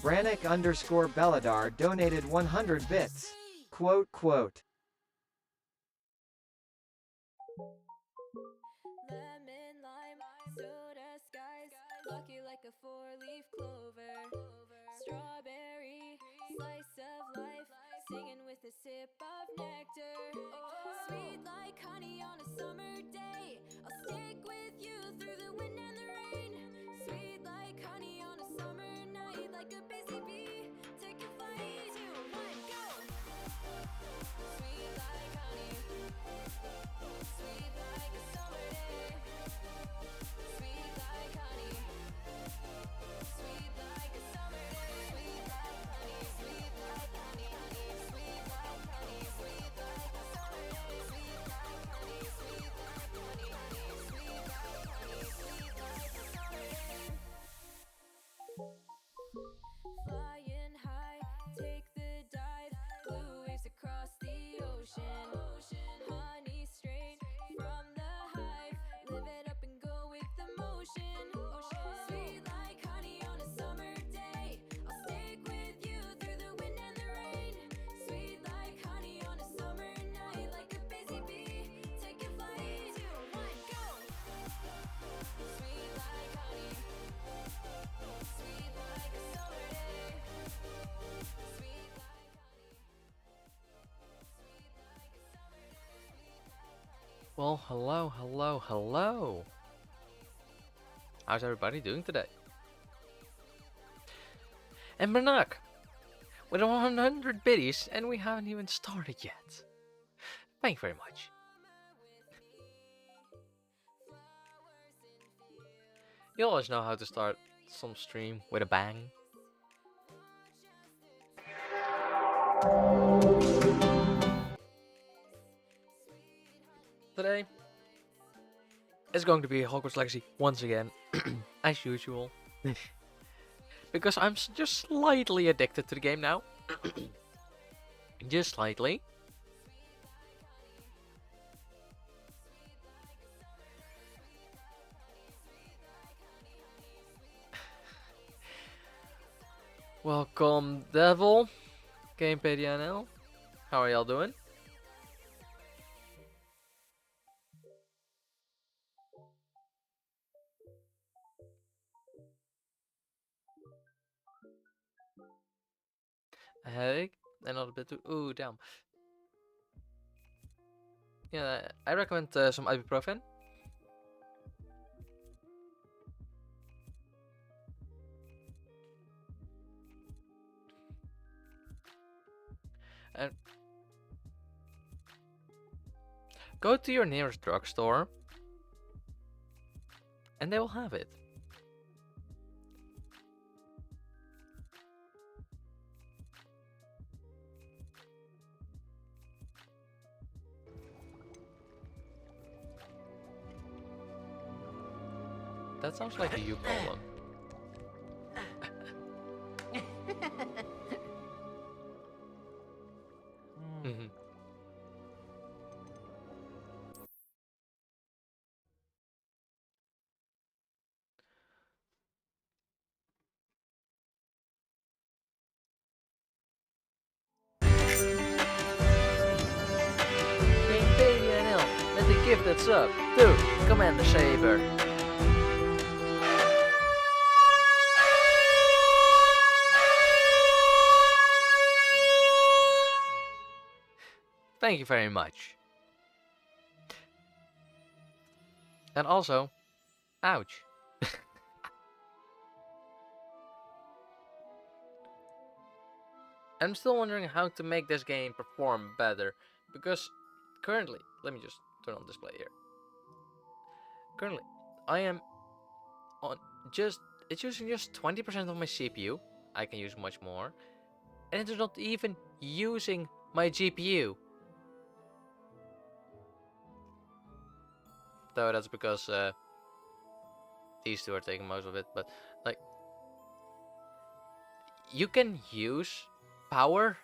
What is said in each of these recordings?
Brannick_Belladar donated 100 bits. Quote, quote. Lemon, lime, soda, skies, lucky like a four-leaf clover. Strawberry, slice of life, singing with a sip of nectar. Sweet like honey on a summer day, I'll stick with you through the wind and the rain. Sweet like honey on a summer night, like a busy bee, take a flight. 2, 1, go! Sweet like honey, sweet like a summer day. Sweet like honey, sweet like a summer day. Sweet like honey, sweet like honey, honey. Sweet like honey, sweet like a summer day. Sweet like honey, sweet like honey, honey. Sweet like honey, sweet like a summer day. Flying high, take the dive, blue waves across the ocean. Honey straight from the hive, live it up and go with the motion. Sweet like honey on a summer day, I'll stick with you through the wind and the rain. Sweet like honey on a summer night, like a busy bee, take a flight. 2, 1, go! Sweet like honey, sweet like a summer day. Sweet like honey, sweet like a summer day. Sweet like honey. Well, hello. How's everybody doing today? And Bernak, with 100 biddies, and we haven't even started yet. Thank you very much. You always know how to start some stream with a bang. Today is going to be Hogwarts Legacy once again, as usual. Because I'm just slightly addicted to the game now. Just slightly. Welcome, Devil. Gamepedia NL. How are y'all doing? A headache? Another bit too. Ooh, damn. Yeah, I recommend some ibuprofen. And go to your nearest drugstore, and they will have it. That sounds like a you problem. Mhm. Gamepedia NL met the gift that's up to Commander Saber. Thank you very much. And also, ouch. I'm still wondering how to make this game perform better, Because currently, let me just turn on display here. Currently, I am on it's using just 20% of my CPU. I can use much more. And it's not even using my GPU. Though that's because these two are taking most of it. But like, you can use power,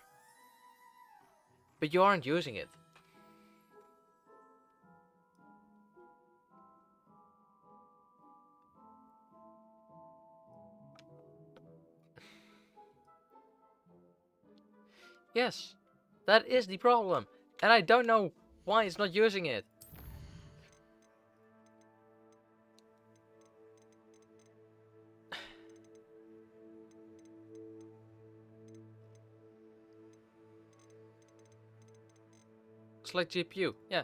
but you aren't using it. Yes, that is the problem. And I don't know why it's not using it. Select GPU. Yeah,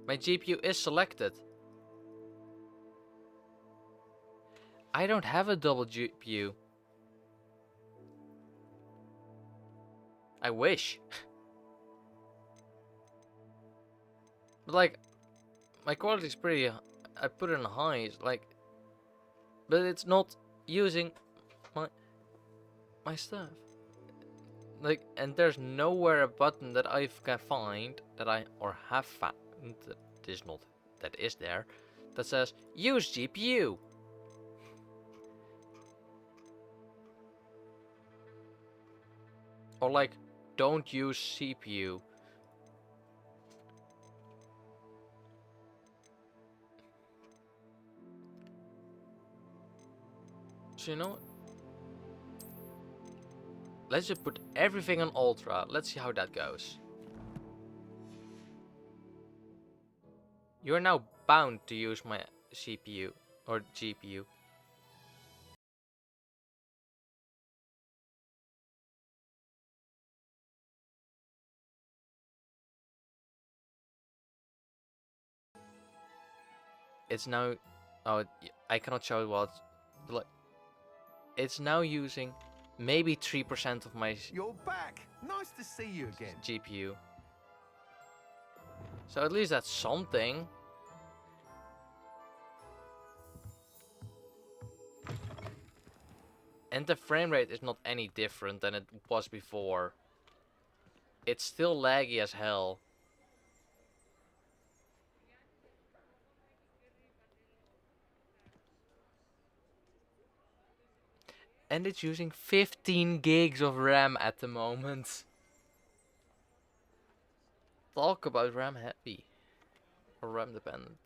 my GPU is selected. I don't have a double GPU. I wish. But like, my quality is pretty. I put it in highs, like, but it's not using my stuff. Like, and there's nowhere a button that I can find that I or have found that is not that is there that says use GPU. Or like, don't use CPU. So you know what? Let's just put everything on ultra. Let's see how that goes. You're now bound to use my CPU or GPU. It's now. Oh, I cannot show it what. It's now using maybe 3% of my You're back. Nice to see you again. GPU. So at least that's something. And the frame rate is not any different than it was before. It's still laggy as hell. And it's using 15 gigs of RAM at the moment. Talk about RAM heavy. Or RAM dependent.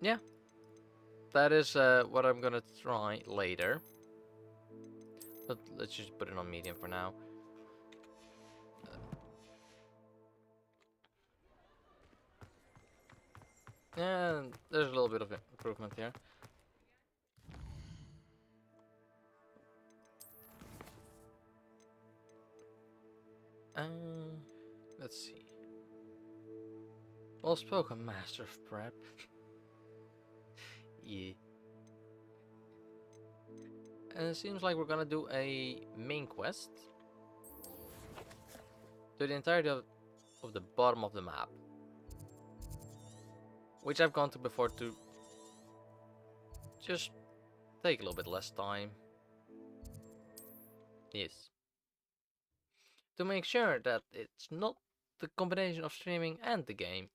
Yeah. That is what I'm gonna try later. But let's just put it on medium for now. And there's a little bit of improvement here. Let's see. Well spoken, Master of Prep. Yeah. And it seems like we're gonna do a main quest. To the entirety of the bottom of the map. Which I've gone to before to just take a little bit less time. Yes. To make sure that it's not the combination of streaming and the game.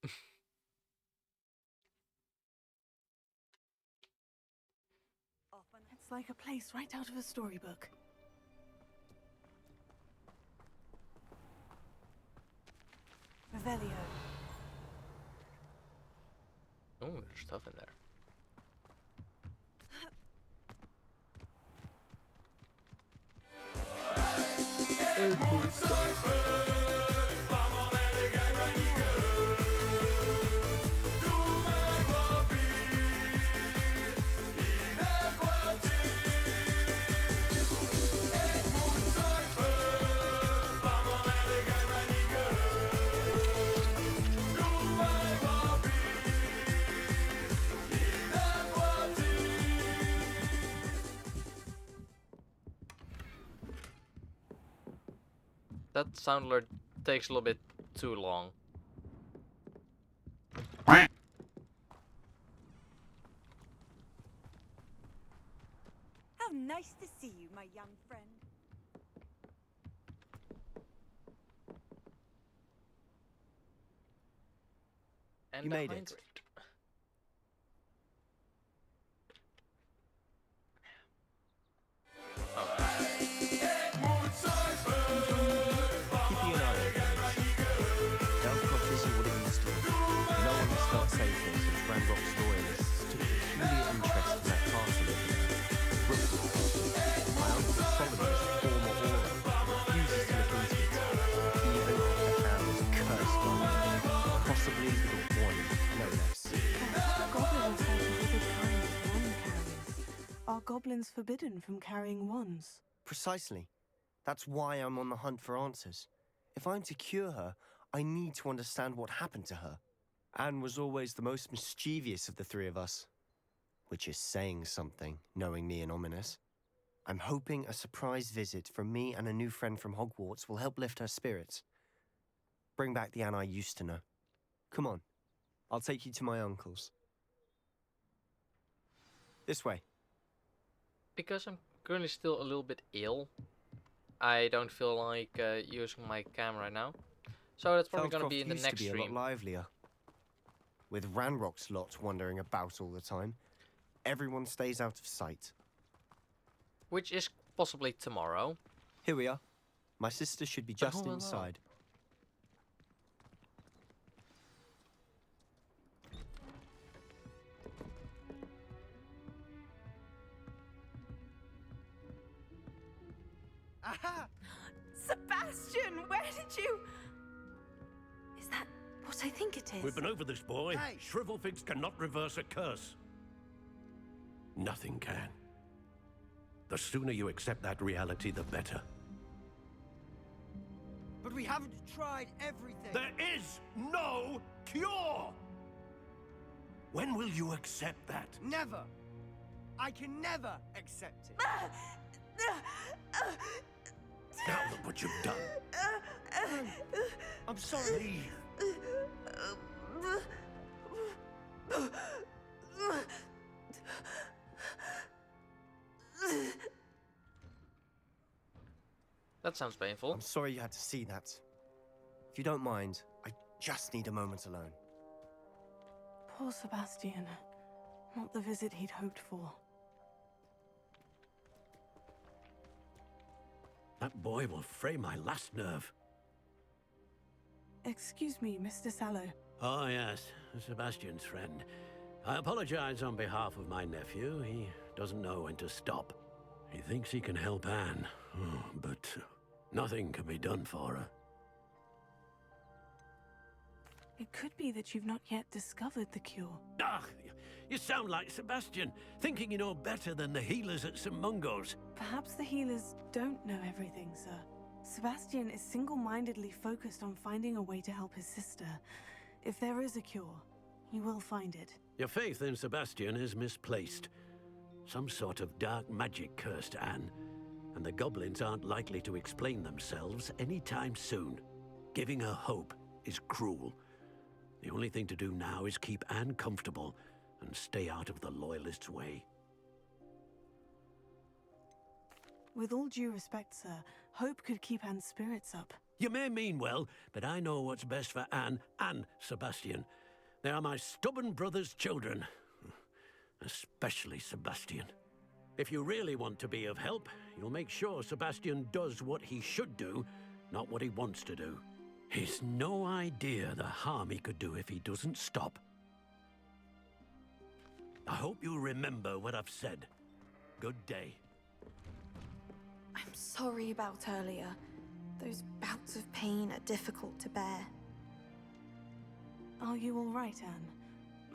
It's like a place right out of a storybook. Revelio. Oh, there's stuff in there. That sound alert takes a little bit too long. How nice to see you, my young friend. And You the made it. hydrant. Keeping an eye on things. Delcroft isn't what it used to be. No one has felt safer since Ranrock's loyalists took a peculiar interest in that castle over there. Brookwood Castle. My uncle Solomon is a former Aura and refuses to look into it, even after Anne's cursed life. Possibly the one, no less. Goblins have forbidden kind of wand carriers. Are goblins forbidden from carrying wands? Precisely. That's why I'm on the hunt for answers. If I'm to cure her, I need to understand what happened to her. Anne was always the most mischievous of the three of us. Which is saying something, knowing me and Ominous. I'm hoping a surprise visit from me and a new friend from Hogwarts will help lift her spirits. Bring back the Anne I used to know. Come on, I'll take you to my uncle's. This way. Because I'm currently still a little bit ill, I don't feel like using my camera right now. So that's probably going to be in the used next to be stream. a lot livelier. With Ranrock's lot wandering about all the time, everyone stays out of sight. Which is possibly tomorrow. Here we are. My sister should be But just hold on. inside. Aha! Sebastian, where did you... Is that what I think it is? We've been over this, boy. Hey! Shrivelfigs cannot reverse a curse. Nothing can. The sooner you accept that reality, the better. But we haven't tried everything. There is no cure! When will you accept that? Never. I can never accept it. Now look what you've done. I'm sorry. Leave. That sounds painful. I'm sorry you had to see that. If you don't mind, I just need a moment alone. Poor Sebastian. Not the visit he'd hoped for. That boy will fray my last nerve. Excuse me, Mr. Sallow. Oh, yes, Sebastian's friend. I apologize on behalf of my nephew. He doesn't know when to stop. He thinks he can help Anne, but nothing can be done for her. It could be that you've not yet discovered the cure. Ah, you sound like Sebastian, thinking you know better than the healers at St. Mungo's. Perhaps the healers don't know everything, sir. Sebastian is single-mindedly focused on finding a way to help his sister. If there is a cure, he will find it. Your faith in Sebastian is misplaced. Some sort of dark magic cursed Anne, and the goblins aren't likely to explain themselves anytime soon. Giving her hope is cruel. The only thing to do now is keep Anne comfortable and stay out of the Loyalists' way. With all due respect, sir, hope could keep Anne's spirits up. You may mean well, but I know what's best for Anne and Sebastian. They are my stubborn brother's children. Especially Sebastian. If you really want to be of help, you'll make sure Sebastian does what he should do, not what he wants to do. He's no idea the harm he could do if he doesn't stop. I hope you remember what I've said. Good day. I'm sorry about earlier. Those bouts of pain are difficult to bear. Are you all right, Anne?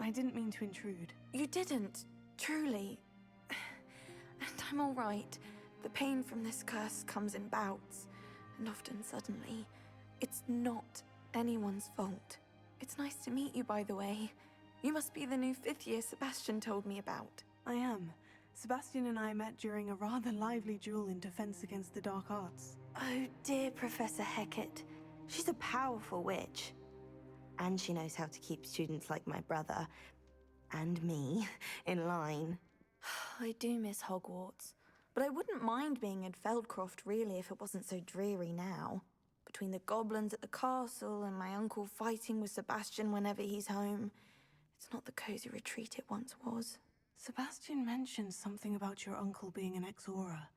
I didn't mean to intrude. You didn't, truly. And I'm all right. The pain from this curse comes in bouts, and often suddenly. It's not anyone's fault. It's nice to meet you, by the way. You must be the new 5th year Sebastian told me about. I am. Sebastian and I met during a rather lively duel in defense against the dark arts. Oh dear, Professor Hecat. She's a powerful witch. And she knows how to keep students like my brother, and me, in line. I do miss Hogwarts, but I wouldn't mind being in Feldcroft really if it wasn't so dreary now. Between the goblins at the castle and my uncle fighting with Sebastian whenever he's home, it's not the cozy retreat it once was. Sebastian mentioned something about your uncle being an ex-Auror,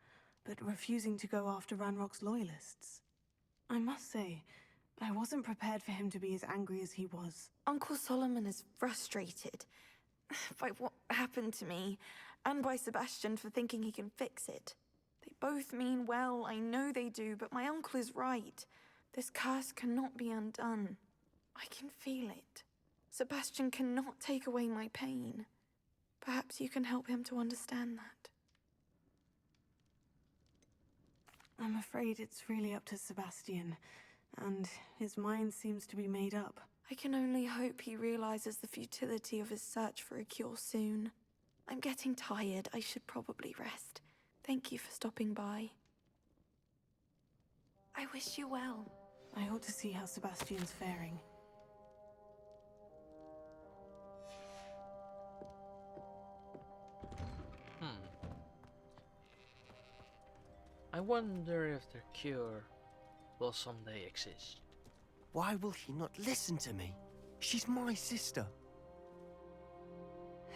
but refusing to go after Ranrock's loyalists. I must say, I wasn't prepared for him to be as angry as he was. Uncle Solomon is frustrated by what happened to me, and by Sebastian for thinking he can fix it. They both mean well, I know they do, but my uncle is right. This curse cannot be undone. I can feel it. Sebastian cannot take away my pain. Perhaps you can help him to understand that. I'm afraid it's really up to Sebastian, and his mind seems to be made up. I can only hope he realizes the futility of his search for a cure soon. I'm getting tired. I should probably rest. Thank you for stopping by. I wish you well. I ought to see how Sebastian's faring. I wonder if the cure will someday exist. Why will he not listen to me? She's my sister.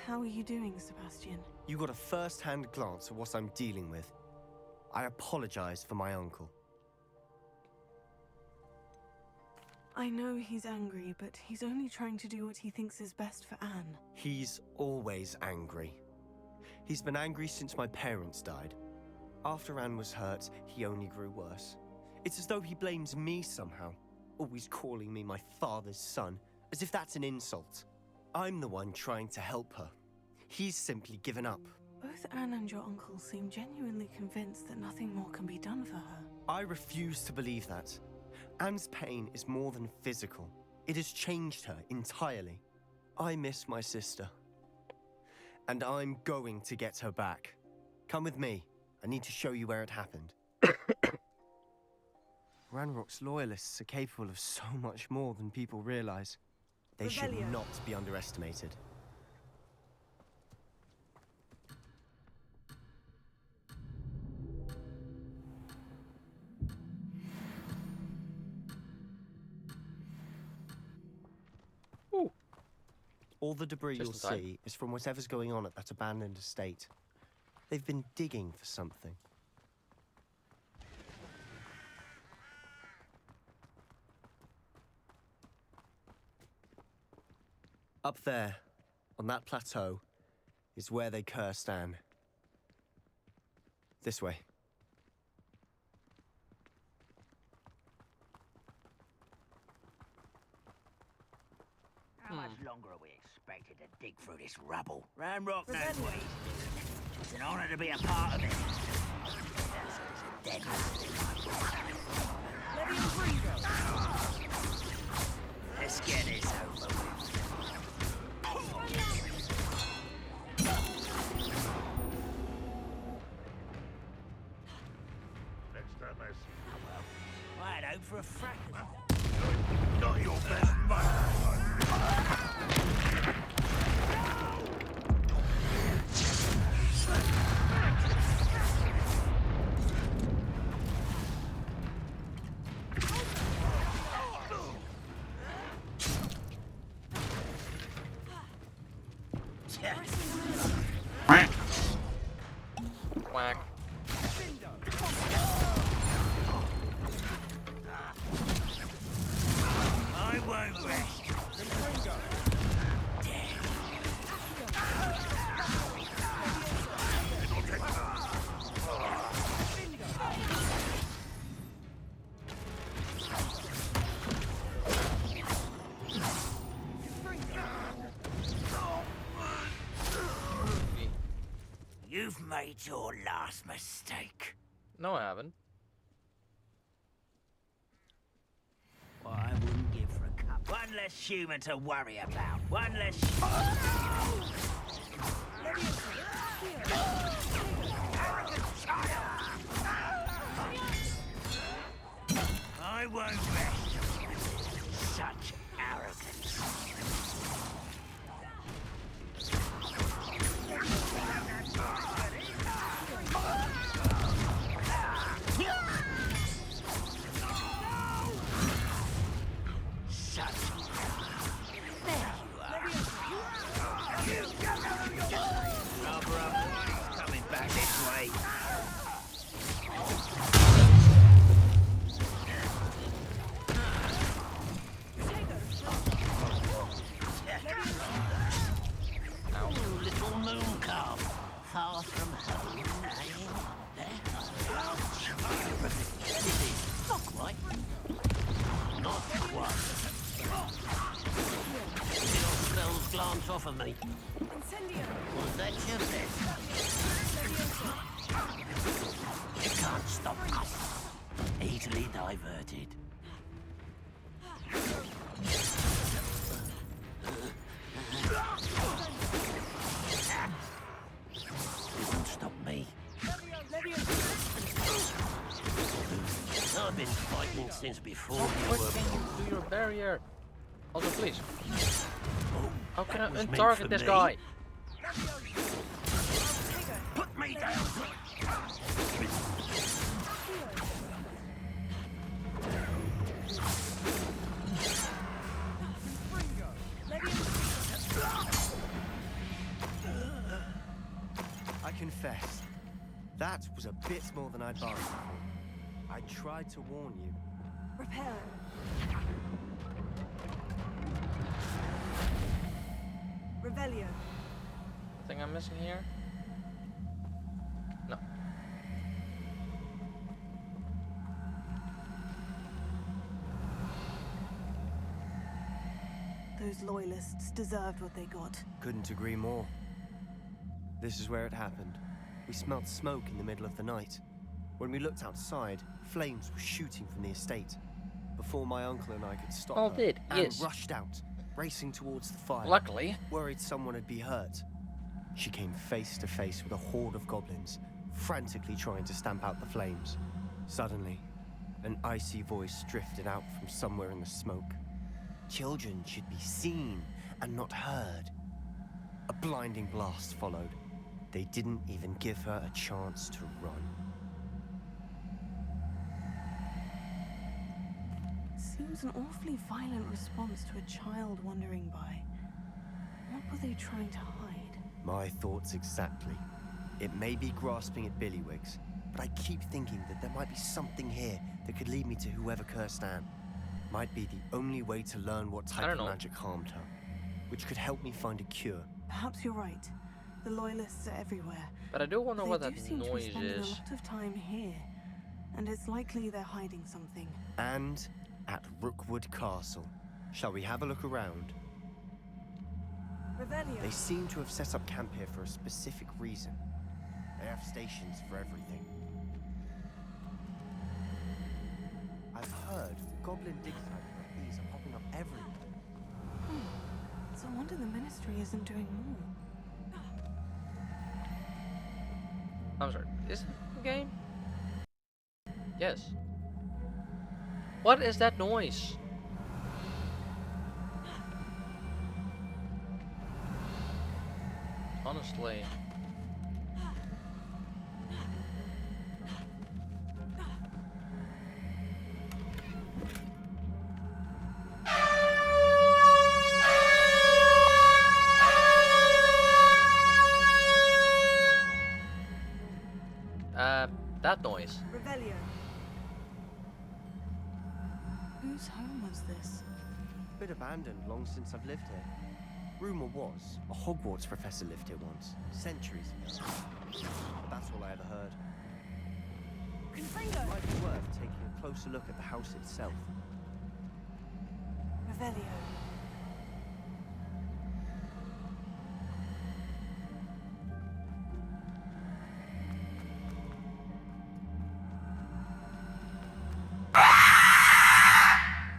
How are you doing, Sebastian? You got a first-hand glance at what I'm dealing with. I apologize for my uncle. I know he's angry, but he's only trying to do what he thinks is best for Anne. He's always angry. He's been angry since my parents died. After Anne was hurt, he only grew worse. It's as though he blames me somehow, always calling me my father's son, as if that's an insult. I'm the one trying to help her. He's simply given up. Both Anne and your uncle seem genuinely convinced that nothing more can be done for her. I refuse to believe that. Anne's pain is more than physical. It has changed her entirely. I miss my sister. And I'm going to get her back. Come with me. I need to show you where it happened. Ranrock's loyalists are capable of so much more than people realize. They should not be underestimated. Ooh. All the debris Just you'll in time. see is from whatever's going on at that abandoned estate. They've been digging for something. Up there, on that plateau, is where they cursed Anne. This way. How much longer are we expected to dig through this rubble? Ranrock knows what he's doing. It's an honor to be a part of it. Dead. Let's get this over with. Next time I see you. I had hoped for a fracas. Not your best man. Quack. I won't rest. You've made your last mistake. No, I haven't. Well, I wouldn't give for a cup. One less human to worry about. One less. Arrogant child! I won't rest. Such arrogance. Coming back this way. Ooh, little moon calf, far from home. Not quite. Not quite. Your spells glance off of me. Was that your best? You can't stop us. Easily diverted. Didn't stop me. I've been fighting since before you What were can you do your barrier? Also, please. How can I was meant untarget for this me. guy? Put me down. I confess, that was a bit more than I'd bargained for. I tried to warn you. Repair. Revelio. Thing I'm missing here? No. Those loyalists deserved what they got. Couldn't agree more. This is where it happened. We smelled smoke in the middle of the night. When we looked outside, flames were shooting from the estate. Before my uncle and I could stop All her, did, Anne yes. rushed out, racing towards the fire. Luckily. Worried someone had been hurt. She came face to face with a horde of goblins, frantically trying to stamp out the flames. Suddenly, an icy voice drifted out from somewhere in the smoke. Children should be seen and not heard. A blinding blast followed. They didn't even give her a chance to run. Seems an awfully violent response to a child wandering by. What were they trying to hide? My thoughts exactly. It may be grasping at Billywigs, but I keep thinking that there might be something here that could lead me to whoever cursed Anne. Might be the only way to learn what type of magic harmed her, which could help me find a cure. Perhaps you're right. The loyalists are everywhere. But I do wonder what that They do seem to noise be spending is. a lot of time here, and it's likely they're hiding something. And at Rookwood Castle. Shall we have a look around? Revelio. They seem to have set up camp here for a specific reason. They have stations for everything. I've heard goblin dig sites like these are popping up everywhere. It's a wonder the ministry isn't doing more. I'm sorry, is it a game? Yes. What is that noise? Honestly. That noise. Revelio. Whose home was this? Bit abandoned long since I've lived here. Rumor was, a Hogwarts professor lived here once, centuries ago. That's all I ever heard. It might be worth taking a closer look at the house itself. Revelio.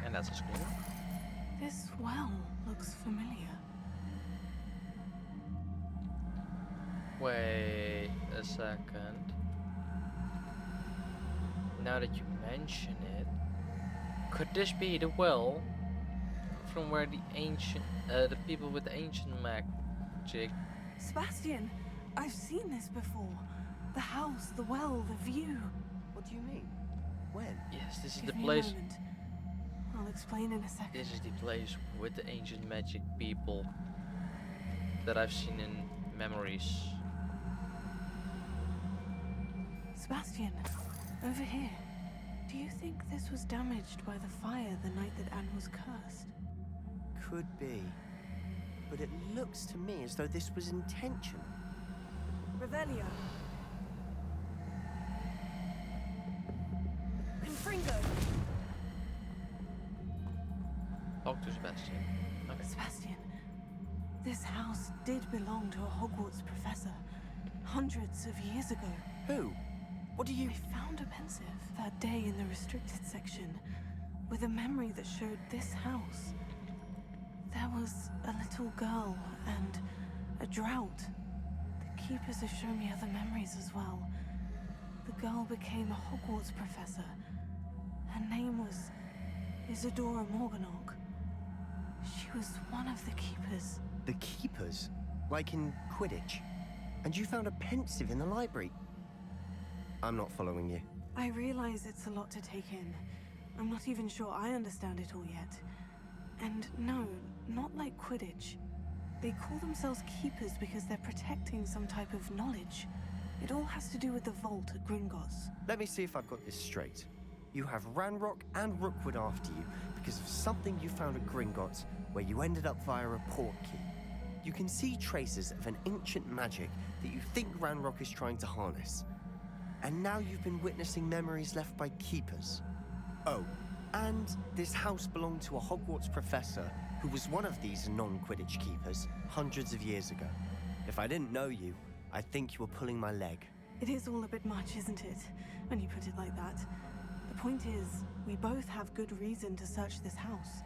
And that's a scream. This well looks familiar. Wait a second. Now that you mention it, Could this be the well from where the people with the ancient magic? Sebastian, I've seen this before. The house, the well, the view. What do you mean? When? Yes, this is Give the me a place. moment. I'll explain in a second. This is the place with the ancient magic people that I've seen in memories. Sebastian, over here. Do you think this was damaged by the fire the night that Anne was cursed? Could be. But it looks to me as though this was intentional. Revelio. Confringo. Talk to Sebastian. Okay. Sebastian, this house did belong to a Hogwarts professor hundreds of years ago. Who? What do you... I found a pensive that day in the restricted section with a memory that showed this house. There was a little girl and a drought. The keepers have shown me other memories as well. The girl became a Hogwarts professor. Her name was Isadora Morganach. She was one of the keepers. The keepers? Like in Quidditch? And you found a pensive in the library? I'm not following you. I realize it's a lot to take in. I'm not even sure I understand it all yet. And no, not like Quidditch. They call themselves keepers because they're protecting some type of knowledge. It all has to do with the vault at Gringotts. Let me see if I've got this straight. You have Ranrock and Rookwood after you because of something you found at Gringotts where you ended up via a portkey. You can see traces of an ancient magic that you think Ranrock is trying to harness. And now you've been witnessing memories left by keepers. Oh, and this house belonged to a Hogwarts professor who was one of these non-Quidditch keepers hundreds of years ago. If I didn't know you, I'd think you were pulling my leg. It is all a bit much, isn't it? When you put it like that. The point is, we both have good reason to search this house.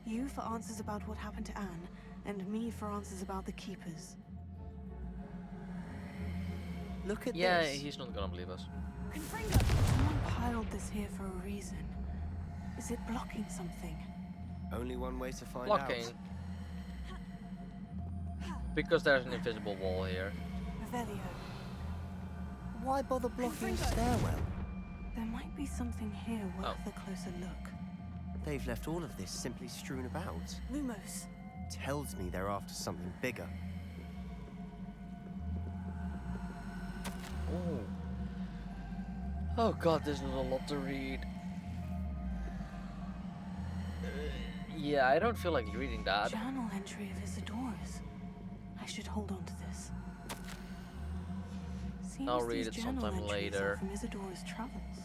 You for answers about what happened to Anne, and me for answers about the keepers. Look at Yeah, this. he's not gonna believe us. Someone piled this here for a reason. Is it blocking something? Only one way to find Blocking. out. Because there's an invisible wall here. Revelio. Why bother blocking a stairwell? There might be something here worth Oh. a closer look. They've left all of this simply strewn about. Lumos. Tells me they're after something bigger. Oh. Oh god, this is a lot to read. Yeah, I don't feel like reading that. Journal entry of Isadora's. I should hold on to this. Seems I'll read these it journal sometime entries later. are from Isadora's travels.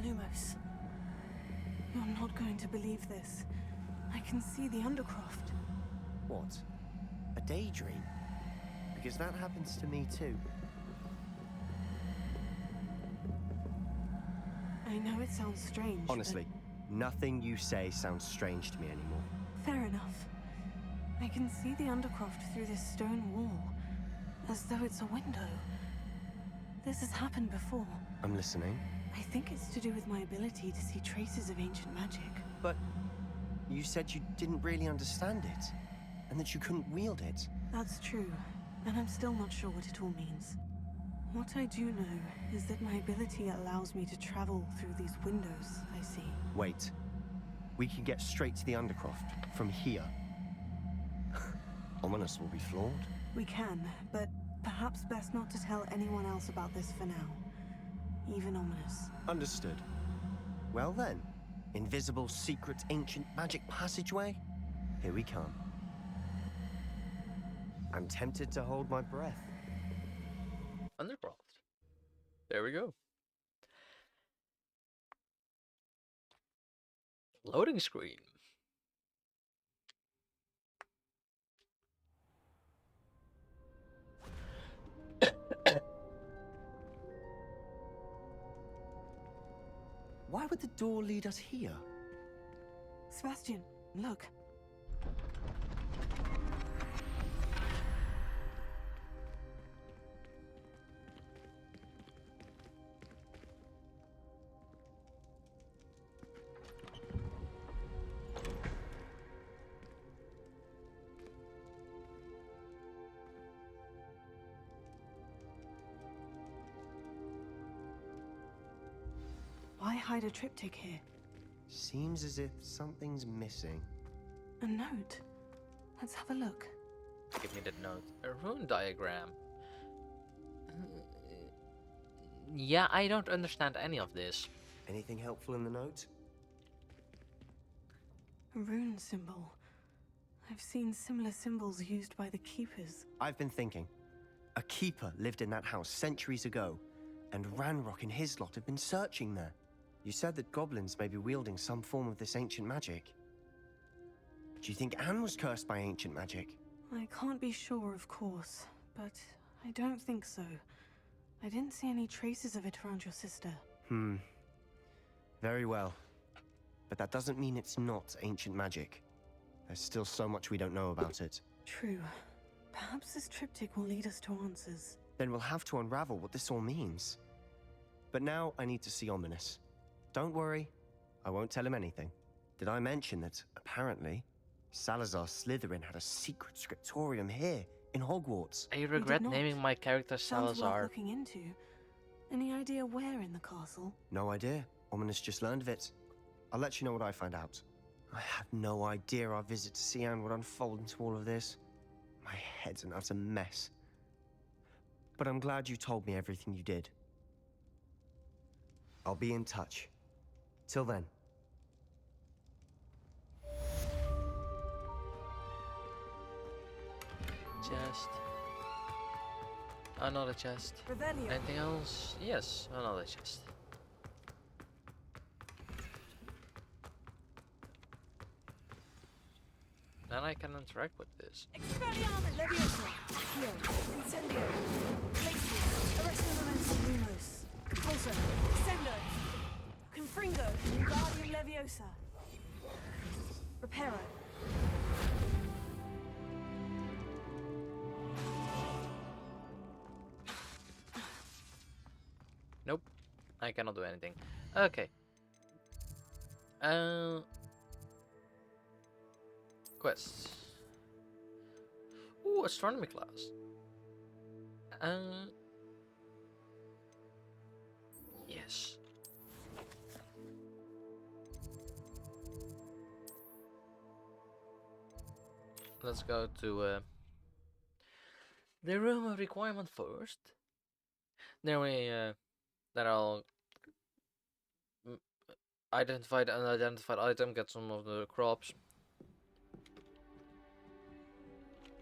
Lumos. You're not going to believe this. I can see the Undercroft. What? A daydream? Because that happens to me too. I know it sounds strange. but Honestly, nothing you say sounds strange to me anymore. fair enough. I can see the Undercroft through this stone wall, as though it's a window. This has happened before. I'm listening. I think it's to do with my ability to see traces of ancient magic. But you said you didn't really understand it, and that you couldn't wield it. That's true, and I'm still not sure what it all means. What I do know is that my ability allows me to travel through these windows I see. Wait. We can get straight to the Undercroft from here. Ominous will be flawed. We can, but perhaps best not to tell anyone else about this for now. Even Ominous. Understood. Well then, invisible, secret, ancient magic passageway? Here we come. I'm tempted to hold my breath. Undercroft. There we go. Loading screen. Why would the door lead us here? Sebastian, look. hide a triptych here. Seems as if something's missing. A note. Let's have a look. Give me that note. A rune diagram. Yeah, I don't understand any of this. Anything helpful in the note? A rune symbol. I've seen similar symbols used by the keepers. I've been thinking. A keeper lived in that house centuries ago, and Ranrock and his lot have been searching there. You said that goblins may be wielding some form of this ancient magic. Do you think Anne was cursed by ancient magic? I can't be sure, of course, but I don't think so. I didn't see any traces of it around your sister. Very well. But that doesn't mean it's not ancient magic. There's still so much we don't know about it. True. Perhaps this triptych will lead us to answers. Then we'll have to unravel what this all means. But now I need to see Ominous. Don't worry, I won't tell him anything. Did I mention that, apparently, Salazar Slytherin had a secret scriptorium here, in Hogwarts? I regret not. naming my character Sounds worth Salazar. looking into. Any idea where in the castle? No idea. Ominous just learned of it. I'll let you know what I find out. I had no idea our visit to Cian would unfold into all of this. My head's an utter mess. But I'm glad you told me everything you did. I'll be in touch. Till then. Chest. Another chest. Revelio. Anything else? Yes, another chest. Then I can interact with this. Expelliarmus Leviosa. Accio. Incendio. Glacius. Arrestum Momentum Lumos. Compulso. Descendo. Confringo. Wingardium Leviosa. Reparo. Nope, I cannot do anything. Okay. Quests. Ooh, astronomy class. Yes. Let's go to the room of requirement first. Then we then I'll identify an unidentified item, get some of the crops.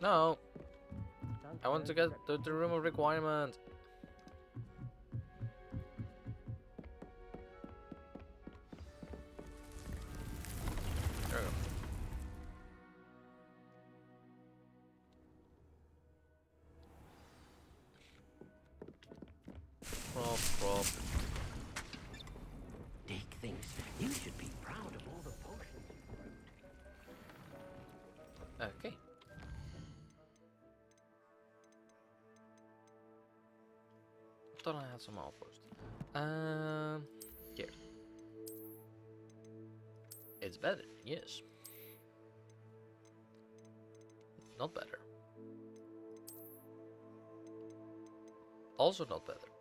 No, I want to get the room of requirement. There we go. Crop. Dick thinks you should be proud of all the potions you wrote. Okay. Thought I had some outpost. Here. It's better, yes. Not better. Also not better.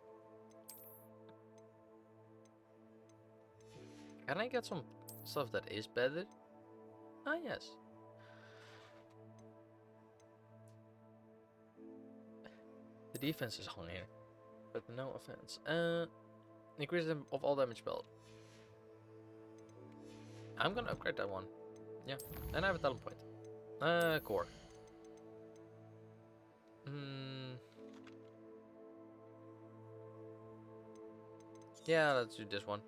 Can I get some stuff that is better? Ah, yes. The defense is hung here, but no offense. Increase them of all damage spelled. I'm gonna upgrade that one. Yeah, and I have a talent point. Core. Yeah, let's do this one.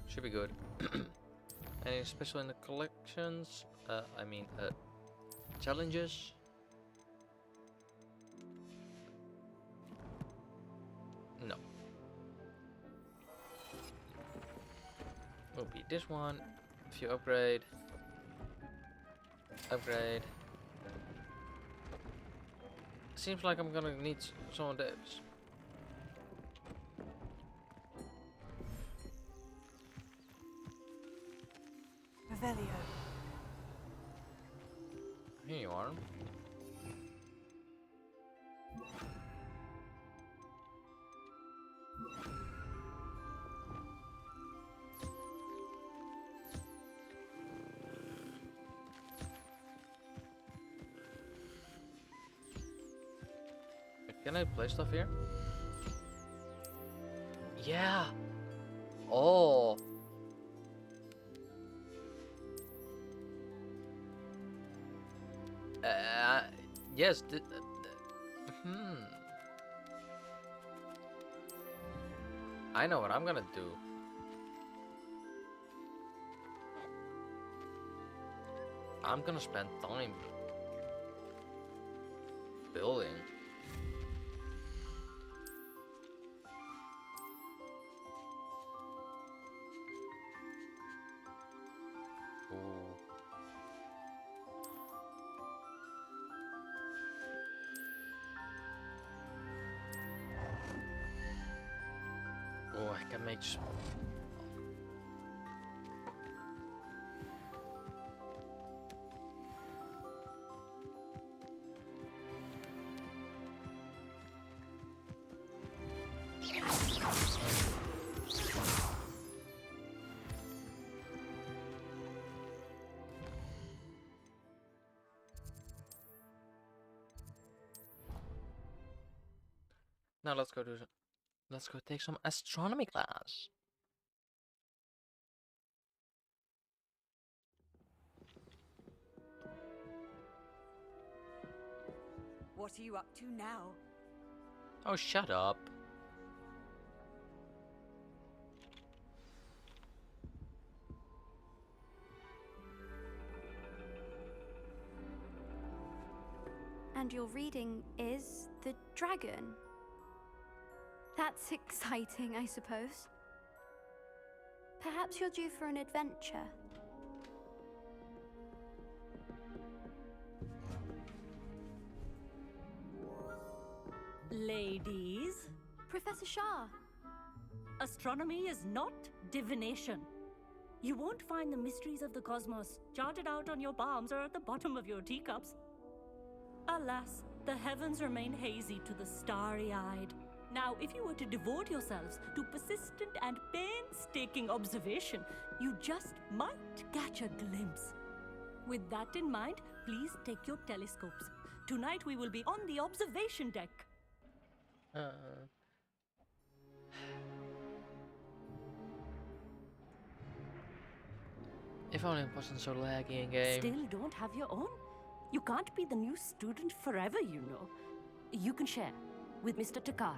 Should be good. Anything special in the collections? Challenges? No. Will be this one. If you upgrade. Upgrade. Seems like I'm gonna need some of those. Revelio. Here you are. Can I play stuff here? Yeah. Oh. Yes. I know what I'm gonna do. I'm gonna spend time building. Ooh. Oh, I can make. Now let's go take some astronomy class. What are you up to now? Oh, shut up. And your reading is the dragon. That's exciting, I suppose. Perhaps you're due for an adventure. Ladies, Professor Shah. astronomy is not divination. You won't find the mysteries of the cosmos charted out on your palms or at the bottom of your teacups. Alas, the heavens remain hazy to the starry-eyed. Now, if you were to devote yourselves to persistent and painstaking observation, you just might catch a glimpse. With that in mind, please take your telescopes. Tonight we will be on the observation deck. If only it wasn't so laggy in game. Still don't have your own? You can't be the new student forever, you know. You can share with Mr. Takar.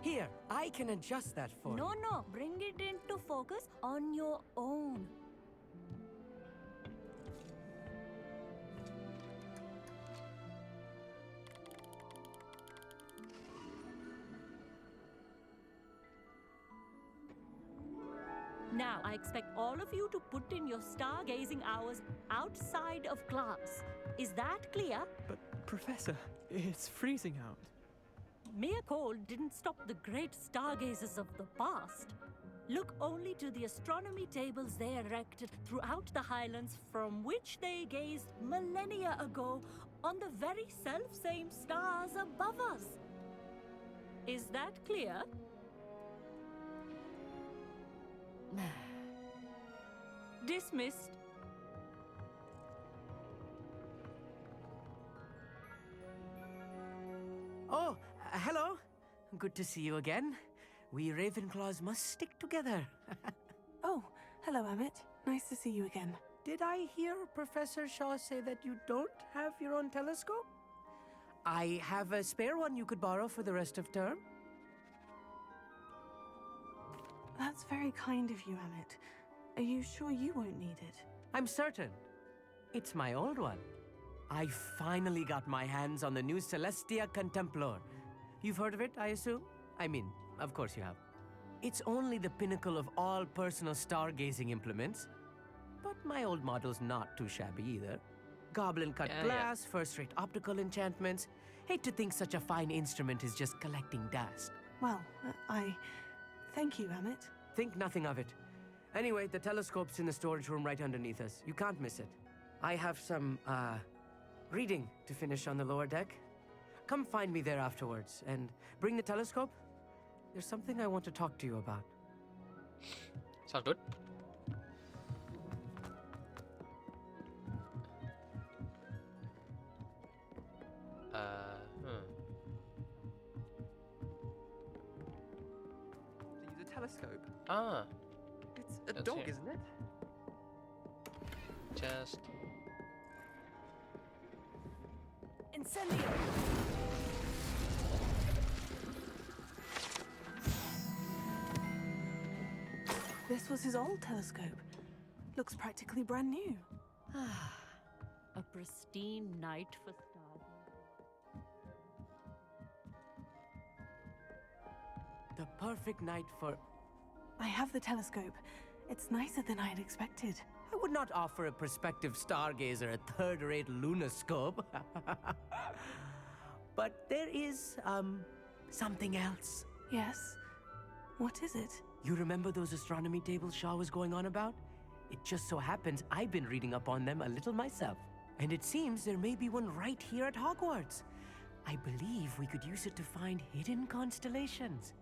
Here, I can adjust that for you. No, bring it into focus on your own. Now, I expect all of you to put in your stargazing hours outside of class. Is that clear? But, Professor, it's freezing out. Mere cold didn't stop the great stargazers of the past. Look only to the astronomy tables they erected throughout the highlands from which they gazed millennia ago on the very self-same stars above us. Is that clear? Dismissed. Oh, hello. Good to see you again. We Ravenclaws must stick together. Oh, hello, Emmett. Nice to see you again. Did I hear Professor Shaw say that you don't have your own telescope? I have a spare one you could borrow for the rest of term. That's very kind of you, Emmett. Are you sure you won't need it? I'm certain. It's my old one. I finally got my hands on the new Celestia Contemplor. You've heard of it, I assume? I mean, of course you have. It's only the pinnacle of all personal stargazing implements. But my old model's not too shabby either. Goblin-cut glass, first-rate optical enchantments. Hate to think such a fine instrument is just collecting dust. Well, I... Thank you, Emmett. Think nothing of it. Anyway, the telescope's in the storage room right underneath us. You can't miss it. I have some, reading to finish on the lower deck. Come find me there afterwards, and bring the telescope. There's something I want to talk to you about. Sounds good. telescope. Ah, It's a That's dog, here. isn't it? chest. Incendio! This was his old telescope. Looks practically brand new. A pristine night for stargazing. The perfect night for... I have the telescope. It's nicer than I had expected. I would not offer a prospective stargazer a third-rate lunoscope. But there is, something else. Yes? What is it? You remember those astronomy tables Shaw was going on about? It just so happens I've been reading up on them a little myself. And it seems there may be one right here at Hogwarts. I believe we could use it to find hidden constellations.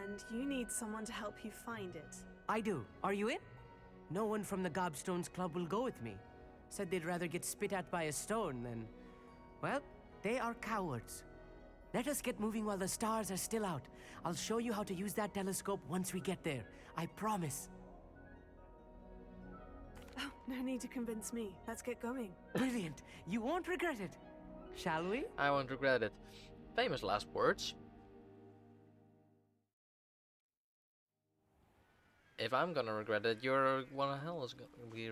And you need someone to help you find it. I do. Are you in? No one from the Gobstones Club will go with me. Said they'd rather get spit at by a stone than... Well, they are cowards. Let us get moving while the stars are still out. I'll show you how to use that telescope once we get there. I promise. Oh, no need to convince me. Let's get going. Brilliant. You won't regret it. Shall we? I won't regret it. Famous last words. If I'm gonna regret it, you're one of hell is gonna be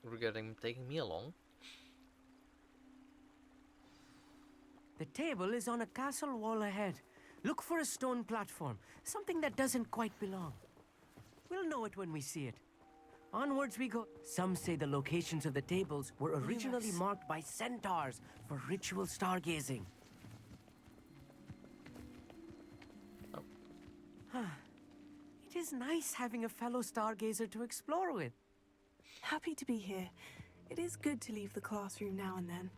regretting taking me along. The table is on a castle wall ahead. Look for a stone platform, something that doesn't quite belong. We'll know it when we see it. Onwards we go. Some say the locations of the tables were originally Yes. marked by centaurs for ritual stargazing. Oh. It is nice having a fellow stargazer to explore with. Happy to be here. It is good to leave the classroom now and then.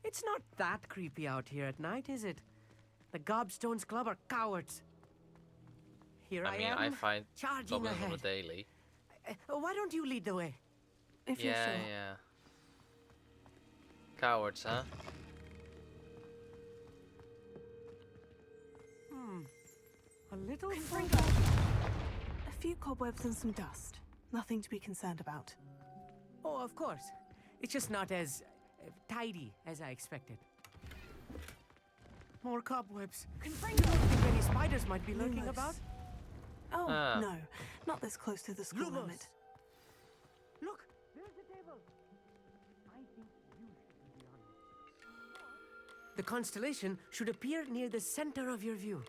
It's not that creepy out here at night, is it? The Gobstones Club are cowards. Here I I mean, am, I find charging goblins on ahead. the daily. Why don't you lead the way? If you're Yeah, sure. yeah. Cowards, huh? A little A few cobwebs and some dust. Nothing to be concerned about. Oh, of course. It's just not as tidy as I expected. More cobwebs. Think any spiders might be lurking Lumos. about? Oh, Ah. no. Not this close to the school Lumos. limit. Look, there's the table. I think you should be on it. The constellation should appear near the center of your view.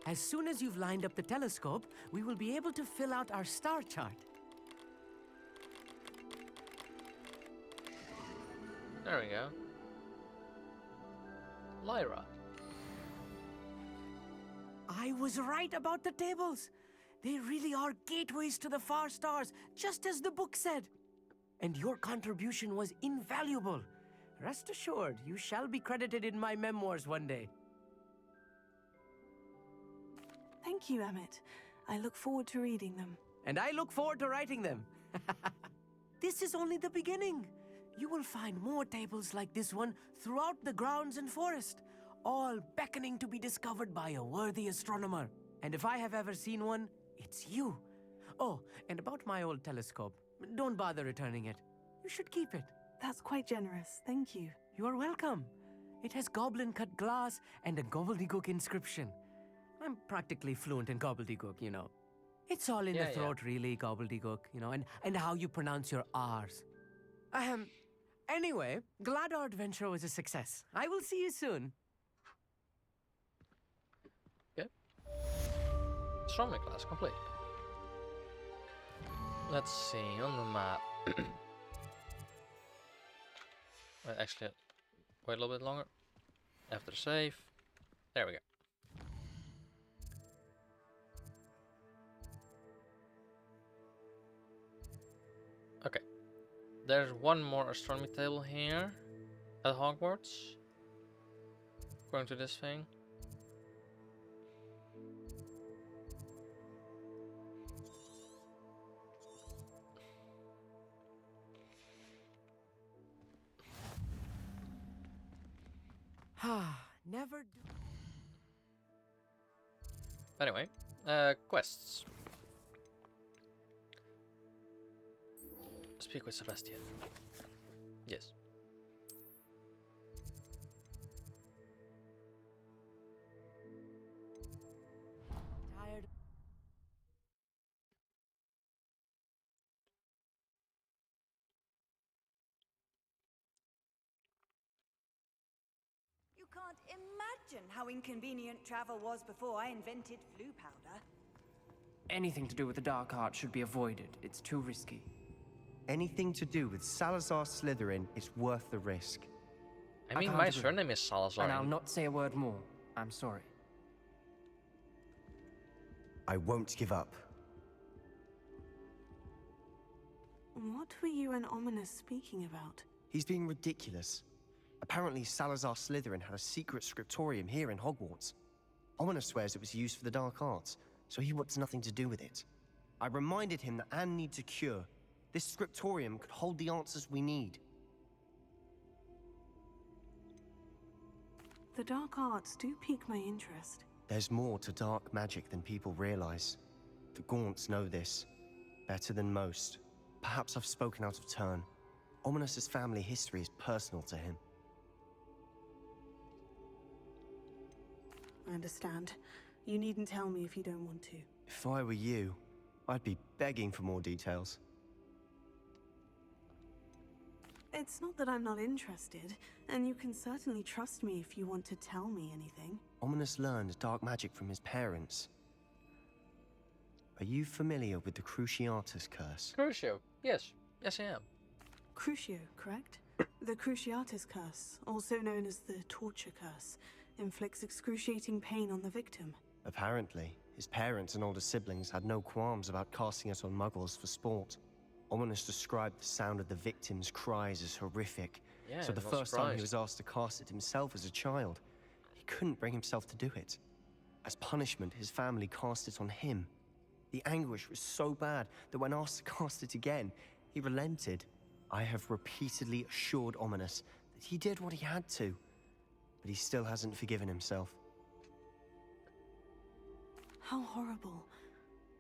As soon as you've lined up the telescope, we will be able to fill out our star chart. There we go. Lyra. I was right about the tables. They really are gateways to the far stars, just as the book said. And your contribution was invaluable. Rest assured, you shall be credited in my memoirs one day. Thank you, Emmett. I look forward to reading them. And I look forward to writing them. This is only the beginning. You will find more tables like this one throughout the grounds and forest, all beckoning to be discovered by a worthy astronomer. And if I have ever seen one, it's you. Oh, and about my old telescope, don't bother returning it. You should keep it. That's quite generous. Thank you. You are welcome. It has goblin-cut glass and a gobbledygook inscription. I'm practically fluent in gobbledygook, you know. It's all in Yeah, the throat, really, gobbledygook, you know, and how you pronounce your R's. Anyway, glad our adventure was a success. I will see you soon. Okay. Astronomy class complete. Let's see on the map. Wait, actually, wait a little bit longer. After save. There we go. Okay. There's one more astronomy table here at Hogwarts. According to this thing. Never do. Anyway, quests. Speak with Sebastian. Yes. Tired. You can't imagine how inconvenient travel was before I invented flu powder. Anything to do with the dark art should be avoided. It's too risky. Anything to do with Salazar Slytherin is worth the risk. I mean, can't my agree. surname is Salazar. And I'll not say a word more. I'm sorry. I won't give up. What were you and Ominous speaking about? He's being ridiculous. Apparently, Salazar Slytherin had a secret scriptorium here in Hogwarts. Ominous swears it was used for the dark arts, so he wants nothing to do with it. I reminded him that Anne needs a cure. This scriptorium could hold the answers we need. The dark arts do pique my interest. There's more to dark magic than people realize. The Gaunts know this better than most. Perhaps I've spoken out of turn. Ominous's family history is personal to him. I understand. You needn't tell me if you don't want to. If I were you, I'd be begging for more details. It's not that I'm not interested, and you can certainly trust me if you want to tell me anything. Ominous learned dark magic from his parents. Are you familiar with the Cruciatus curse? Crucio. Yes. Yes, I am. Crucio, correct? The Cruciatus curse, also known as the torture curse, inflicts excruciating pain on the victim. Apparently, his parents and older siblings had no qualms about casting it on muggles for sport. Ominous described the sound of the victim's cries as horrific, Yeah, so the not first time he surprised. was asked to cast it himself as a child, he couldn't bring himself to do it. As punishment, his family cast it on him. The anguish was so bad that when asked to cast it again, he relented. I have repeatedly assured Ominous that he did what he had to, but he still hasn't forgiven himself. How horrible.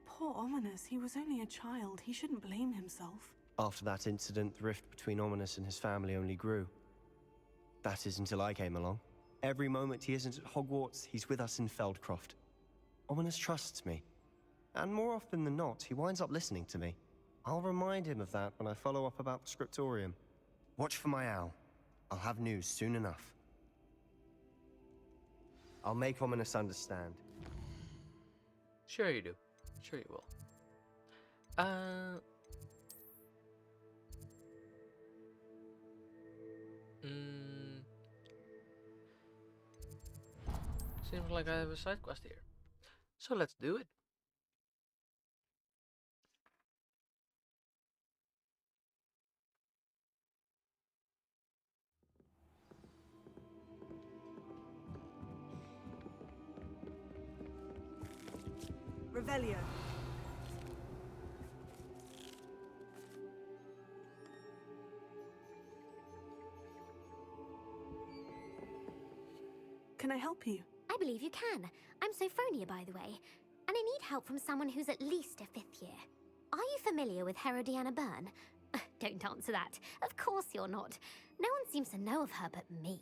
Poor Ominous, he was only a child. He shouldn't blame himself. After that incident, the rift between Ominous and his family only grew. That is until I came along. Every moment he isn't at Hogwarts, he's with us in Feldcroft. Ominous trusts me. And more often than not, he winds up listening to me. I'll remind him of that when I follow up about the scriptorium. Watch for my owl. I'll have news soon enough. I'll make Ominous understand. Sure you do. Sure you will. Seems like I have a side quest here. So let's do it. Revelio. Can I help you? I believe you can. I'm Sophronia, by the way, and I need help from someone who's at least a 5th year. Are you familiar with Herodiana Byrne? Don't answer that. Of course you're not. No one seems to know of her but me.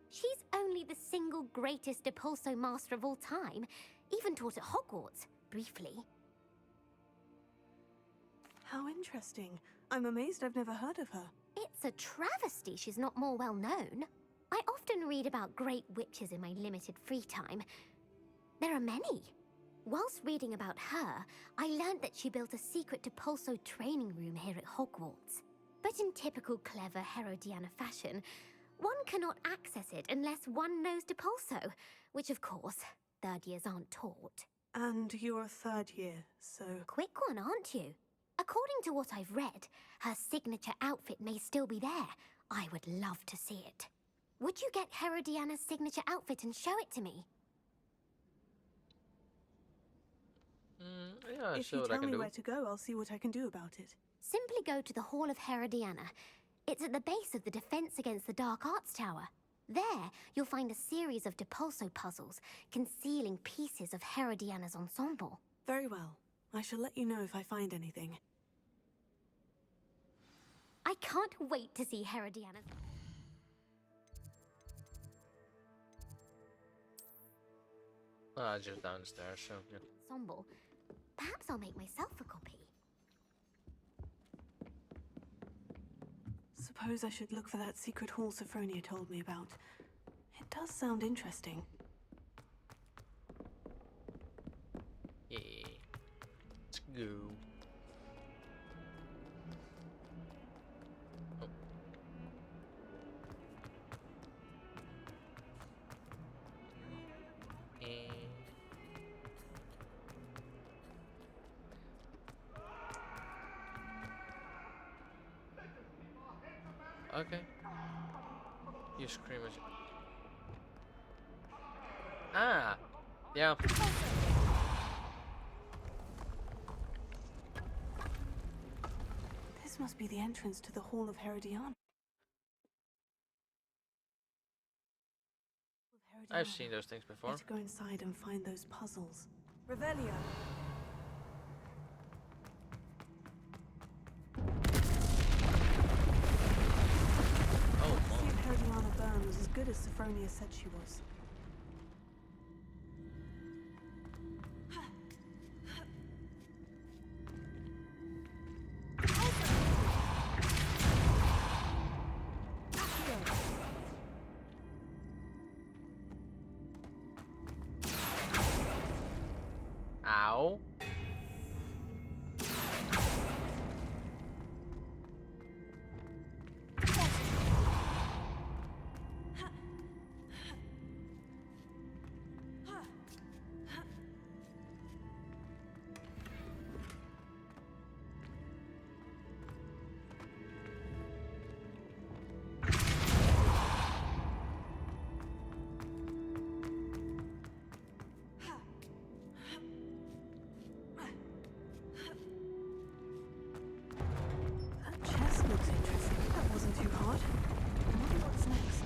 She's only the single greatest Depulso master of all time, even taught at Hogwarts, briefly. How interesting. I'm amazed I've never heard of her. It's a travesty she's not more well known. I often read about great witches in my limited free time. There are many. Whilst reading about her, I learned that she built a secret Depulso training room here at Hogwarts. But in typical clever Herodiana fashion, one cannot access it unless one knows Depulso, which of course, 3rd years aren't taught. And you're a 3rd year, so... Quick one, aren't you? According to what I've read, her signature outfit may still be there. I would love to see it. Would you get Herodiana's signature outfit and show it to me? Yeah, If see you what I tell can me do. where to go, I'll see what I can do about it. Simply go to the Hall of Herodiana. It's at the base of the Defense Against the Dark Arts Tower. There, you'll find a series of Depulso puzzles concealing pieces of Herodiana's ensemble. Very well. I shall let you know if I find anything. I can't wait to see Herodiana's Just downstairs, so good. ensemble. Perhaps I'll make myself a copy. Suppose I should look for that secret hall Sophronia told me about. It does sound interesting. Yeah. Let's go. Oh. Okay. You scream at you. Ah! Yeah. This must be the entrance to the Hall of Herodiana. I've seen those things before. Let's go inside and find those puzzles. Revelio. See if Herodiana Byrne was as good as Sophronia said she was. Ow. That chest looks interesting. That wasn't too hard. I wonder what's next.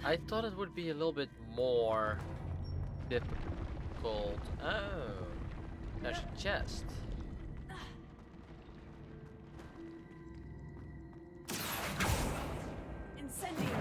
I thought it would be a little bit more difficult. Oh, there's a chest. Incendio.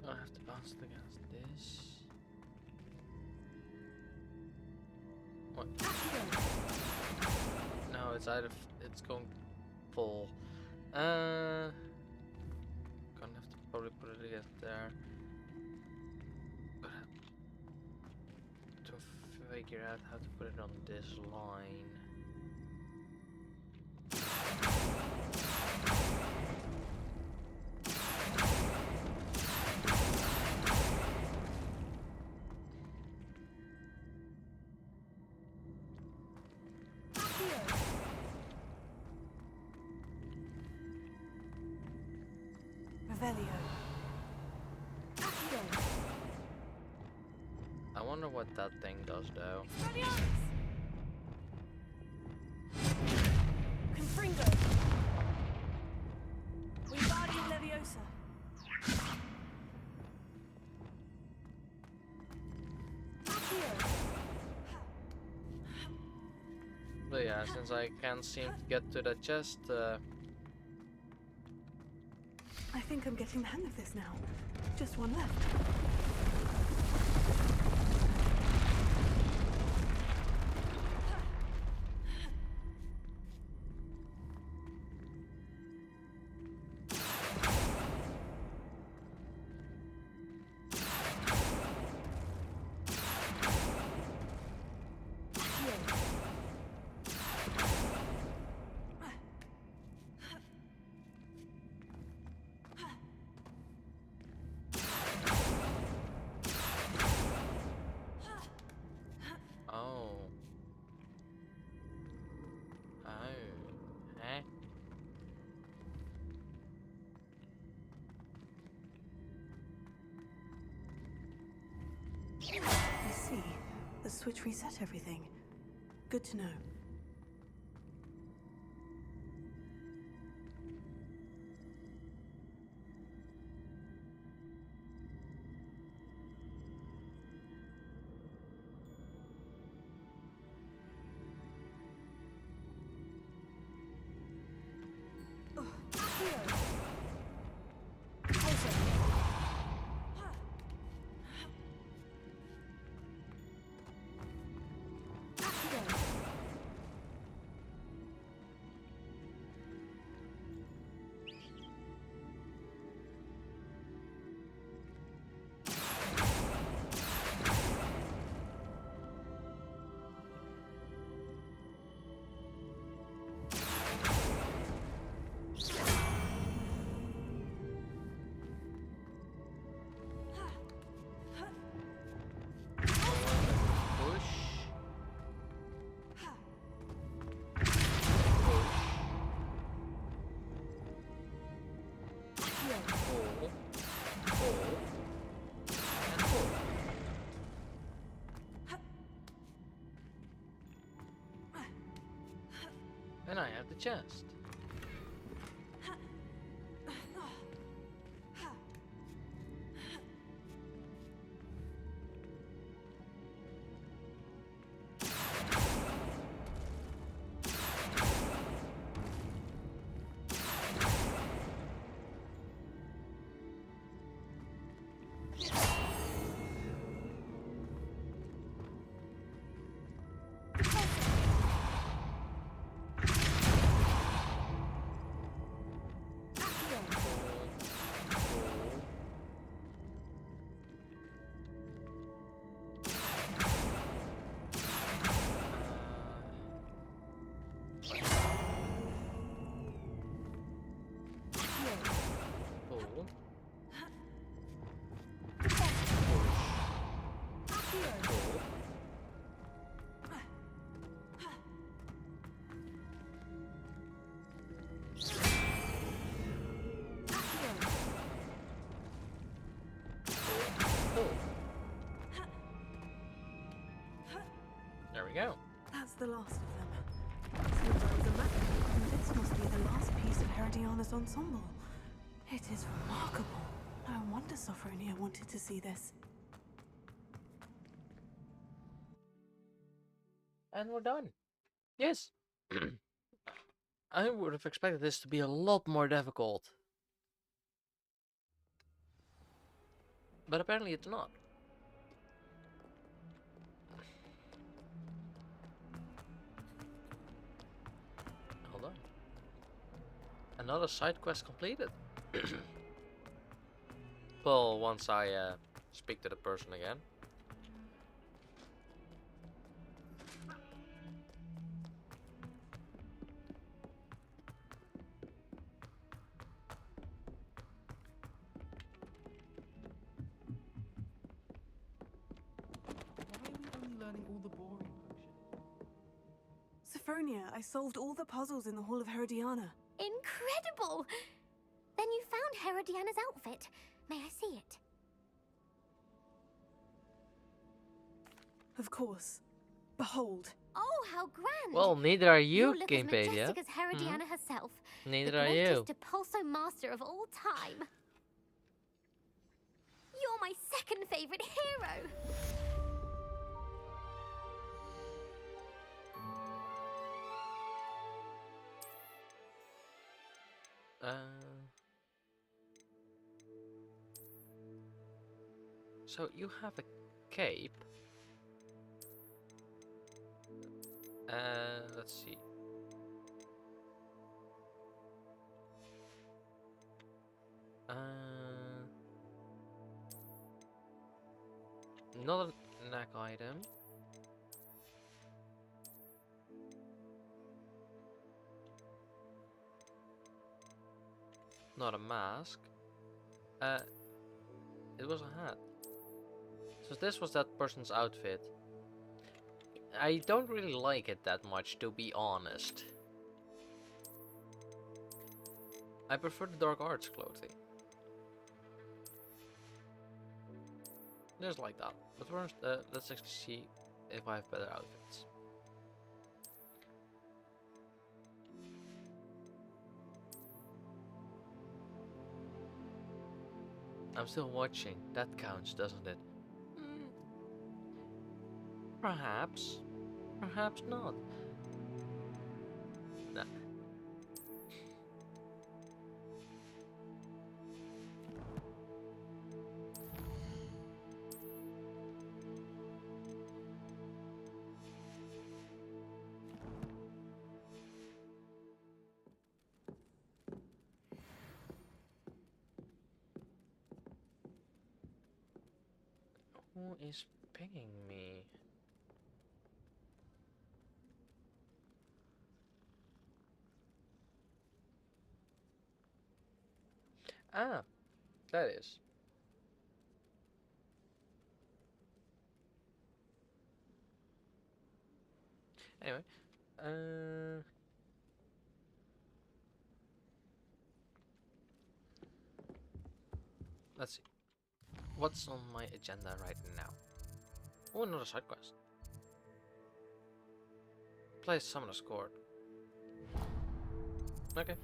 I have to bounce against this. What? No, it's either it's going full. Gonna have to probably put it against there. To figure out how to put it on this line. Revelio. Accio. I wonder what that thing does though. Confringo. Wingardium Leviosa. Accio. But yeah, since I can't seem to get to the chest, I think I'm getting the hang of this now. Just one left. I see. The switch reset everything. Good to know. and I have the chest. There we go. That's the last of them. Seems I was a map, and this must be the last piece of Herodiana's ensemble. It is remarkable. No wonder Sophronia wanted to see this. And we're done. Yes. I would have expected this to be a lot more difficult. But apparently it's not. Hold on. Another side quest completed. Well, once I speak to the person again. Sophronia, I solved all the puzzles in the Hall of Herodiana. Incredible! Then you found Herodiana's outfit. May I see it? Of course. Behold. Oh, how grand! Well, neither are you, look King as Padia. majestic as Herodiana herself. Neither the are you. greatest Depulso master of all time. You're my second favorite hero. So you have a cape. Let's see. Not a neck item. Not a mask. It was a hat. So this was that person's outfit. I don't really like it that much, to be honest. I prefer the dark arts clothing. Just like that. But first, let's actually see if I have better outfits. I'm still watching. That counts, doesn't it? Perhaps. Perhaps not. Nah. Who is pinging me? Ah, that is. Anyway, let's see. What's on my agenda right now? Oh, another side quest. Play Summoner's Court. Okay.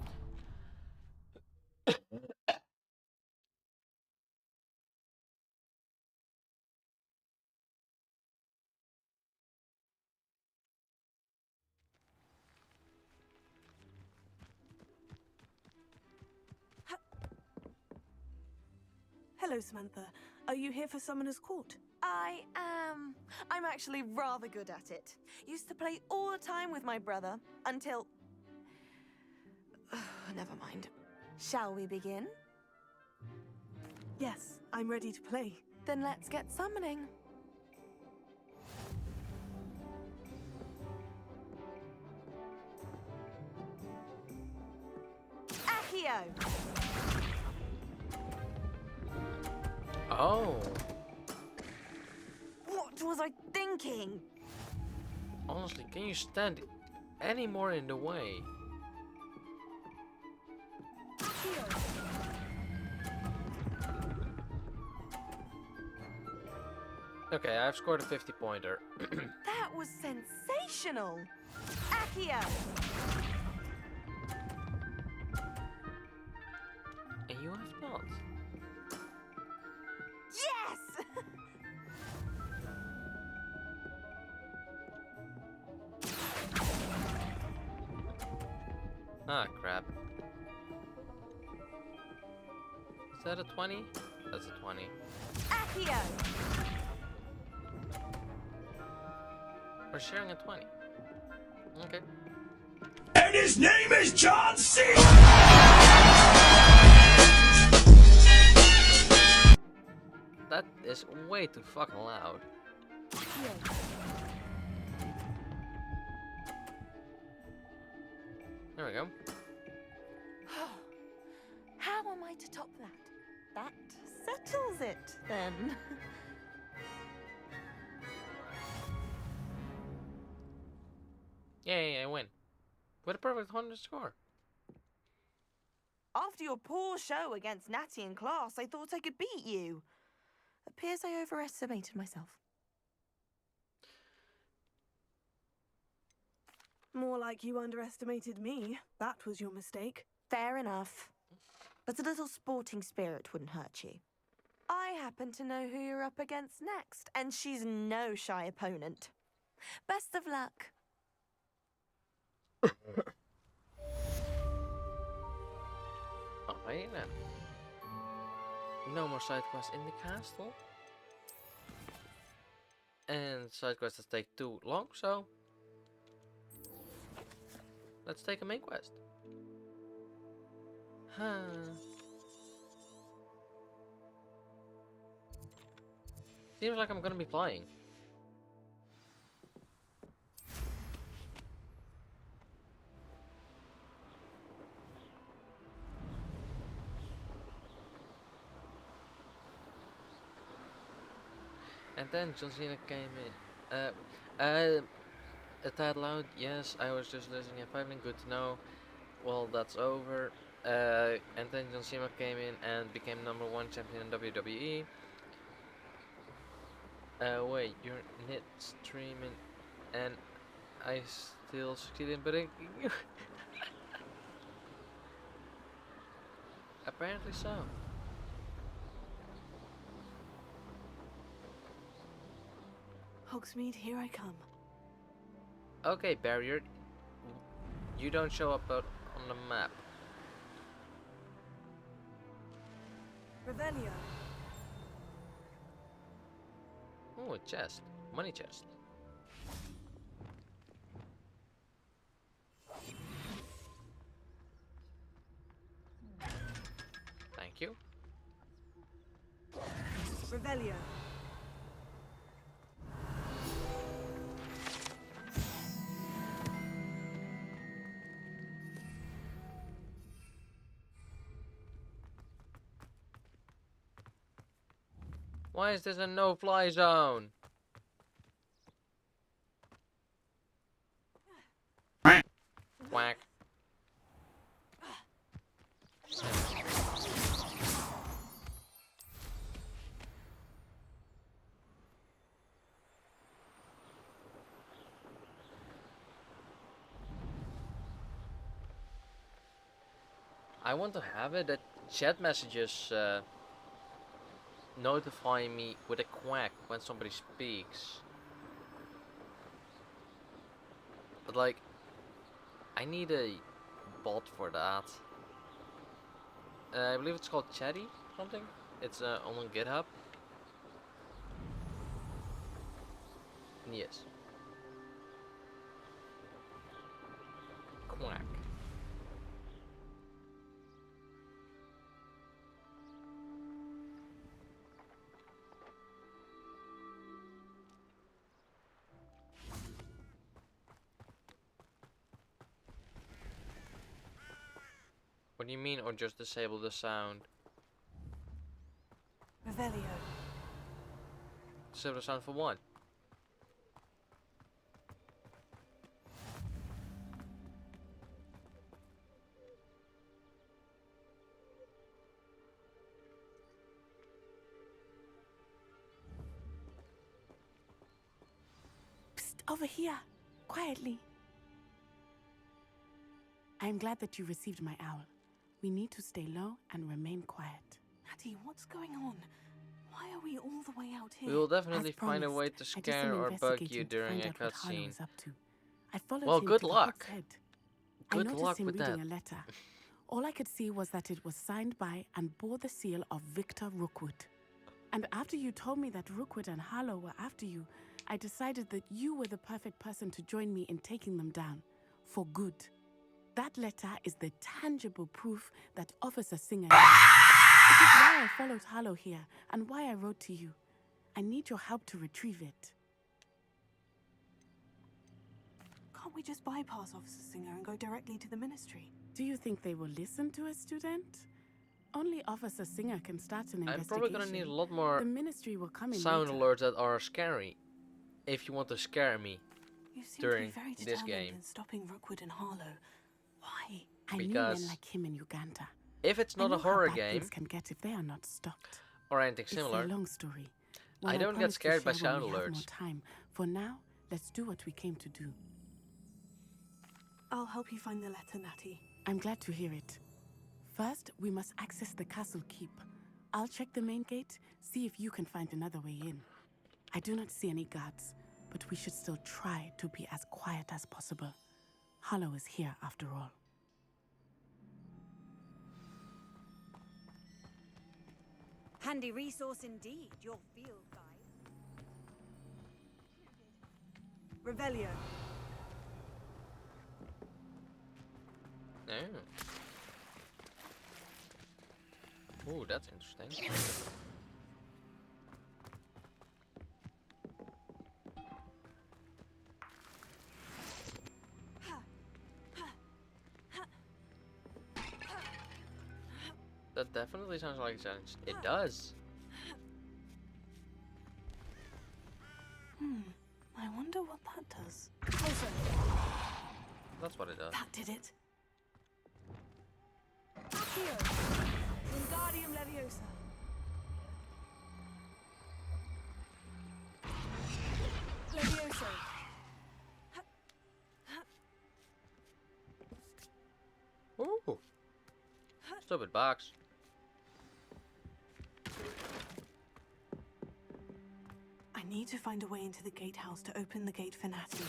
Hello, Samantha. Are you here for Summoner's Court? I am. I'm actually rather good at it. Used to play all the time with my brother until. Never mind. Shall we begin? Yes, I'm ready to play. Then let's get summoning. Accio! Oh. What was I thinking? Honestly, can you stand any more in the way? Okay, I've scored a 50-pointer. That was sensational! Accio! And you have not. Yes! Ah, crap. Is that a 20? That's a 20. Accio! We're sharing a 20. Okay. And his name is John C. That is way too fucking loud. There we go. How am I to top that? That settles it, then. Yay, I win. With a perfect 100 score. After your poor show against Natty in class, I thought I could beat you. Appears I overestimated myself. More like you underestimated me. That was your mistake. Fair enough. But a little sporting spirit wouldn't hurt you. I happen to know who you're up against next, and she's no shy opponent. Best of luck. Alright then. No more side quests in the castle. And side quests take too long, so let's take a main quest. Huh. Seems like I'm gonna be flying. And then John Cena came in. A tad loud, yes, I was just listening and fighting, good to know. Well, that's over. And then John Cena came in and became #1 champion in WWE. Wait, you're net streaming and I still succeeded in putting apparently so. Hogsmeade, here I come. Okay, Barrier, you don't show up on the map. Revelio. Oh, a chest. Money chest. Thank you. Revelio. Why is this a no-fly zone? Quack. I want to have it that chat messages notify me with a quack when somebody speaks. But like, I need a bot for that. I believe it's called Chatty something. It's on GitHub. Yes. Quack. What do you mean, or just disable the sound? Revelio. Disable the sound for what? Psst, over here. Quietly. I am glad that you received my owl. We need to stay low and remain quiet. Natty, what's going on? Why are we all the way out here? We will definitely As find a way promised, to I did some scare or bug you investigating to during find a out what Harlow cutscene. is up to. I followed Well, him good to the luck. Hog's Head. Good I noticed luck him with reading that. a letter. All I could see was that it was signed by and bore the seal of Victor Rookwood. And after you told me that Rookwood and Harlow were after you, I decided that you were the perfect person to join me in taking them down. For good. That letter is the tangible proof that Officer Singer is. It is why I followed Harlow here and why I wrote to you. I need your help to retrieve it. Can't we just bypass Officer Singer and go directly to the Ministry? Do you think they will listen to a student? Only Officer Singer can start an investigation. I'm probably gonna need a lot more The Ministry will come in sound later. alerts that are scary. If you want to scare me You seem during to be very this determined game. in stopping Rookwood and Harlow. Why? I knew Because men like him in Uganda. if it's I not know a how horror bad game things can get if they are not stopped. or anything It's a similar, long story. I One don't get promise to scared by share when sound we have more alerts. time. For now, let's do what we came to do. I'll help you find the letter, Natty. I'm glad to hear it. First, we must access the castle keep. I'll check the main gate, see if you can find another way in. I do not see any guards, but we should still try to be as quiet as possible. Hollow is here after all. Handy resource indeed, your field guide. Revelio. Oh. Ooh, that's interesting. That definitely sounds like a challenge. It does. I wonder what that does. That's what it does. That did it. Accio. Wingardium Leviosa. Leviosa. Ooh. Stupid box. I need to find a way into the gatehouse to open the gate for Natty.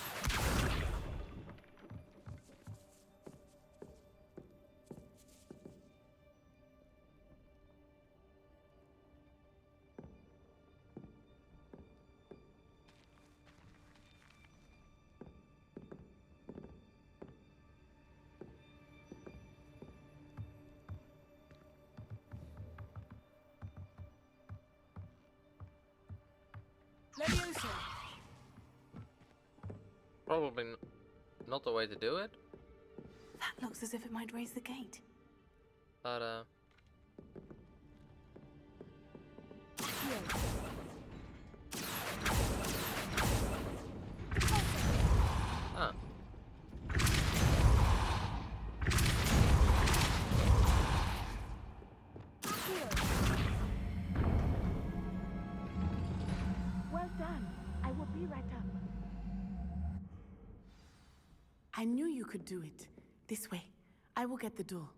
Leviosa. Probably not the way to do it. That looks as if it might raise the gate. But huh. Well done. I will be right up. I knew you could do it. This way. I will get the door.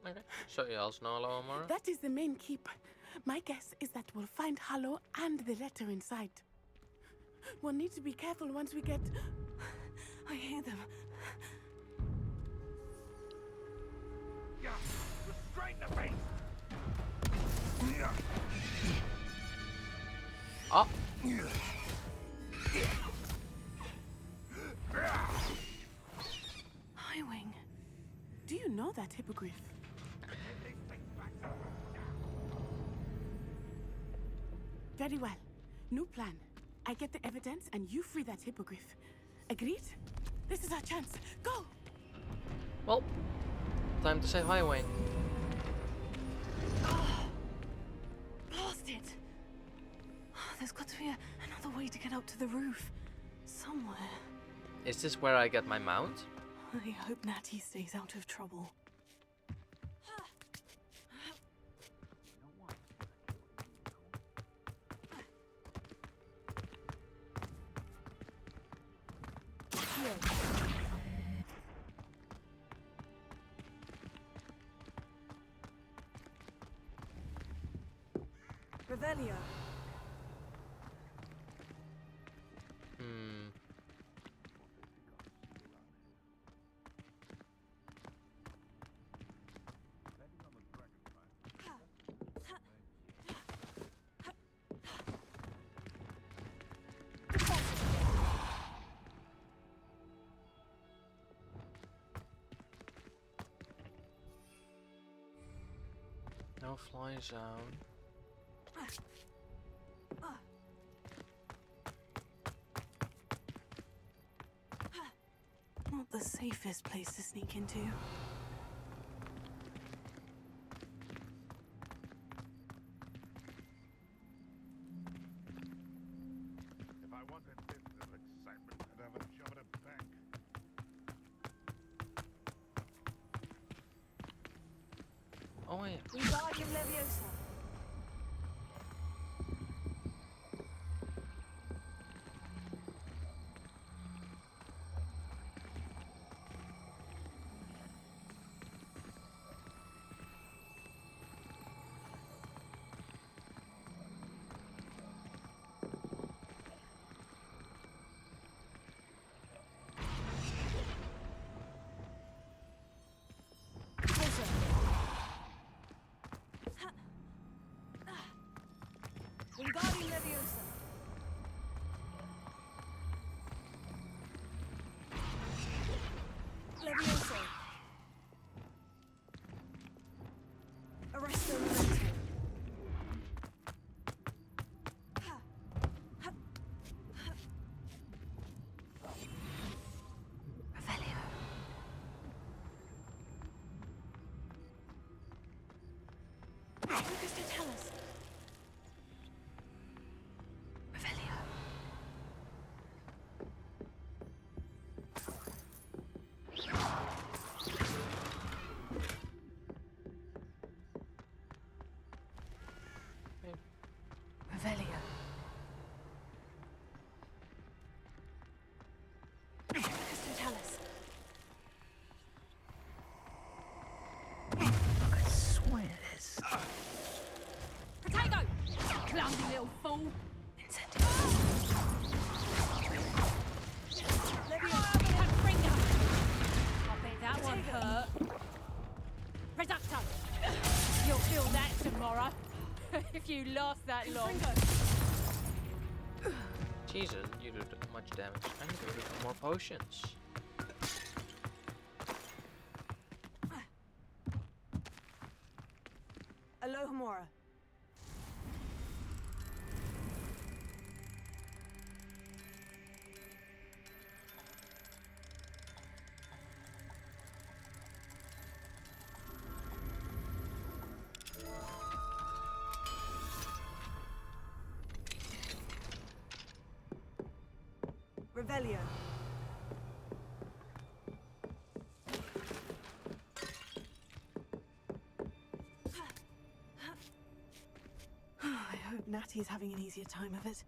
Okay. So you also know hello, Amara? That is the main keep. My guess is that we'll find Hollow and the letter inside. We'll need to be careful once we get... I hear them. Restrain the beast! Oh! Highwing. Do you know that hippogriff? Very well. New plan. I get the evidence and you free that hippogriff. Agreed? This is our chance. Go! Well, time to say hi, Wayne. Blast it! There's got to be another way to get up to the roof. Somewhere. Is this where I get my mount? I hope Natty stays out of trouble. Revelio. No fly zone. Not the safest place to sneak into. Wingardium Leviosa. Wingardium Leviosa. Leviosa. Arresto Memento. Revelio. Lucas Vitalis. Revelio. Revelio. Lucas Vitalis. I could swear this. Potato! Clumsy little fool! I bet that one hurt. Reducto! You'll feel that tomorrow. If you last that long. Jesus, you do much damage. I need to do more potions. Alohomora. Revelio. I hope Natty's having an easier time of it.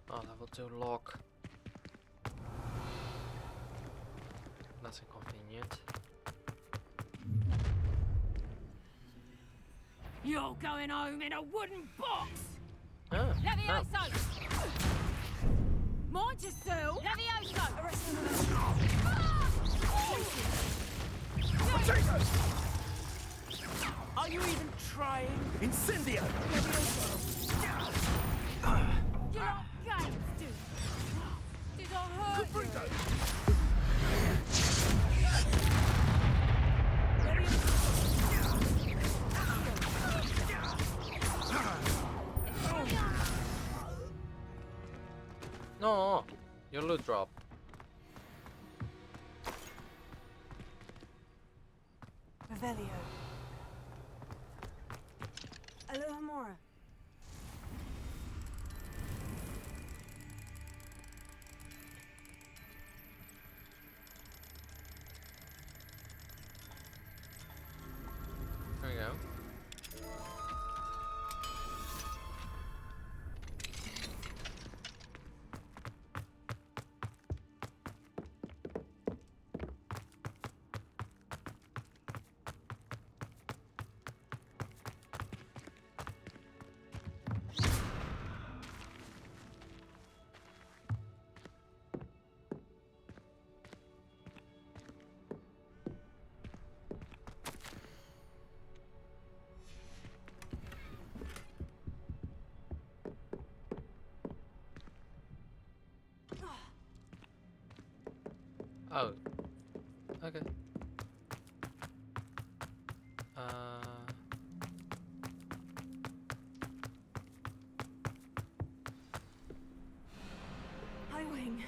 Oh, level 2 lock. That's inconvenient. You're going home in a wooden box! Oh, Levioso! Mind yourself! Levioso! Are you even trying? Incendio! You're not games, dude! Did I hurt you? No! Your loot drop. Revelio. Alohomora. There we go. Oh. Okay. Hi, Wing.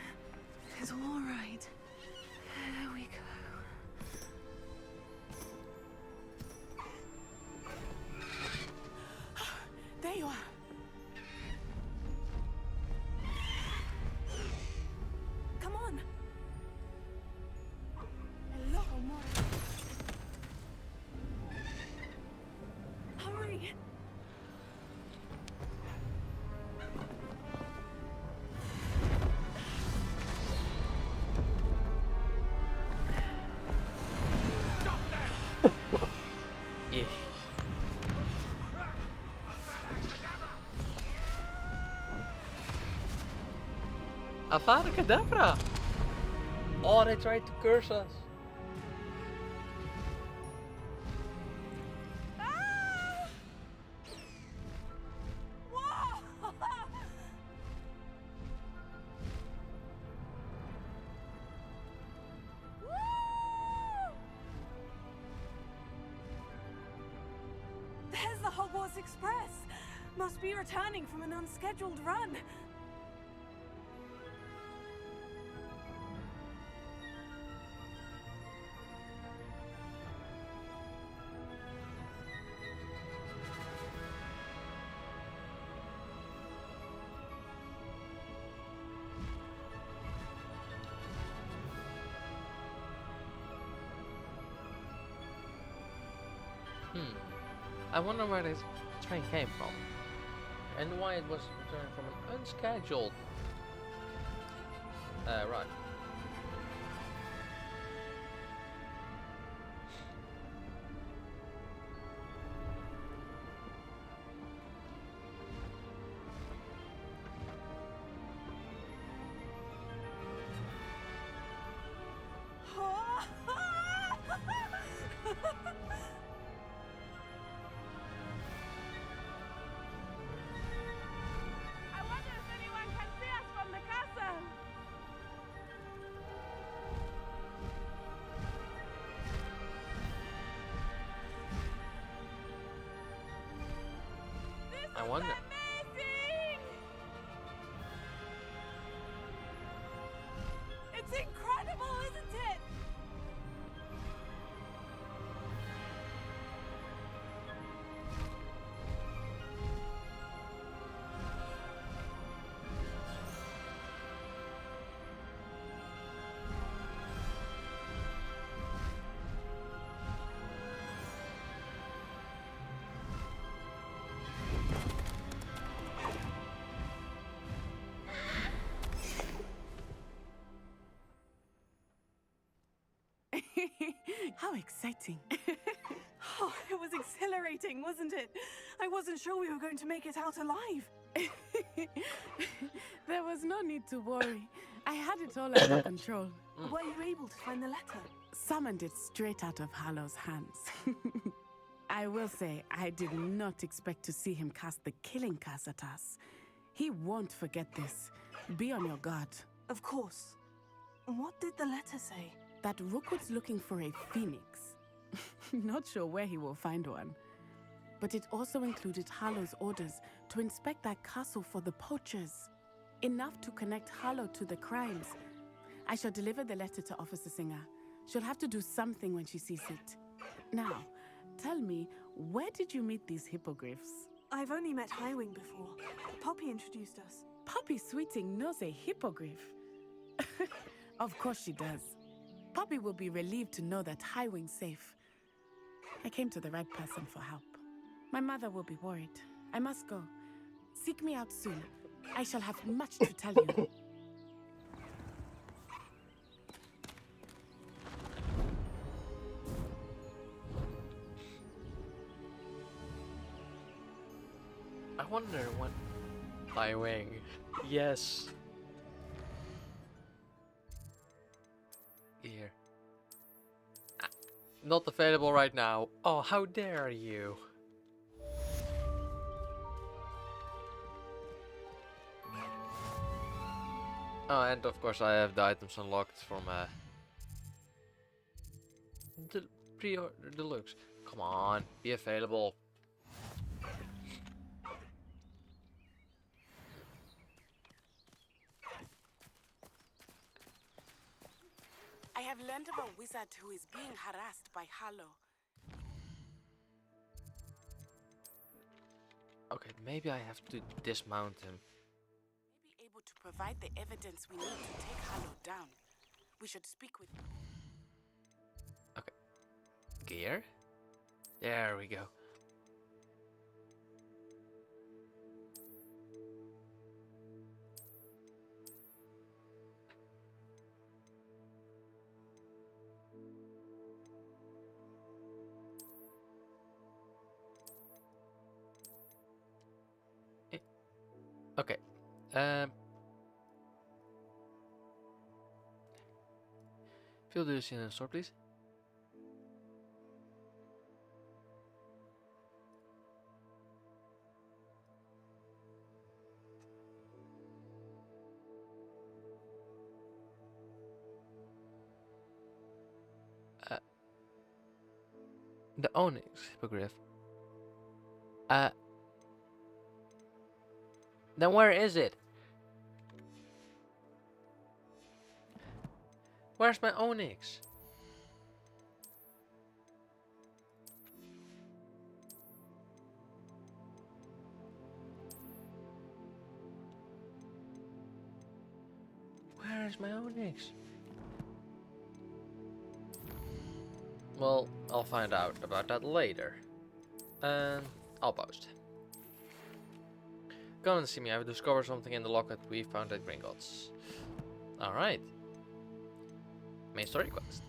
It's all right. There we go. There you are. Come on. Alohomora. Avada Kedavra! Oh, they tried to curse us. Ah! Whoa! Woo! There's the Hogwarts Express. Must be returning from an unscheduled run. I wonder where this train came from. And why it was returned from an unscheduled... right. I wonder if anyone can see us from the castle. I wonder. Amazing! It's incredible, isn't it? How exciting. Oh, it was exhilarating, wasn't it? I wasn't sure we were going to make it out alive. There was no need to worry. I had it all under control. Were you able to find the letter? Summoned it straight out of Hallow's hands. I will say, I did not expect to see him cast the killing curse at us. He won't forget this. Be on your guard. Of course. What did the letter say? That Rookwood's looking for a phoenix. Not sure where he will find one. But it also included Hallow's orders to inspect that castle for the poachers. Enough to connect Hallow to the crimes. I shall deliver the letter to Officer Singer. She'll have to do something when she sees it. Now, tell me, where did you meet these hippogriffs? I've only met Highwing before. Poppy introduced us. Poppy Sweeting knows a hippogriff. Of course she does. Poppy will be relieved to know that Highwing's safe. I came to the right person for help. My mother will be worried. I must go. Seek me out soon. I shall have much to tell you. I wonder what... Highwing. Yes. Here. Ah, not available right now. Oh, how dare you. Oh, and of course I have the items unlocked from the pre-order deluxe. Come on, be available. I have learned of a wizard who is being harassed by Hallow. Okay, maybe I have to dismount him. May be able to provide the evidence we need to take Hallow down. We should speak with him. Okay. Gear? There we go. Okay. Fill this in the store, please. The Onyx hippogriff. Then where is it? Where's my Onyx? Where is my Onyx? Well, I'll find out about that later. And I'll post. Come and see me, I've discovered something in the locket we found at Gringotts. Alright. Main story quest.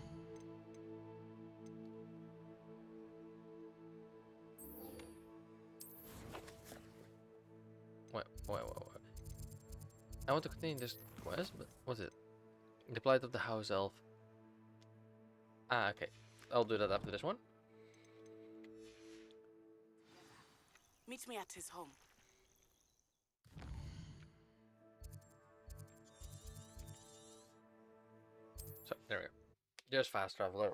Wait. I want to continue this quest, but what's it? The plight of the house elf. Ah, okay. I'll do that after this one. Meet me at his home. So, there we go. Just fast traveler.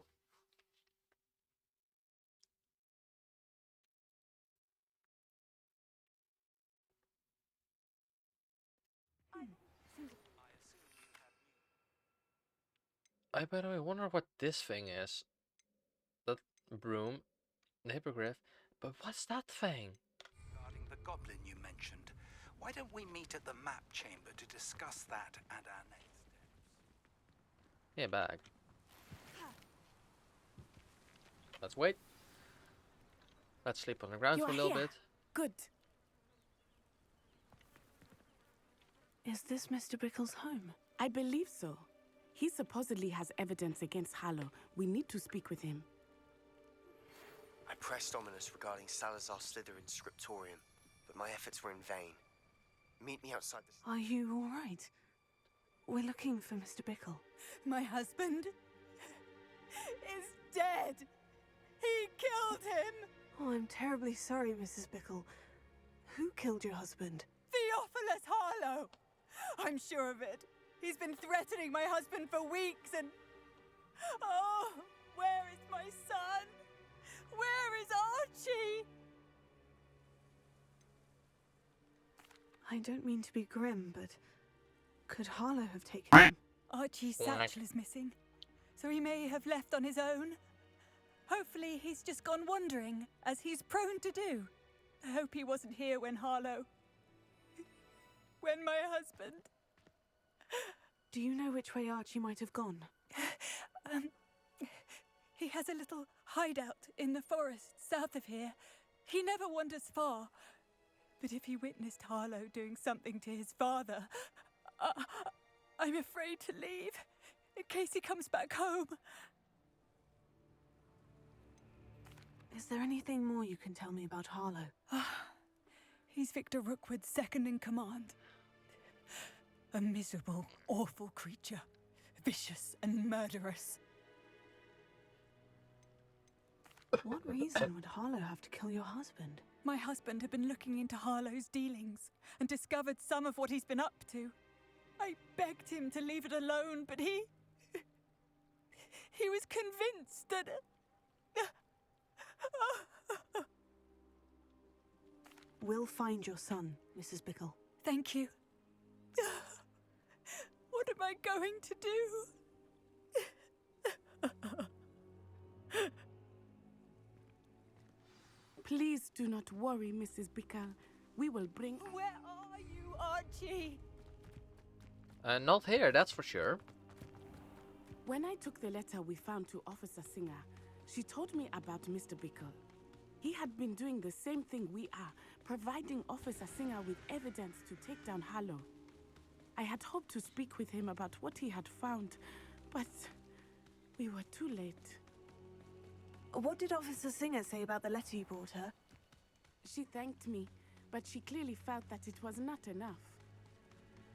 By the way, wonder what this thing is. That broom, the hippogriff. But what's that thing? Regarding the goblin you mentioned, why don't we meet at the map chamber to discuss that and our next steps? Yeah, bag. Let's wait. Let's sleep on the ground for a little bit. Good. Is this Mr. Bickle's home? I believe so. He supposedly has evidence against Harlow. We need to speak with him. I pressed Ominous regarding Salazar Slytherin's scriptorium, but my efforts were in vain. Meet me outside the... Are you all right? We're looking for Mr. Bickle. My husband is dead. He killed him. Oh, I'm terribly sorry, Mrs. Bickle. Who killed your husband? Theophilus Harlow. I'm sure of it. He's been threatening my husband for weeks and... Oh, where is my son? Where is Archie? I don't mean to be grim, but could Harlow have taken him? Archie's satchel is missing, so he may have left on his own. Hopefully he's just gone wandering, as he's prone to do. I hope he wasn't here when Harlow... when my husband... Do you know which way Archie might have gone? He has a little hideout in the forest south of here. He never wanders far. But if he witnessed Harlow doing something to his father, I'm afraid to leave, in case he comes back home. Is there anything more you can tell me about Harlow? He's Victor Rookwood's second in command. A miserable, awful creature. Vicious and murderous. What reason would Harlow have to kill your husband? My husband had been looking into Harlow's dealings and discovered some of what he's been up to. I begged him to leave it alone, but he was convinced that... We'll find your son, Mrs. Bickle. Thank you. What am I going to do? Please do not worry, Mrs. Bickle. We will bring... Where are you, Archie? Not here, that's for sure. When I took the letter we found to Officer Singer, she told me about Mr. Bickle. He had been doing the same thing we are, providing Officer Singer with evidence to take down Harlow. I had hoped to speak with him about what he had found, but we were too late. What did Officer Singer say about the letter you brought her? She thanked me, but she clearly felt that it was not enough.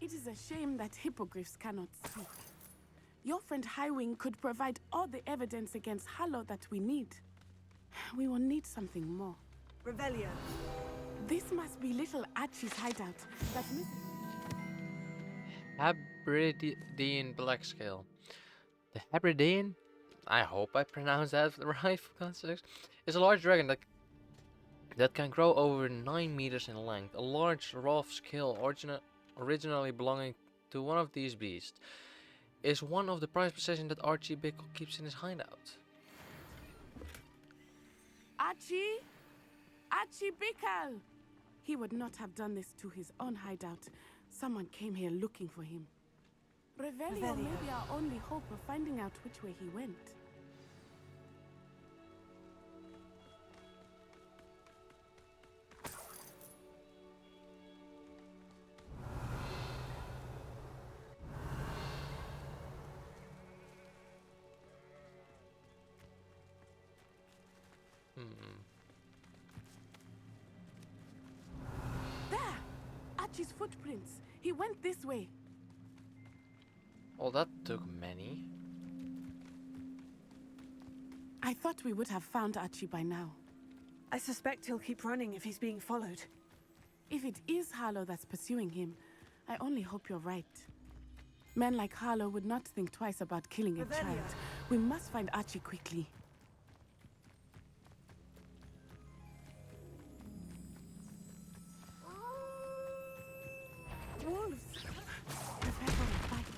It is a shame that hippogriffs cannot speak. Your friend Highwing could provide all the evidence against Harlow that we need. We will need something more. Revelio. This must be little Archie's hideout. That's missing. Hebridean Black Scale. The Hebridean, I hope I pronounced that right for God's sakes, is a large dragon that can grow over 9 meters in length. A large rough scale originally belonging to one of these beasts is one of the prized possessions that Archie Bickle keeps in his hideout. Archie? Archie Bickle! He would not have done this to his own hideout. Someone came here looking for him. Revelio may be our only hope of finding out which way he went. There! Archie's footprints. He went this way. Well, that took many. I thought we would have found Archie by now. I suspect he'll keep running if he's being followed. If it is Harlow that's pursuing him, I only hope you're right. Men like Harlow would not think twice about killing a child. We must find Archie quickly. Wolves! Prepare for a fight.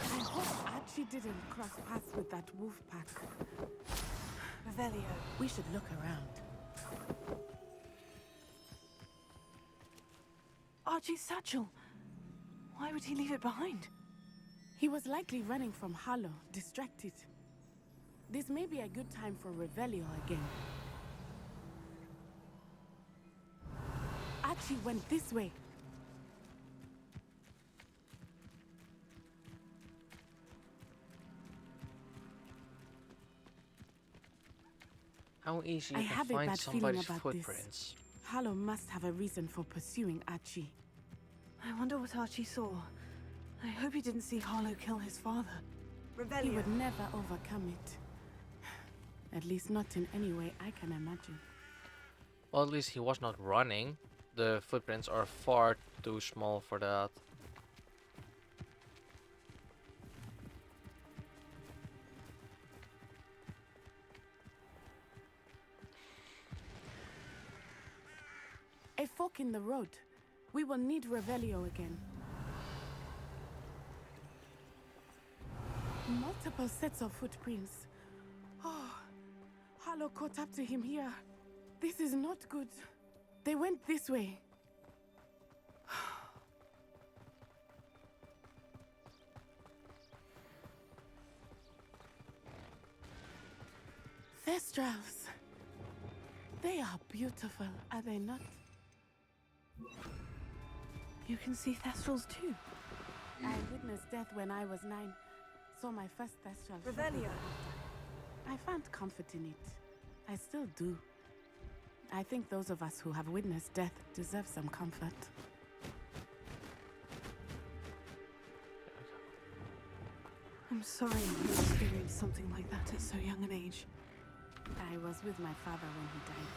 I hope Archie didn't cross paths with that wolf pack. Revelio. We should look around. Archie's satchel. Why would he leave it behind? He was likely running from Harlow, distracted. This may be a good time for Revelio again. Archie went this way. How easy I you can have a find bad feeling somebody's about footprints. this. Harlow must have a reason for pursuing Archie. I wonder what Archie saw. I hope he didn't see Harlow kill his father. He would never overcome it. At least not in any way I can imagine. Well, at least he was not running. The footprints are far too small for that. A fork in the road. We will need Revelio again. Multiple sets of footprints. Oh, Harlow caught up to him here. This is not good. They went this way. Thestrals. They are beautiful, are they not? You can see Thestrals too. I witnessed death when I was 9. Saw my first Thestral. Revelio. I found comfort in it. I still do. I think those of us who have witnessed death deserve some comfort. I'm sorry you experienced something like that at so young an age. I was with my father when he died.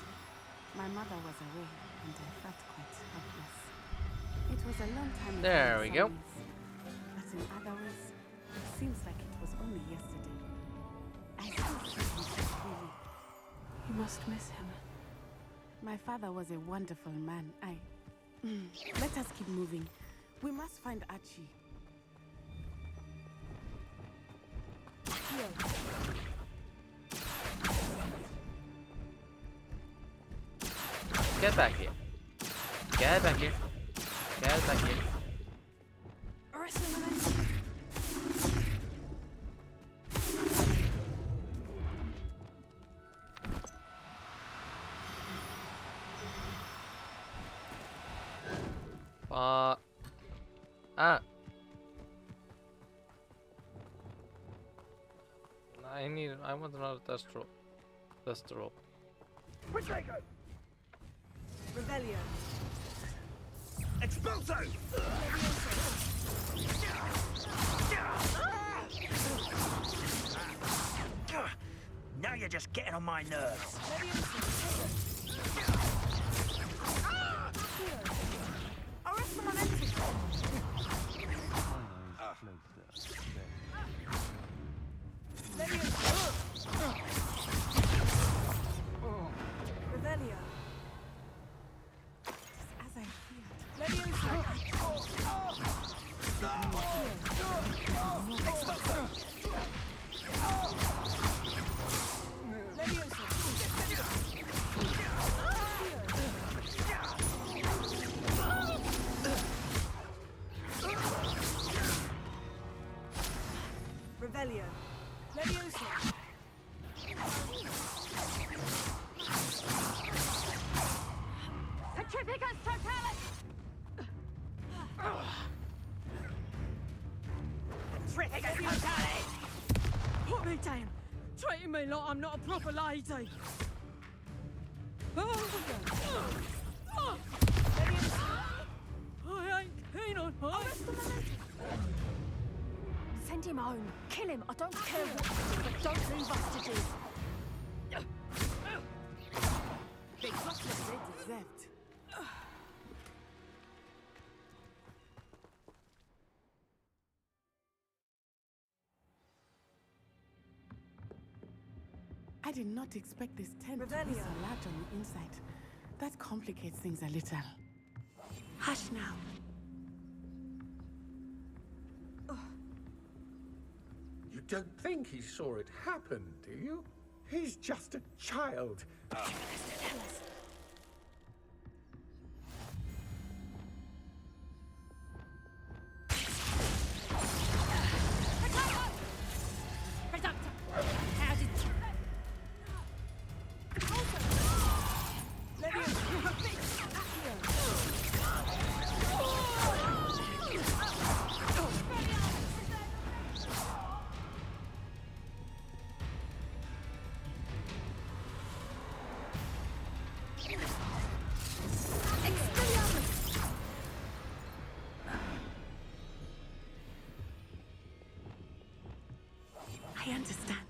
My mother was away, and I felt quite helpless. It was a long time ago. There we go. But in other ways, it seems like it was only yesterday. I still feel him really. You must miss him. My father was a wonderful man. Let us keep moving. We must find Archie. Here. Get back here. Get back here. Get back here. I want another test roll. Test roll. Revelio. Expulso! Now you're just getting on my nerves. Revelio. As I feared. Revelio. Levioso. Petrificus totalis! Petrificus totalis! Put me down. Treating me like I'm not a proper lady. I ain't keen on her. Send him home. Kill him. I don't care what you do, but don't leave us to do. They got what they deserved. I did not expect this tent to be so Revelio. large on the inside. That complicates things a little. Hush now. You don't think he saw it happen, do you? He's just a child. I understand.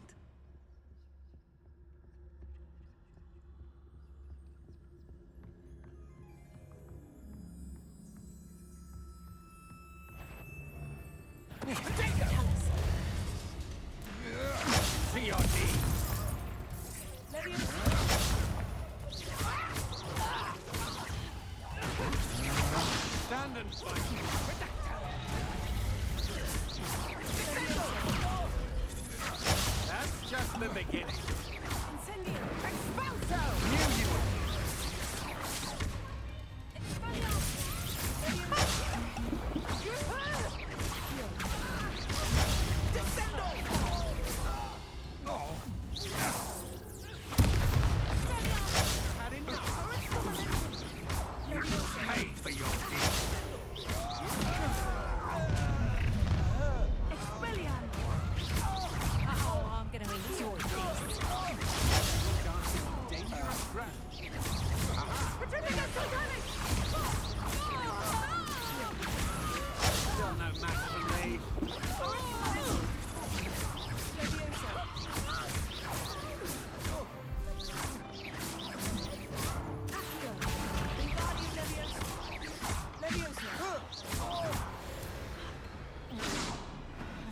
To your knees. Stand and fight. That's just the beginning. Knew you would. Pay for your deeds. Oh, I'm gonna enjoy this. Dangerous ground. Still no match for me.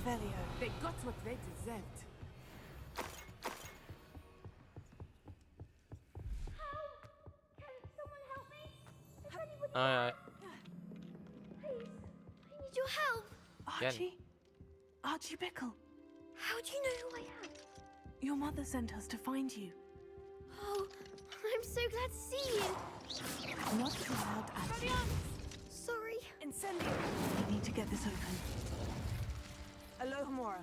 Revelio. They got what they deserved. Aye, aye. I need your help. Archie? Archie Bickle. How do you know who I am? Your mother sent us to find you. Oh, I'm so glad to see you. Not too loud, Archie. Sorry. Incendio. We need to get this open. Alohomora.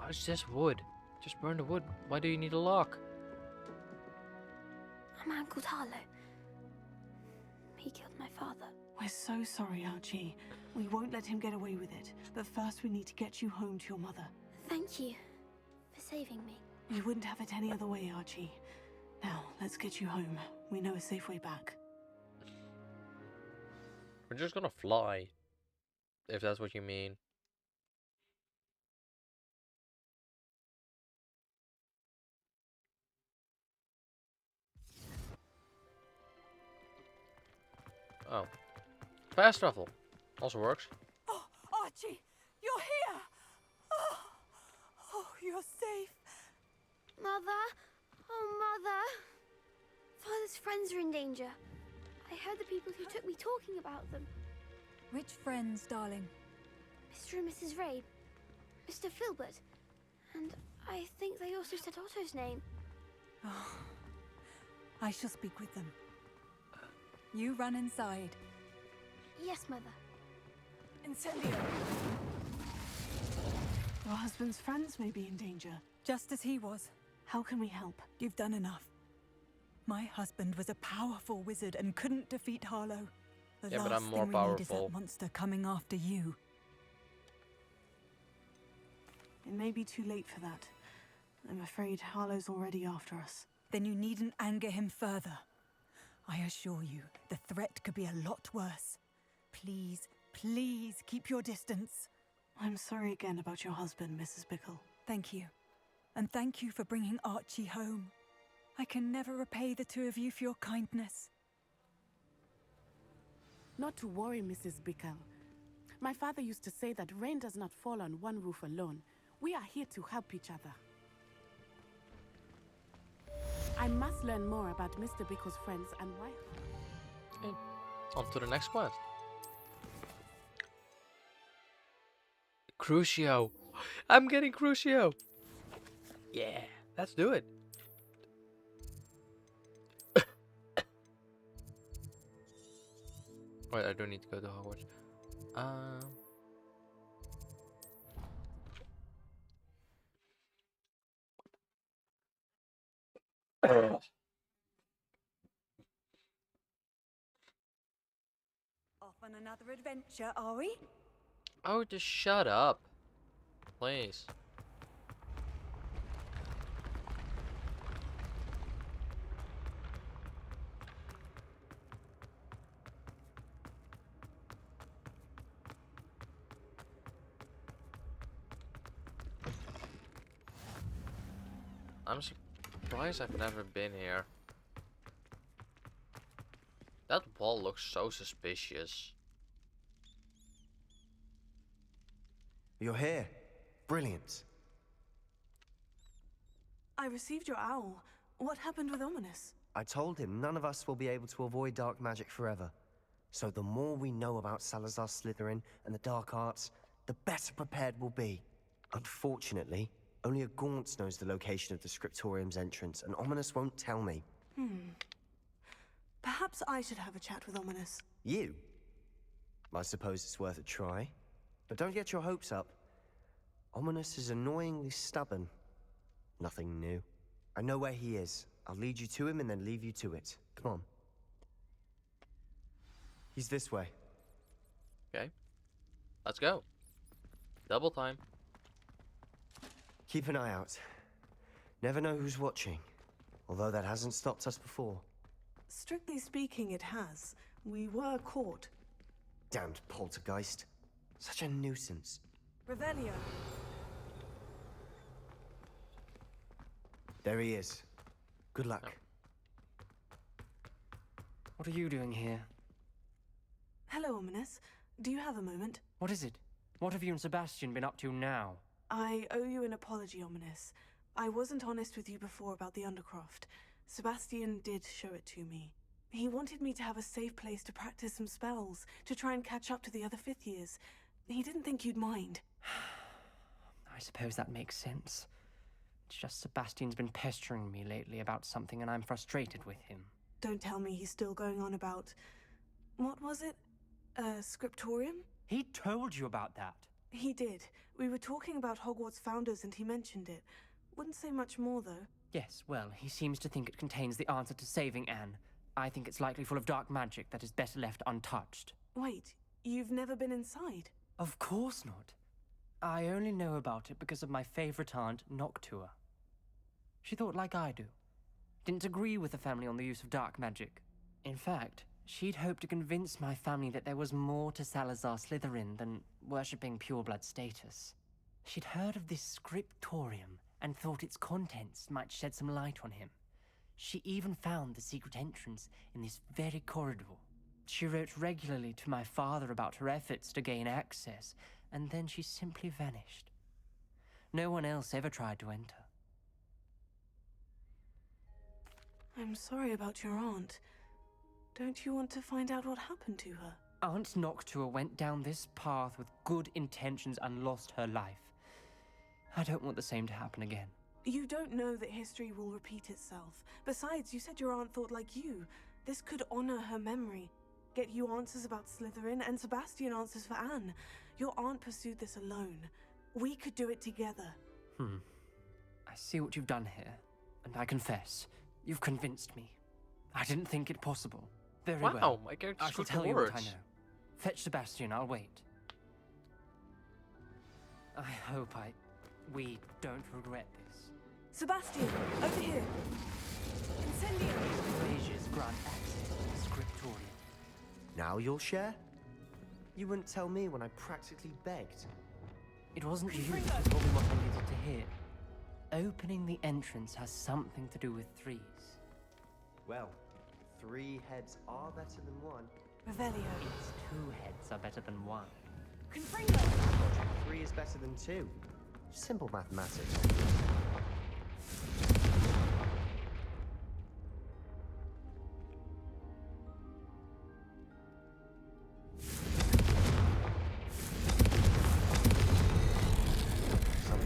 It's just wood. Just burn the wood. Why do you need a lock? A man called Harlow. He killed my father. We're so sorry, Archie. We won't let him get away with it. But first we need to get you home to your mother. Thank you for saving me. We wouldn't have it any other way, Archie. Now, let's get you home. We know a safe way back. We're just gonna fly. If that's what you mean. Oh. Fast travel. Also works. Oh, Archie, you're here! Oh, you're safe. Mother! Oh, Mother! Father's friends are in danger. I heard the people who took me talking about them. Which friends, darling? Mr. and Mrs. Ray, Mr. Filbert, and I think they also said Otto's name. Oh, I shall speak with them. You run inside. Yes, Mother. Incendio! Your husband's friends may be in danger. Just as he was. How can we help? You've done enough. My husband was a powerful wizard and couldn't defeat Harlow. The Yeah, last but I'm more thing we need is powerful. that monster coming after you. It may be too late for that. I'm afraid Harlow's already after us. Then you needn't anger him further. I assure you, the threat could be a lot worse. Please, please keep your distance. I'm sorry again about your husband, Mrs. Bickle. Thank you. And thank you for bringing Archie home. I can never repay the two of you for your kindness. Not to worry, Mrs. Bickle. My father used to say that rain does not fall on one roof alone. We are here to help each other. I must learn more about Mr. Bickle's friends and why. Okay. On to the next quest. Crucio. I'm getting Crucio. Yeah, let's do it. Wait, I don't need to go to Hogwarts. Off on another adventure, are we? Oh, just shut up. Please. I'm surprised I've never been here. That wall looks so suspicious. You're here. Brilliant. I received your owl. What happened with Ominous? I told him none of us will be able to avoid dark magic forever. So the more we know about Salazar Slytherin and the dark arts, the better prepared we'll be. Unfortunately, only a Gaunt's knows the location of the Scriptorium's entrance, and Ominous won't tell me. Perhaps I should have a chat with Ominous. You? I suppose it's worth a try. But don't get your hopes up. Ominous is annoyingly stubborn. Nothing new. I know where he is. I'll lead you to him and then leave you to it. Come on. He's this way. Okay. Let's go. Double time. Keep an eye out. Never know who's watching. Although that hasn't stopped us before. Strictly speaking, it has. We were caught. Damned poltergeist. Such a nuisance. Revelio. There he is. Good luck. What are you doing here? Hello, Ominous. Do you have a moment? What is it? What have you and Sebastian been up to now? I owe you an apology, Ominous. I wasn't honest with you before about the Undercroft. Sebastian did show it to me. He wanted me to have a safe place to practice some spells, to try and catch up to the other fifth years. He didn't think you'd mind. I suppose that makes sense. It's just Sebastian's been pestering me lately about something and I'm frustrated with him. Don't tell me he's still going on about... What was it? Scriptorium? He told you about that. He did. We were talking about Hogwarts founders and he mentioned it. Wouldn't say much more, though. Yes, well, he seems to think it contains the answer to saving Anne. I think it's likely full of dark magic that is better left untouched. Wait, you've never been inside? Of course not. I only know about it because of my favorite aunt, Noctua. She thought like I do. Didn't agree with the family on the use of dark magic. In fact, she'd hoped to convince my family that there was more to Salazar Slytherin than worshipping pureblood status. She'd heard of this scriptorium and thought its contents might shed some light on him. She even found the secret entrance in this very corridor. She wrote regularly to my father about her efforts to gain access, and then she simply vanished. No one else ever tried to enter. I'm sorry about your aunt. Don't you want to find out what happened to her? Aunt Noctua went down this path with good intentions and lost her life. I don't want the same to happen again. You don't know that history will repeat itself. Besides, you said your aunt thought like you. This could honor her memory. Get you answers about Slytherin, and Sebastian answers for Anne. Your aunt pursued this alone. We could do it together. I see what you've done here, and I confess, you've convinced me. I didn't think it possible. Very well. Wow, my character's I shall good for tell you what I words. know. Fetch Sebastian, I'll wait. I hope we don't regret this. Sebastian, over here. Incendio. Mages grant access to the scriptorium. Now you'll share? You wouldn't tell me when I practically begged. It wasn't you who told me what I needed to hear. Opening the entrance has something to do with threes. Well, 3 heads are better than 1. Revelio. It's 2 heads are better than 1. Confringo. 3 is better than 2. Simple mathematics.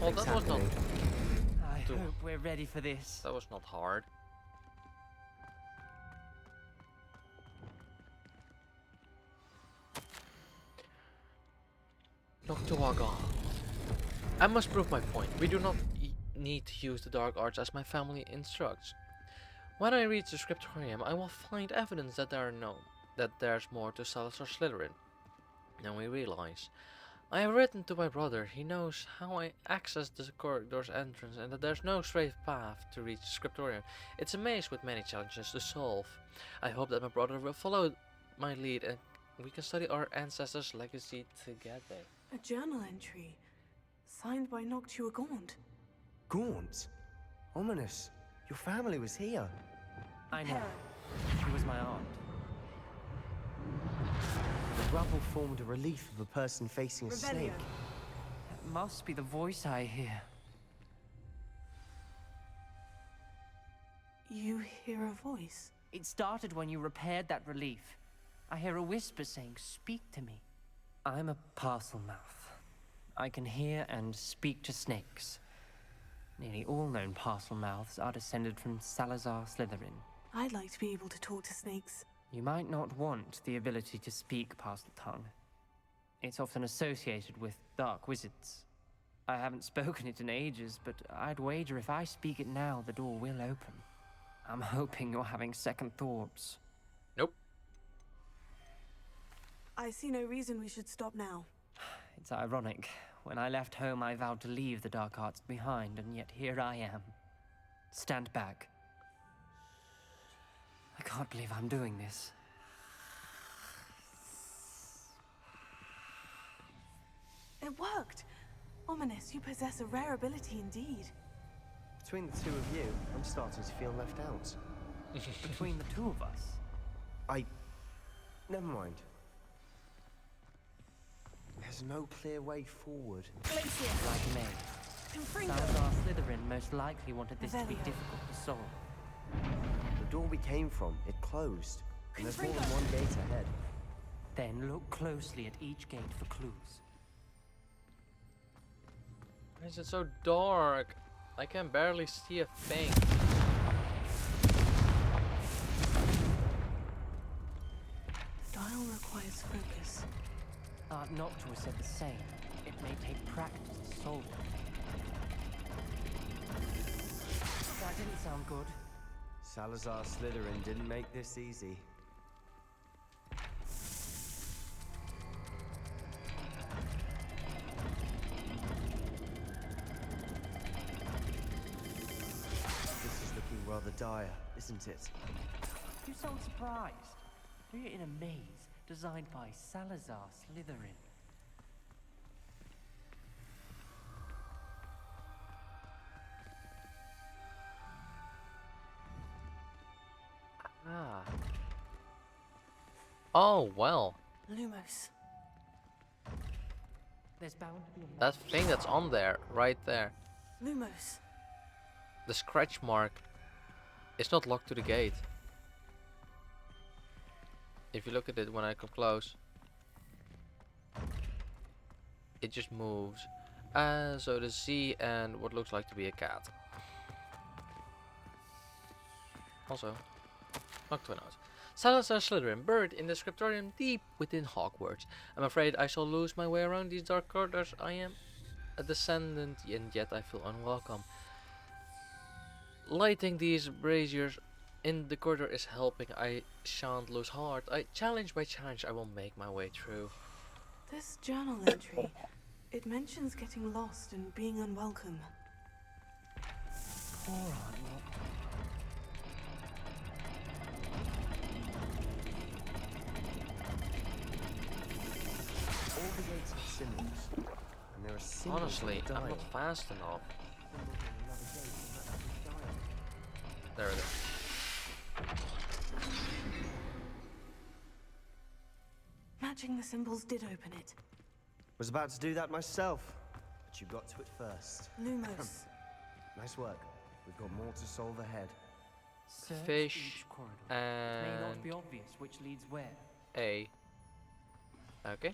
Well, that was not... I hope we're ready for this. That was not hard. Noctua. I must prove my point. We do not need to use the dark arts as my family instructs. When I reach the scriptorium, I will find evidence that there's more to Salazar Slytherin than we realize. I have written to my brother. He knows how I access the corridor's entrance and that there's no straight path to reach the scriptorium. It's a maze with many challenges to solve. I hope that my brother will follow my lead and we can study our ancestors' legacy together. A journal entry. Signed by Noctua Gaunt. Gaunt? Ominous. Your family was here. I know. She was my aunt. The rubble formed a relief of a person facing a Revelio. snake. That must be the voice I hear. You hear a voice? It started when you repaired that relief. I hear a whisper saying, "Speak to me." I'm a parcel mouth. I can hear and speak to snakes. Nearly all known parcel mouths are descended from Salazar Slytherin. I'd like to be able to talk to snakes. You might not want the ability to speak parcel tongue. It's often associated with dark wizards. I haven't spoken it in ages, but I'd wager if I speak it now, the door will open. I'm hoping you're having second thoughts. Nope. I see no reason we should stop now. It's ironic. When I left home, I vowed to leave the dark arts behind, and yet here I am. Stand back. I can't believe I'm doing this. It worked! Ominous, you possess a rare ability indeed. Between the 2 of you, I'm starting to feel left out. Between the 2 of us? Never mind. There's no clear way forward. Like me. Salazar Slytherin most likely wanted this to be difficult to solve. The door we came from, it closed. And there's more than one gate ahead. Then look closely at each gate for clues. Why is it so dark? I can barely see a thing. Dial requires focus. Aunt Noctua said the same. It may take practice to solve it. That didn't sound good. Salazar Slytherin didn't make this easy. This is looking rather dire, isn't it? You sound surprised. We're in a maze designed by Salazar Slytherin. Ah. Oh, well. Lumos. There's bound to be a That thing that's on there, right there. Lumos. The scratch mark is not locked to the gate. If you look at it when I come close, it just moves. So the Z and what looks like to be a cat. Also, knocked one out. Salazar Slytherin, buried in the scriptorium deep within Hogwarts. I'm afraid I shall lose my way around these dark corridors. I am a descendant, and yet I feel unwelcome. Lighting these braziers in the corridor is helping. I shan't lose heart. Challenge by challenge, I will make my way through. This journal entry, it mentions getting lost and being unwelcome. Poor Aunt Noctua. All the gates have symbols, and there are symbols. Honestly, on the I'm dial. not fast enough. There it is. Matching the symbols did open it. Was about to do that myself, but you got to it first. Lumos. Nice work. We've got more to solve ahead. Search Fish each corridor. It may not and be obvious which leads where. A. Okay.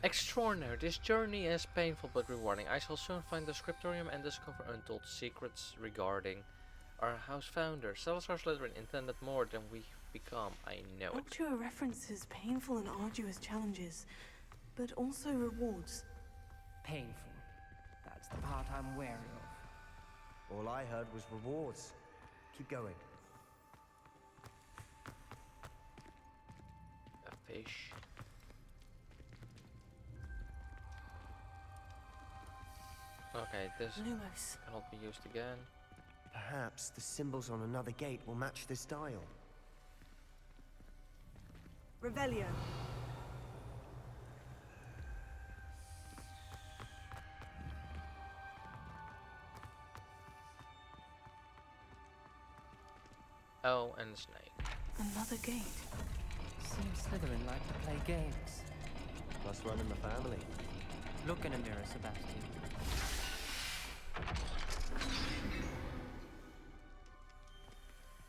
Extraordinary. This journey is painful but rewarding. I shall soon find the scriptorium and discover untold secrets regarding our house founder. Salazar Slytherin intended more than we've become. I know it. Noctua references painful and arduous challenges, but also rewards. Painful. That's the part I'm wary of. All I heard was rewards. Keep going. A fish. Okay, this Lumos. cannot be used again. Perhaps the symbols on another gate will match this dial. Revelio. Oh, and a snake. Another gate. Seems Slytherin like to play games. Must run in the family. Look in a mirror, Sebastian.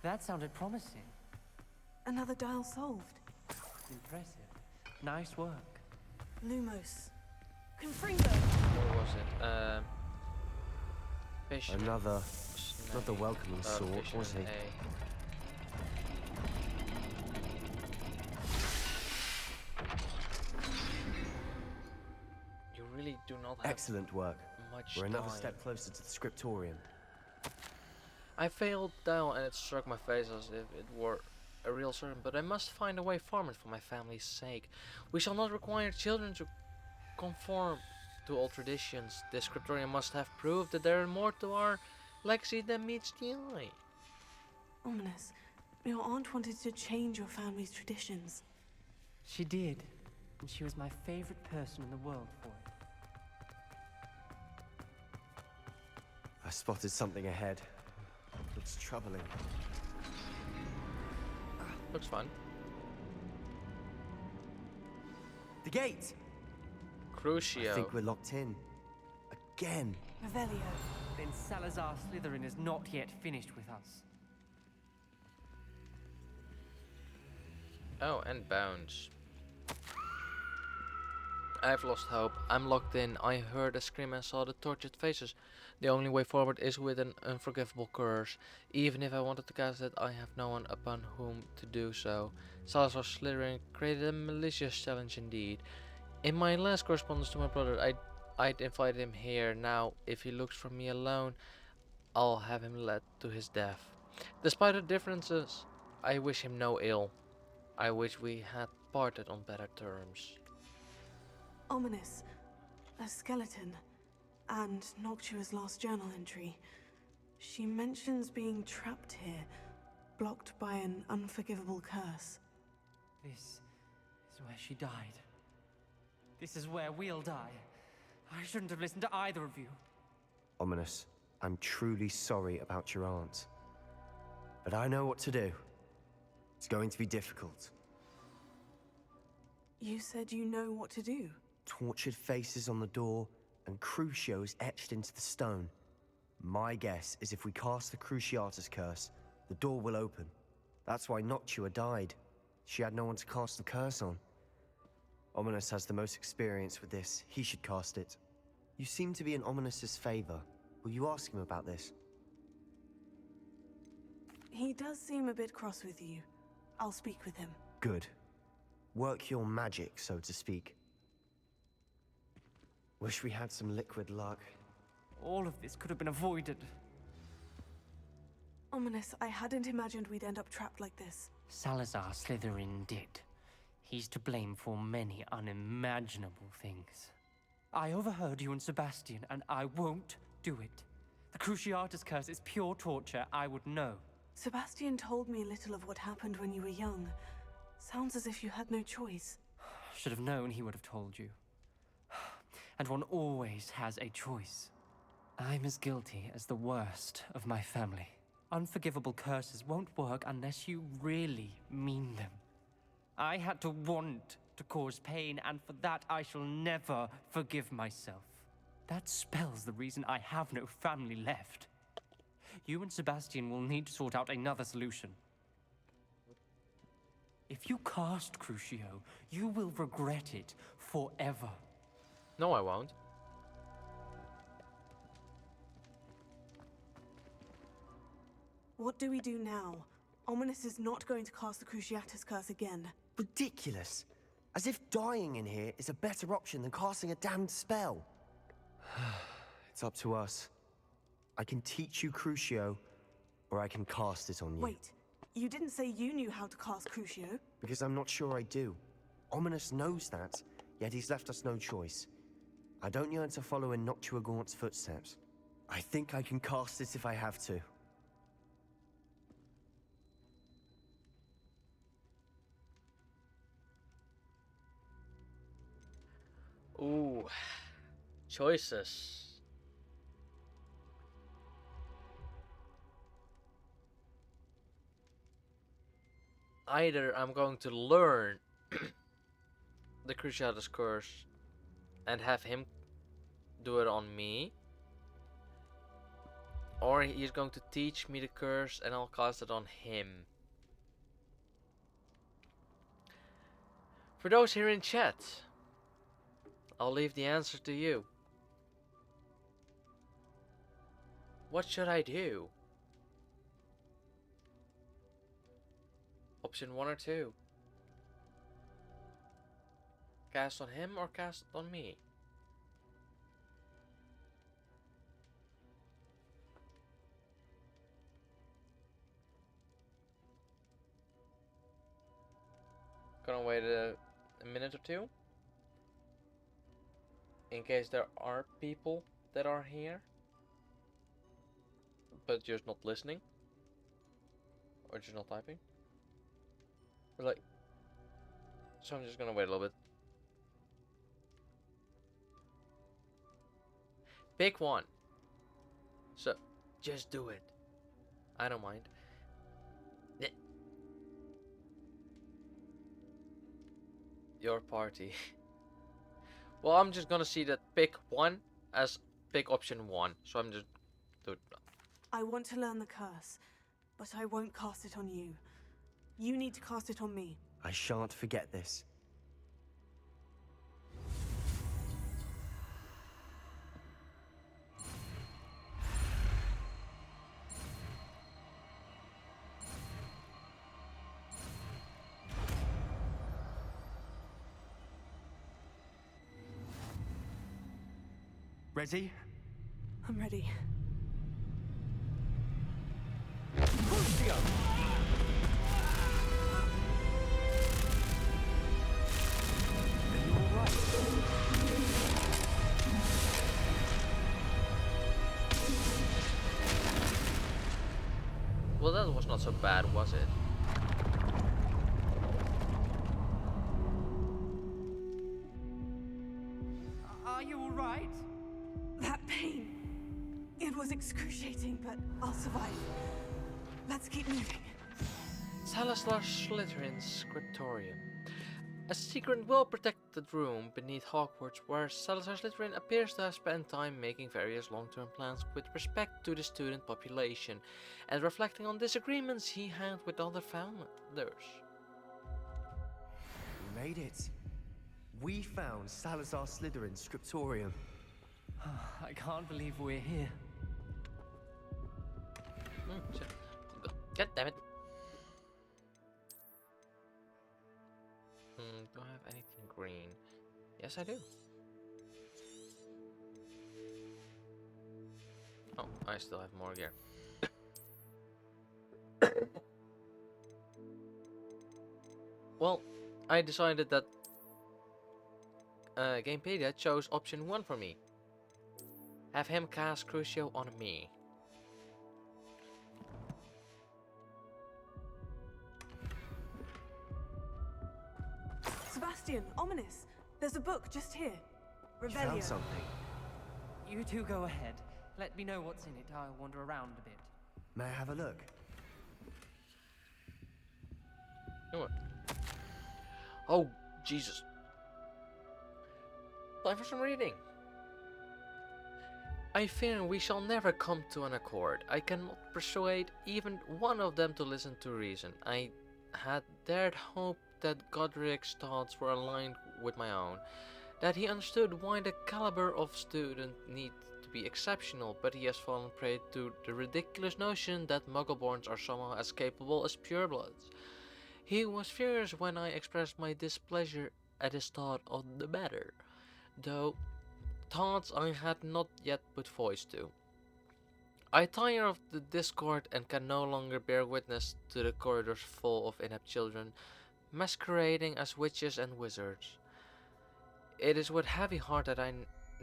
That sounded promising. Another dial solved. Impressive. Nice work. Lumos. Confringo. What was it? Fish. Another. Snake. Not the welcoming sort, fish was he? and A. You really do not have Excellent work. much We're another time. step closer to the scriptorium. I failed down and it struck my face as if it were a real serpent, but I must find a way forward for my family's sake. We shall not require children to conform to old traditions. The scriptorium must have proved that there is more to our legacy than meets the eye. Ominous. Your aunt wanted to change your family's traditions. She did. And she was my favorite person in the world for it. I spotted something ahead. Looks troubling. Looks fun. The gate! Crucio. I think we're locked in. Again. Revelio. Then Salazar Slytherin is not yet finished with us. Oh, and bounce. I've lost hope. I'm locked in. I heard a scream and saw the tortured faces. The only way forward is with an unforgivable curse. Even if I wanted to cast it, I have no one upon whom to do so. Salazar Slytherin created a malicious challenge indeed. In my last correspondence to my brother, I'd invited him here. Now, if he looks for me alone, I'll have him led to his death. Despite the differences, I wish him no ill. I wish we had parted on better terms. Ominous. A skeleton. And Noctua's last journal entry. She mentions being trapped here, blocked by an unforgivable curse. This is where she died. This is where we'll die. I shouldn't have listened to either of you. Ominous, I'm truly sorry about your aunt. But I know what to do. It's going to be difficult. You said you know what to do. Tortured faces on the door, and Crucios etched into the stone. My guess is if we cast the Cruciatus curse, the door will open. That's why Noctua died. She had no one to cast the curse on. Ominous has the most experience with this. He should cast it. You seem to be in Ominous's favor. Will you ask him about this? He does seem a bit cross with you. I'll speak with him. Good. Work your magic, so to speak. Wish we had some liquid luck. All of this could have been avoided. Ominous, I hadn't imagined we'd end up trapped like this. Salazar Slytherin did. He's to blame for many unimaginable things. I overheard you and Sebastian, and I won't do it. The Cruciatus curse is pure torture. I would know. Sebastian told me a little of what happened when you were young. Sounds as if you had no choice. Should have known he would have told you. And one always has a choice. I'm as guilty as the worst of my family. Unforgivable curses won't work unless you really mean them. I had to want to cause pain, and for that I shall never forgive myself. That spells the reason I have no family left. You and Sebastian will need to sort out another solution. If you cast Crucio, you will regret it forever. No, I won't. What do we do now? Ominous is not going to cast the Cruciatus curse again. Ridiculous. As if dying in here is a better option than casting a damned spell. It's up to us. I can teach you Crucio, or I can cast it on you. Wait, you didn't say you knew how to cast Crucio? Because I'm not sure I do. Ominous knows that, yet he's left us no choice. I don't yearn to follow in Noctua Gaunt's footsteps. I think I can cast it if I have to. Ooh, choices. Either I'm going to learn the Cruciatus curse and have him do it on me, or he's going to teach me the curse and I'll cast it on him. For those here in chat, I'll leave the answer to you. What should I do? Option 1 or 2? Cast on him or cast on me? Gonna wait a minute or two, in case there are people that are here but just not listening or just not typing. Or like, so I'm just gonna wait a little bit. Pick one. So just do it. I don't mind. Your party. Well, I'm just gonna see that pick one as pick option 1. So I'm just do. I want to learn the curse, but I won't cast it on you. You need to cast it on me. I shan't forget this. Ready? I'm ready. Well, that was not so bad, was it? Are you all right? That pain. It was excruciating, but I'll survive. Let's keep moving. Salazar Slytherin's scriptorium. A secret and well-protected room beneath Hogwarts where Salazar Slytherin appears to have spent time making various long-term plans with respect to the student population and reflecting on disagreements he had with other founders. We made it. We found Salazar Slytherin's scriptorium. I can't believe we're here. God damn it. Do I have anything green? Yes, I do. Oh, I still have more gear. Well, I decided that Gamepedia chose option 1 for me. Have him cast Crucio on me. Sebastian, ominous. There's a book just here. You Revelio. found something. You two go ahead. Let me know what's in it. I'll wander around a bit. May I have a look? What? Oh, Jesus. Time for some reading. I fear we shall never come to an accord. I cannot persuade even one of them to listen to reason. I had dared hope that Godric's thoughts were aligned with my own, that he understood why the caliber of student need to be exceptional, but he has fallen prey to the ridiculous notion that Muggleborns are somehow as capable as purebloods. He was furious when I expressed my displeasure at his thought of the matter, though thoughts I had not yet put voice to. I tire of the discord and can no longer bear witness to the corridors full of inept children, masquerading as witches and wizards. It is with heavy heart that I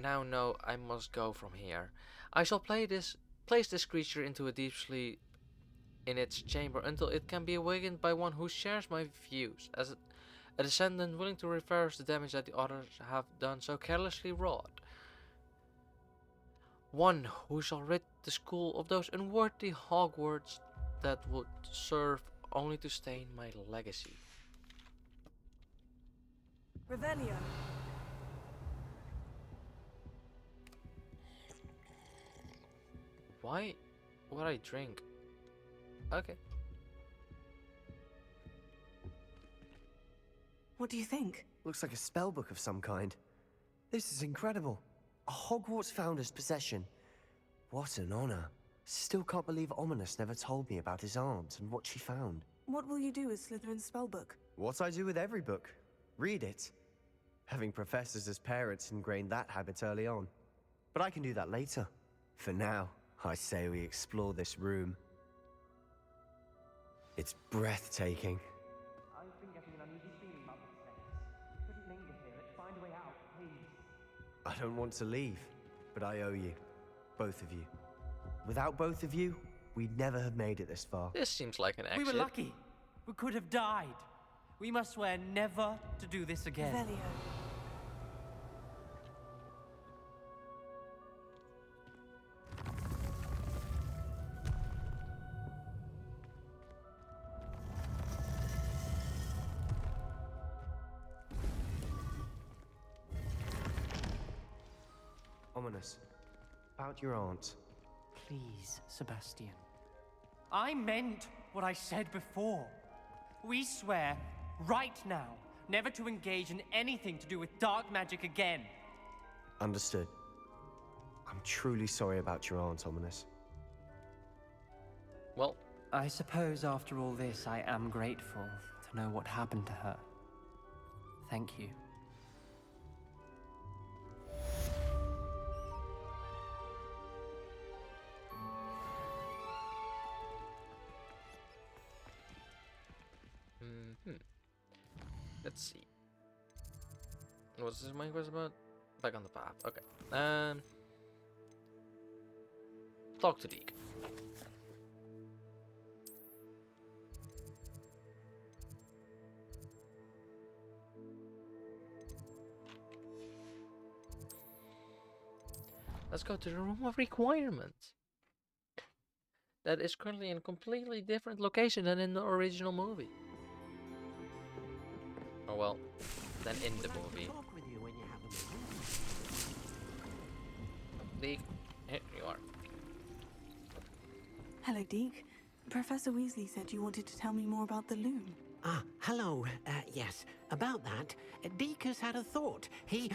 now know I must go from here. I shall place this creature into a deep sleep in its chamber until it can be awakened by one who shares my views, as a descendant willing to reverse the damage that the others have done so carelessly wrought. One who shall rid the school of those unworthy Hogwarts that would serve only to stain my legacy. Revelio. Why would I drink? Okay. What do you think? Looks like a spell book of some kind. This is incredible. A Hogwarts founder's possession. What an honor. Still can't believe Ominous never told me about his aunt and what she found. What will you do with Slytherin's spellbook? What I do with every book. Read it. Having professors as parents ingrained that habit early on. But I can do that later. For now, I say we explore this room. It's breathtaking. I've been getting an uneasy feeling about this place. Couldn't linger here. Let's find a way out, please. I don't want to leave, but I owe you. Both of you. Without both of you, we'd never have made it this far. This seems like an exit. We were lucky. We could have died. We must swear never to do this again. Revelio. Ominous. About your aunt. Please, Sebastian. I meant what I said before. We swear, right now, never to engage in anything to do with dark magic again. Understood. I'm truly sorry about your aunt, Ominous. Well, I suppose after all this, I am grateful to know what happened to her. Thank you. Let's see. What's this main quest about? Back on the path. Okay. Talk to Deke. Let's go to the room of requirements. That is currently in a completely different location than in the original movie. Oh well, than in the movie. Deke, here you are. Hello, Deke. Professor Weasley said you wanted to tell me more about the loom. Ah, hello. Yes, about that. Deke has had a thought. He...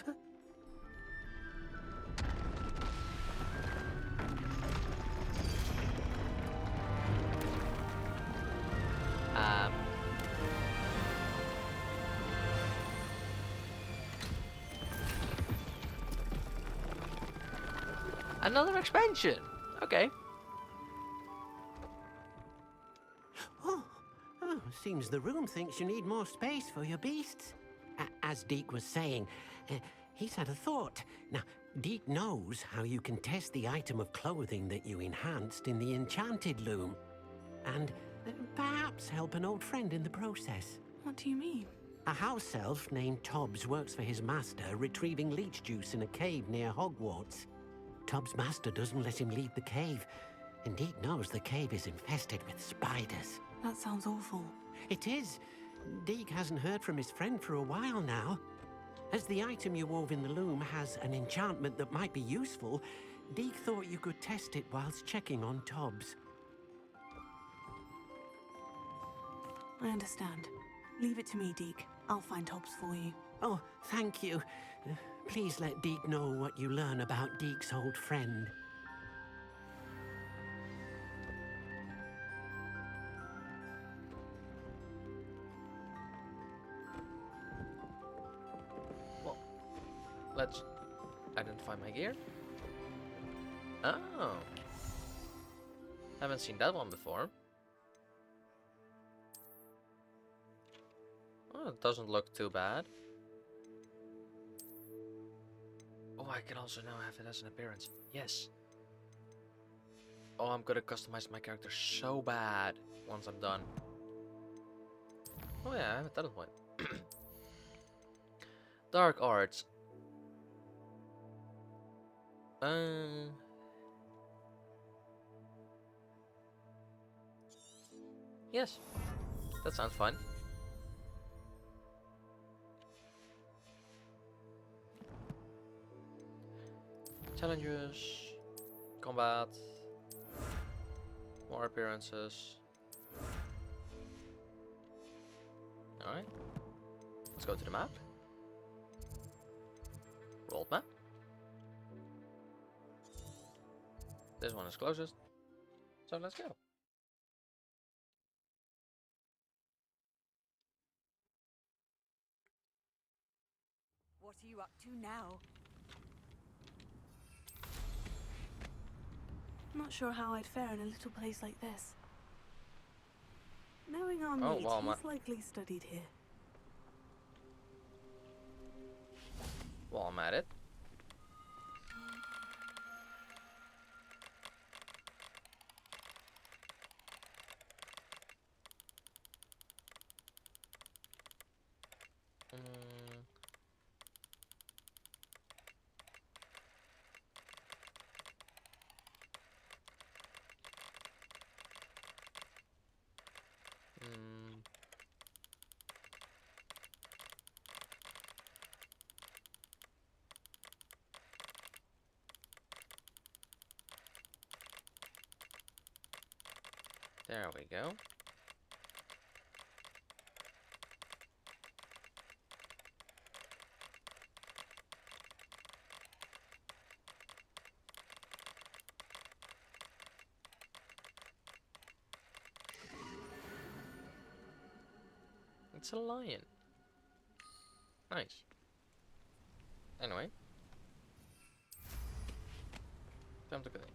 Another expansion. Okay. Oh, seems the room thinks you need more space for your beasts. As Deke was saying, he's had a thought. Now, Deke knows how you can test the item of clothing that you enhanced in the enchanted loom. And perhaps help an old friend in the process. What do you mean? A house elf named Tobbs works for his master, retrieving leech juice in a cave near Hogwarts. Tobbs' master doesn't let him leave the cave, and Deke knows the cave is infested with spiders. That sounds awful. It is. Deke hasn't heard from his friend for a while now. As the item you wove in the loom has an enchantment that might be useful, Deke thought you could test it whilst checking on Tobbs. I understand. Leave it to me, Deke. I'll find Tobbs for you. Oh, thank you. Please let Deke know what you learn about Deke's old friend. Well, let's identify my gear. Oh. Haven't seen that one before. Oh, it doesn't look too bad. Oh, I can also now have it as an appearance. Yes. Oh, I'm gonna customize my character so bad once I'm done. Oh yeah, I have a talent point. Dark arts. Yes, that sounds fun. Challenges, combat, more appearances. Alright, let's go to the map. World map. This one is closest, so let's go. What are you up to now? Not sure how I'd fare in a little place like this. Knowing our Oh, mate, well, he's likely studied here. While I'm at it. There we go. It's a lion. Nice. Anyway. Time to continue.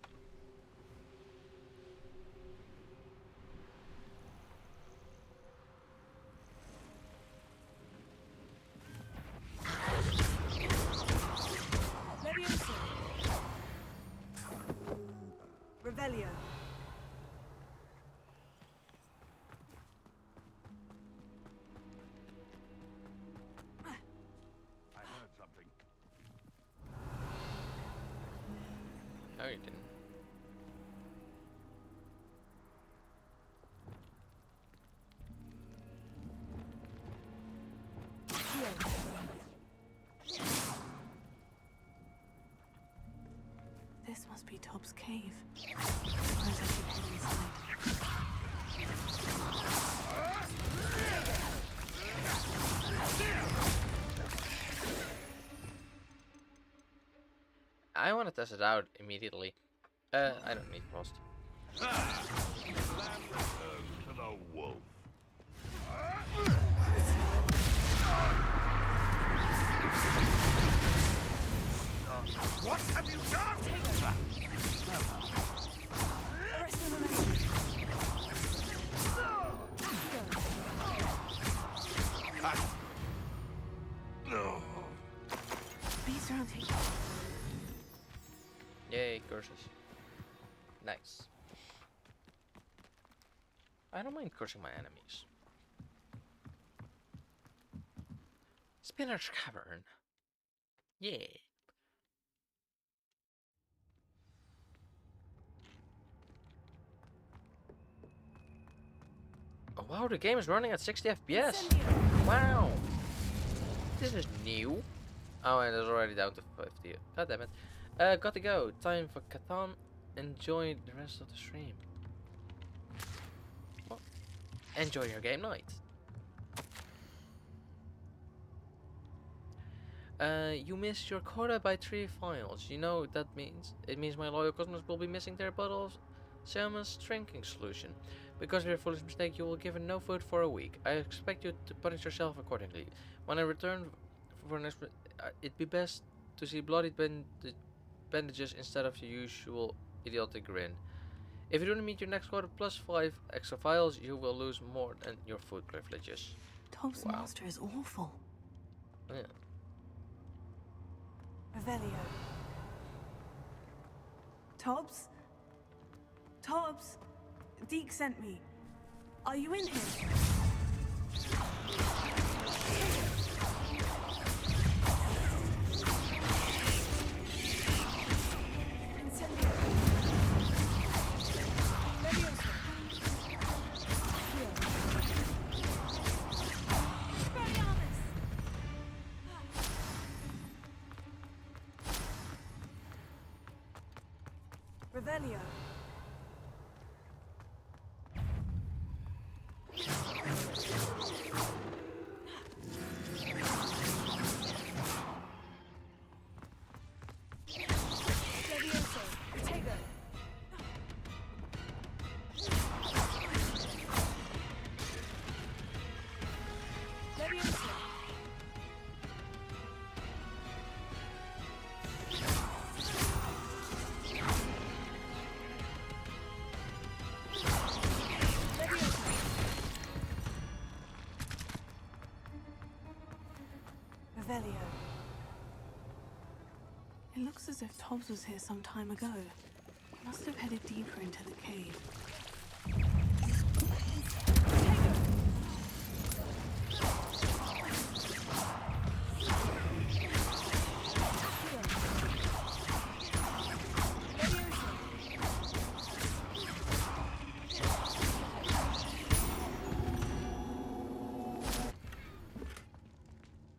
This must be Tob's cave. Suppose I should head inside. I want to test it out immediately. I don't need frost. To the wolf. What have you done? Beast around here. Yay, curses. Nice. I don't mind cursing my enemies. Spinach Cavern. Yeah. Oh wow, the game is running at 60 FPS. Wow. This is new. Oh, and it's already down to 50. God damn it. Got to go. Time for Catan. Enjoy the rest of the stream. Well, enjoy your game night. You missed your quota by 3 files. You know what that means? It means my loyal customers will be missing their bottle of Salmon's drinking solution. Because of your foolish mistake, you will be given no food for a week. I expect you to punish yourself accordingly. When I return for next, it'd be best to see bloody bandages instead of your usual idiotic grin. If you don't meet your next quota plus 5 extra files, you will lose more than your food privileges. Tob's master is awful. Yeah. Revelio. Tobbs? Tobbs? Deke sent me. Are you in here? Revelio. Revelio. It looks as if Tobbs was here some time ago. He must have headed deeper into the cave.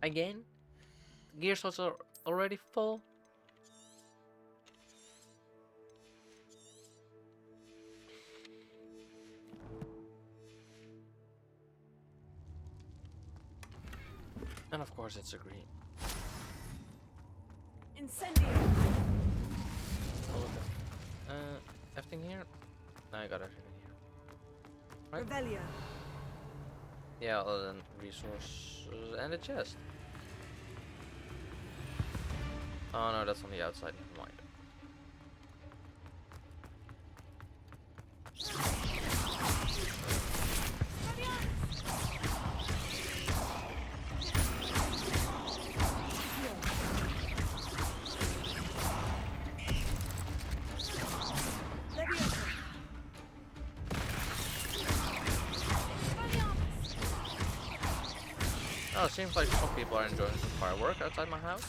Again? Gear slots are already full? And of course it's a green. Incendio! Everything here? No, I got everything here. Right? Revelio. Yeah, other than resources and a chest. Oh no, that's on the outside, never mind. Oh, it seems like some people are enjoying some firework outside my house.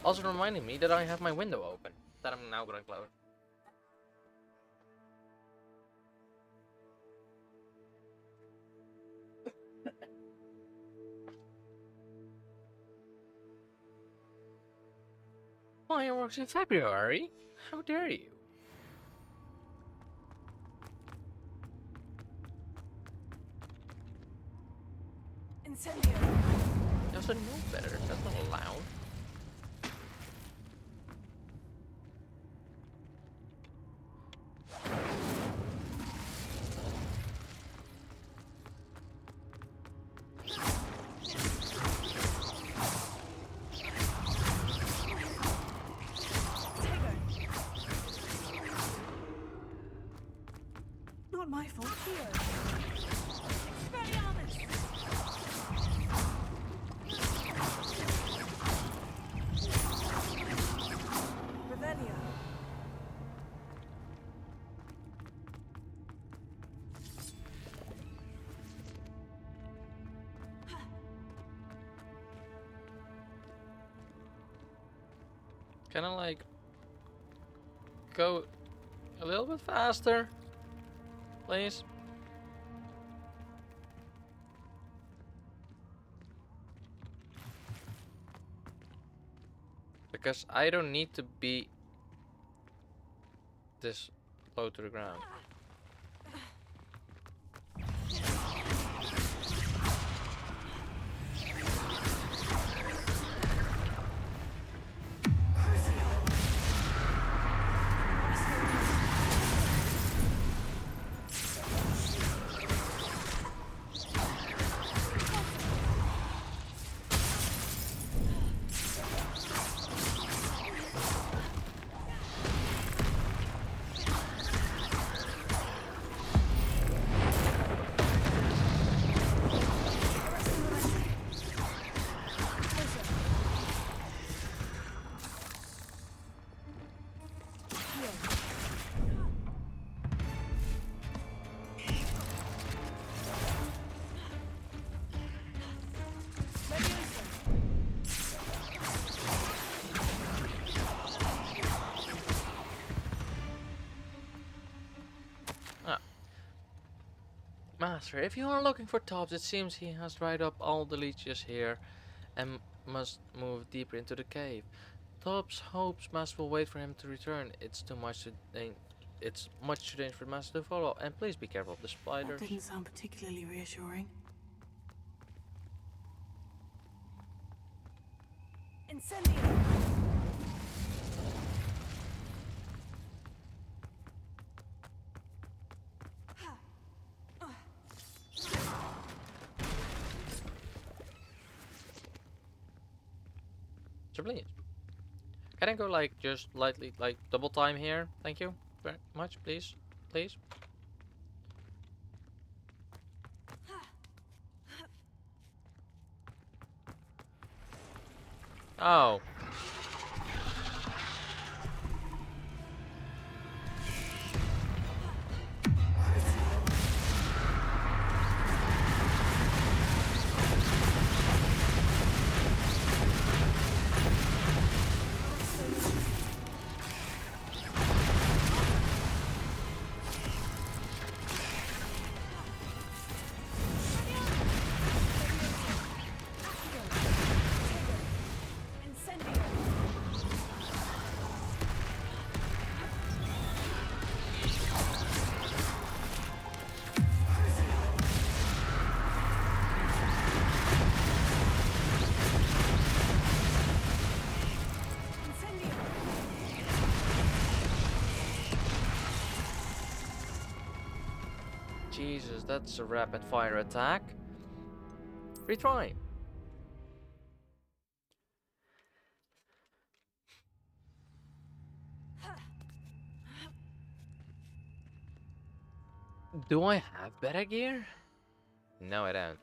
Also reminding me that I have my window open, that I'm now going to close. Fireworks in February? How dare you? Incendio. You also know better. That's not allowed. Not my fault. Revelio. Can I like go a little bit faster, please? Because I don't need to be this low to the ground. Master, if you are looking for Tobbs, it seems he has dried up all the leeches here and must move deeper into the cave. Tobbs hopes Master will wait for him to return. It's too much to it's much too dangerous for Master to follow, and please be careful of the spiders. That didn't sound particularly reassuring. Incendio. So please, can I go like just lightly, like double time here? Thank you very much, please, please. Oh. Jesus, that's a rapid fire attack. Retry. Do I have better gear? No, I don't.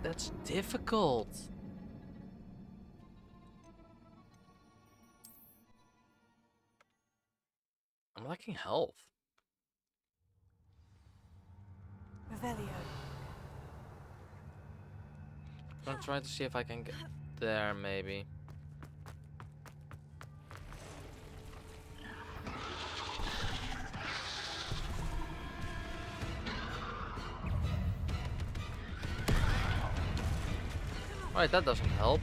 That's difficult. I'm lacking health. Revelio. I'm trying to see if I can get there, maybe. Alright, that doesn't help.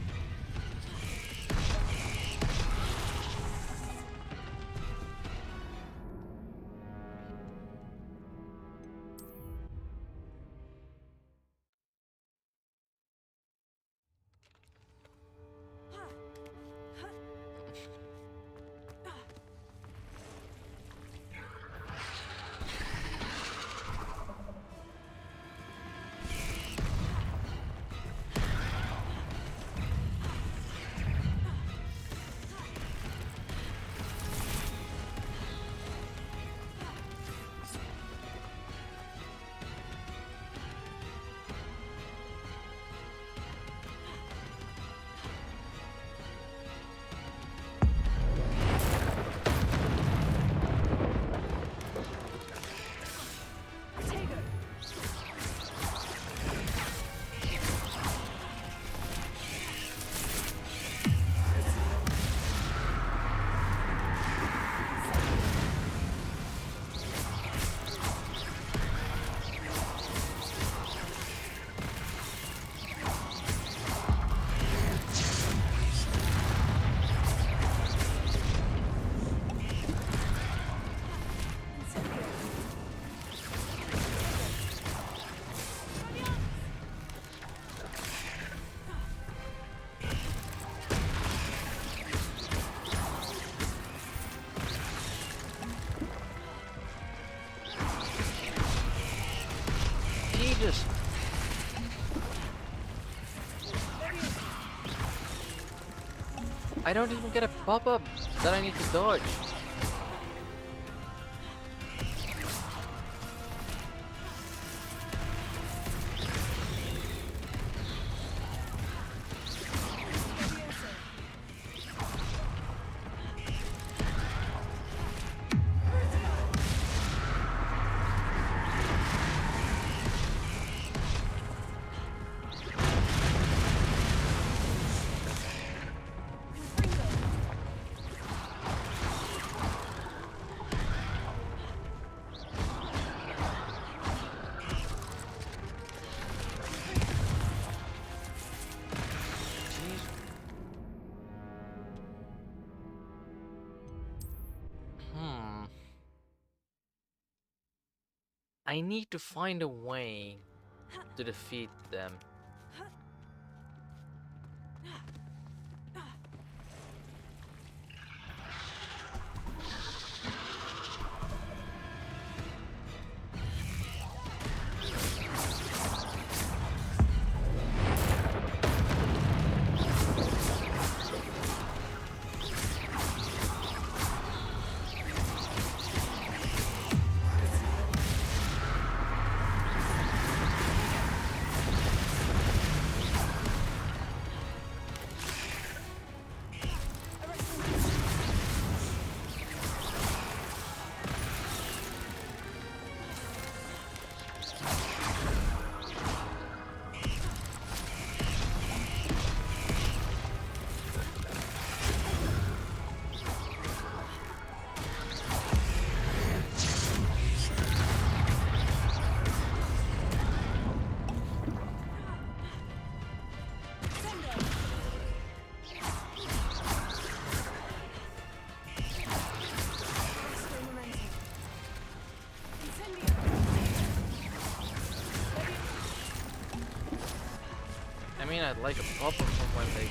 Jesus. I don't even get a pop-up that I need to dodge. I need to find a way to defeat them. I mean, I'd like a pop-up from when they...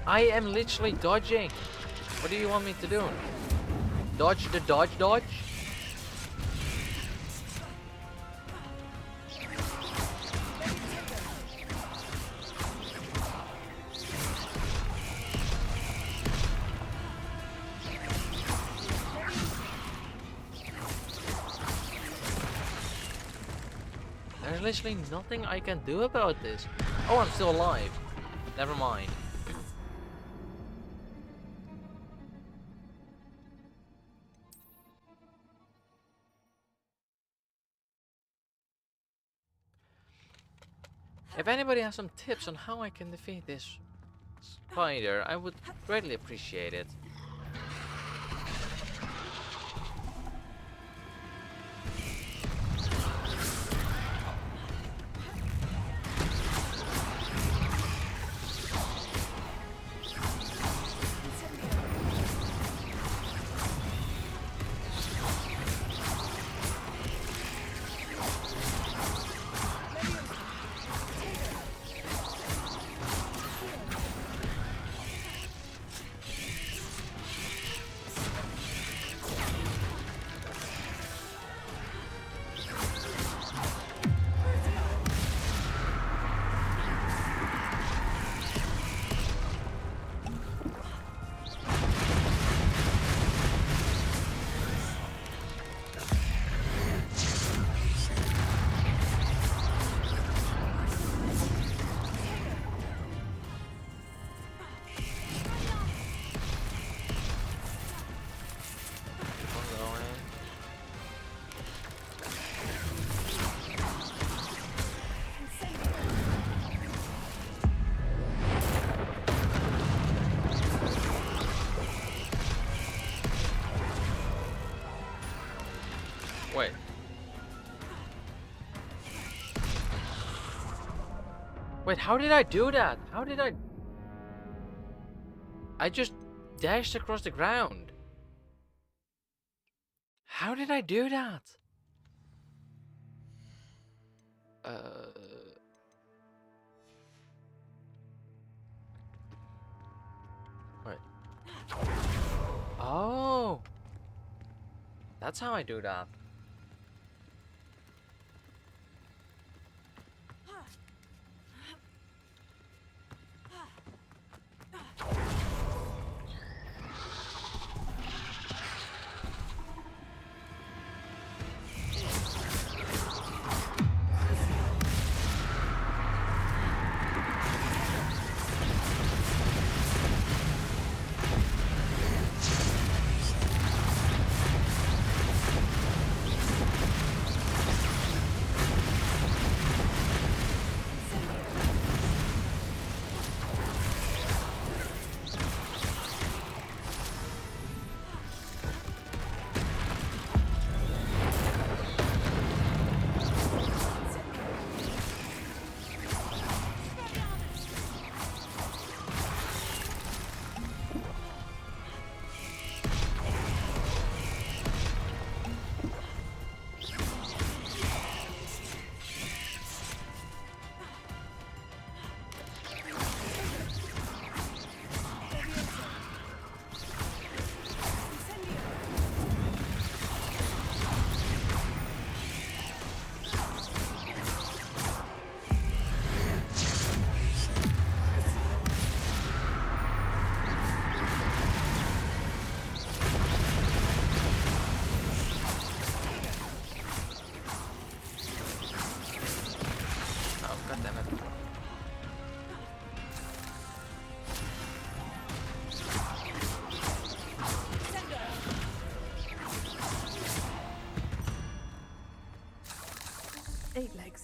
I am literally dodging. What do you want me to do? Dodge the dodge? literally nothing I can do about this. Oh, I'm still alive. Never mind. If anybody has some tips on how I can defeat this spider, I would greatly appreciate it. Wait. Wait, how did I do that? How did I... I just dashed across the ground. How did I do that? Wait. Oh! That's how I do that.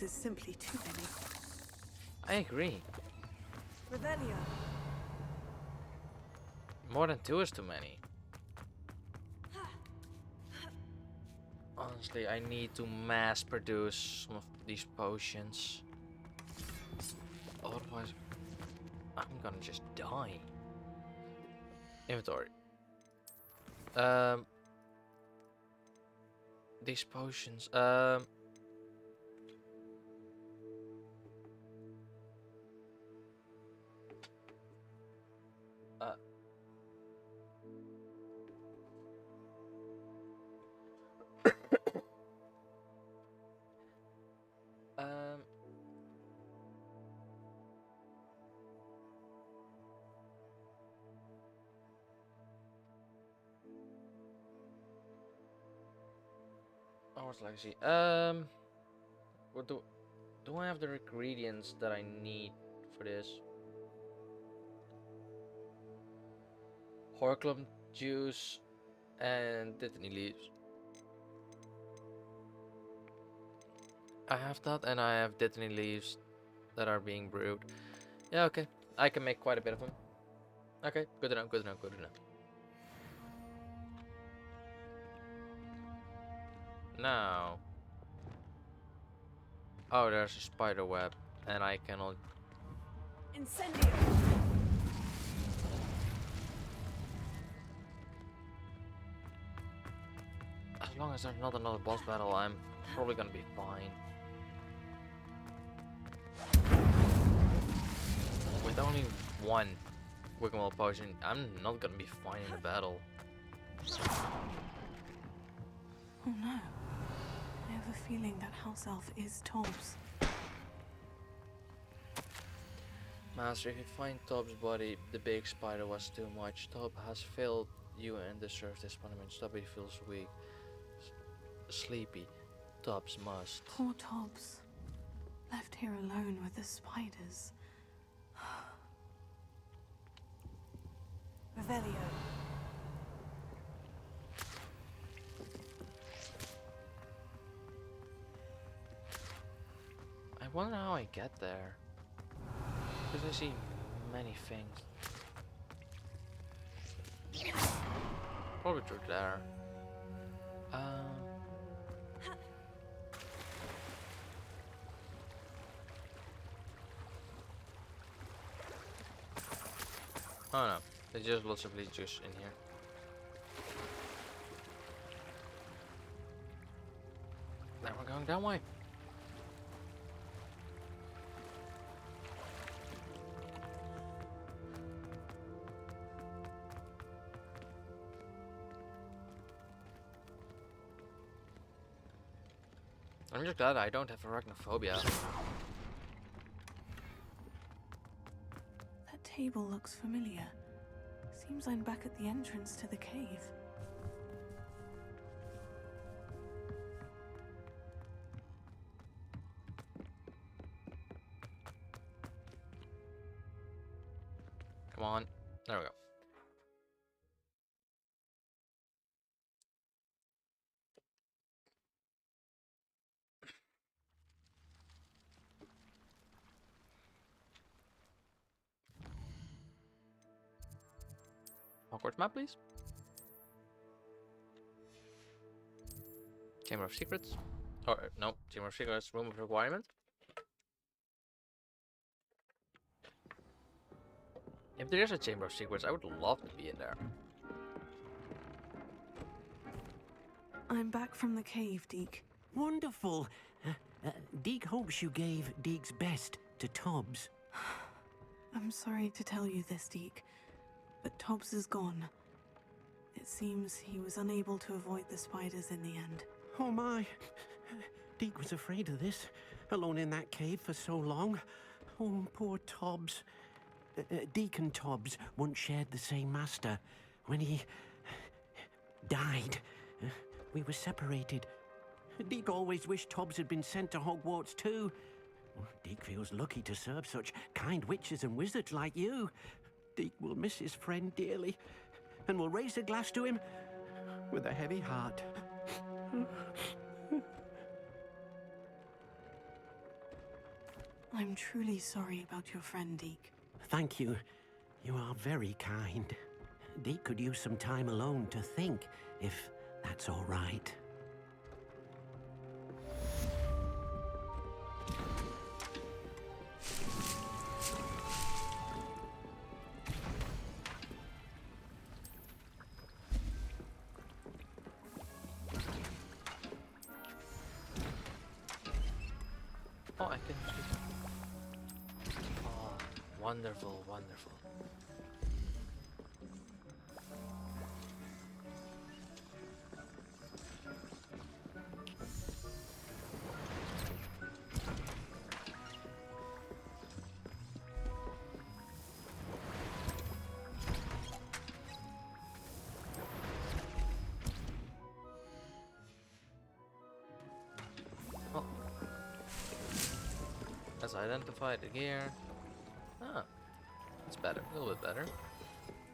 Is simply too many. I agree. Revelio. More than 2 is too many. Honestly, I need to mass produce some of these potions. Otherwise, I'm gonna just die. Inventory. These potions. Hours legacy. What do? Do I have the ingredients that I need for this? Horklum juice and dittany leaves. I have that, and I have dittany leaves that are being brewed. Yeah, okay. I can make quite a bit of them. Okay, good enough, good enough, good enough. Now. Oh, there's a spider web, and I cannot. Incendio! As long as there's not another boss battle, I'm probably gonna be fine. With only one Wiggle potion, I'm not gonna be fine in the battle. Oh no. I have a feeling that house elf is Tobbs. Master, if you find Tob's body, the big spider was too much. Tob has failed you and deserves this punishment. Stubby feels weak. Sleepy. Tobbs must. Poor Tobbs. Left here alone with the spiders. Revelio. I wonder how I get there. Because I see many things. Probably through there. Oh no, there's just lots of leeches in here. Now we're going that way. I'm just glad I don't have arachnophobia. That table looks familiar. Seems I'm back at the entrance to the cave. Come on. There we go. Hogwarts map, please. Chamber of Secrets. Or, no, Chamber of Secrets, Room of Requirement. If there is a Chamber of Secrets, I would love to be in there. I'm back from the cave, Deke. Wonderful. Deke hopes you gave Deke's best to Tobbs. I'm sorry to tell you this, Deke, but Tobbs is gone. It seems he was unable to avoid the spiders in the end. Oh my. Deke was afraid of this, alone in that cave for so long. Oh, poor Tobbs. Deke and Tobbs once shared the same master. When he died, we were separated. Deke always wished Tobbs had been sent to Hogwarts too. Deke feels lucky to serve such kind witches and wizards like you. Deke will miss his friend dearly, and will raise a glass to him with a heavy heart. I'm truly sorry about your friend, Deke. Thank you. You are very kind. Deke could use some time alone to think, if that's all right. Oh, I can just... Oh, wonderful, wonderful. Let's identify the gear. Ah, it's better, a little bit better.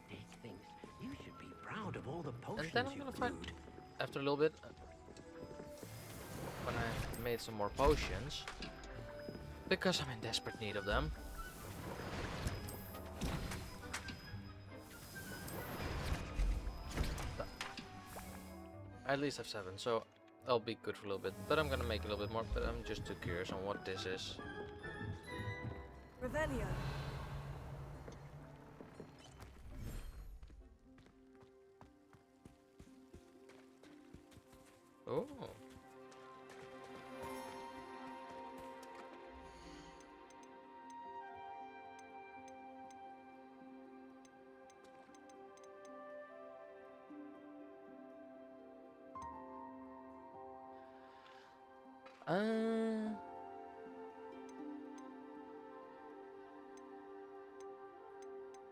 Dick thinks you should be proud of all the potions And then I'm gonna find, after a little bit, when I've made some more potions, because I'm in desperate need of them. I at least have 7, so I'll be good for a little bit. But I'm gonna make a little bit more, but I'm just too curious on what this is. Revelio. Oh.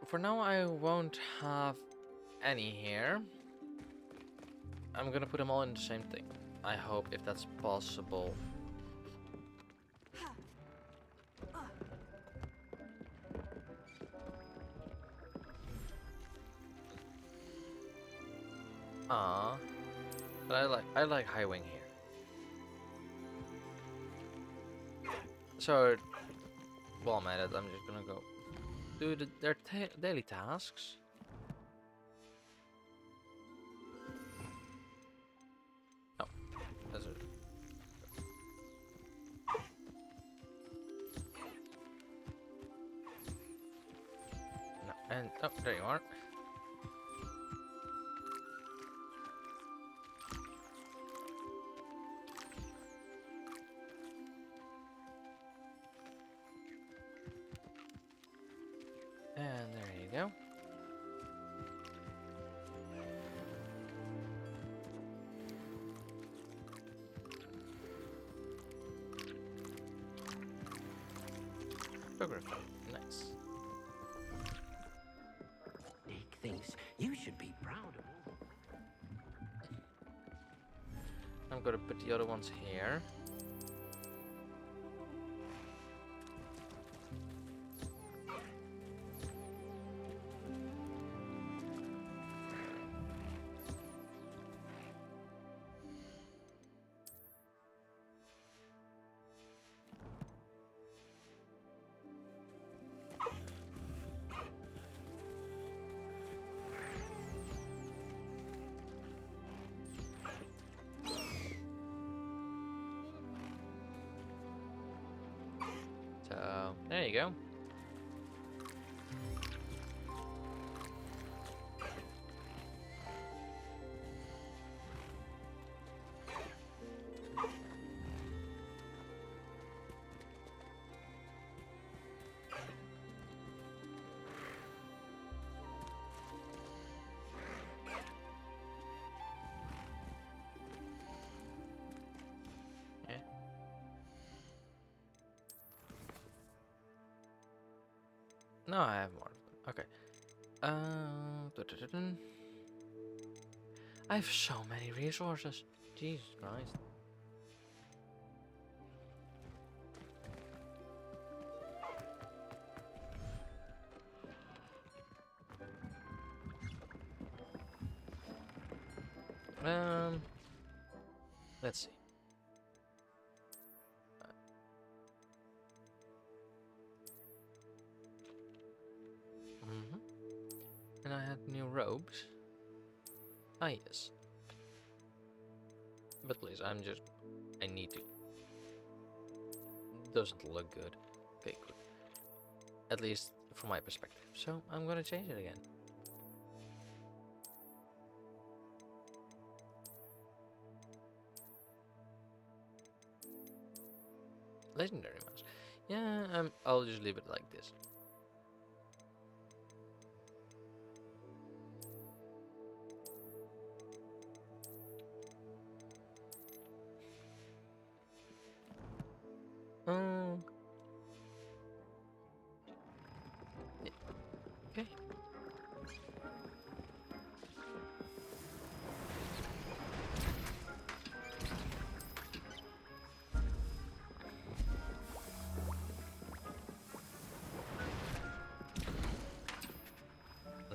For now, I won't have any here. I'm gonna put them all in the same thing. I hope, if that's possible. Ah, but I like high wing here. So, while I'm at it, I'm just gonna go do their daily tasks. No, that's it. No, and oh, there you are. And there you go. Progress. Nice. Dick thinks you should be proud of all. I'm gonna put the other ones here. So, there you go. Yeah. No, I have more. Okay. Dun-dun-dun-dun. I have so many resources. Jesus Christ. Let's see. And I had new robes. Ah, yes. But please, I need to. Doesn't look good. Okay, good. At least from my perspective. So I'm gonna change it again. Legendary mouse. Yeah, I'll just leave it like this. Yeah. Okay.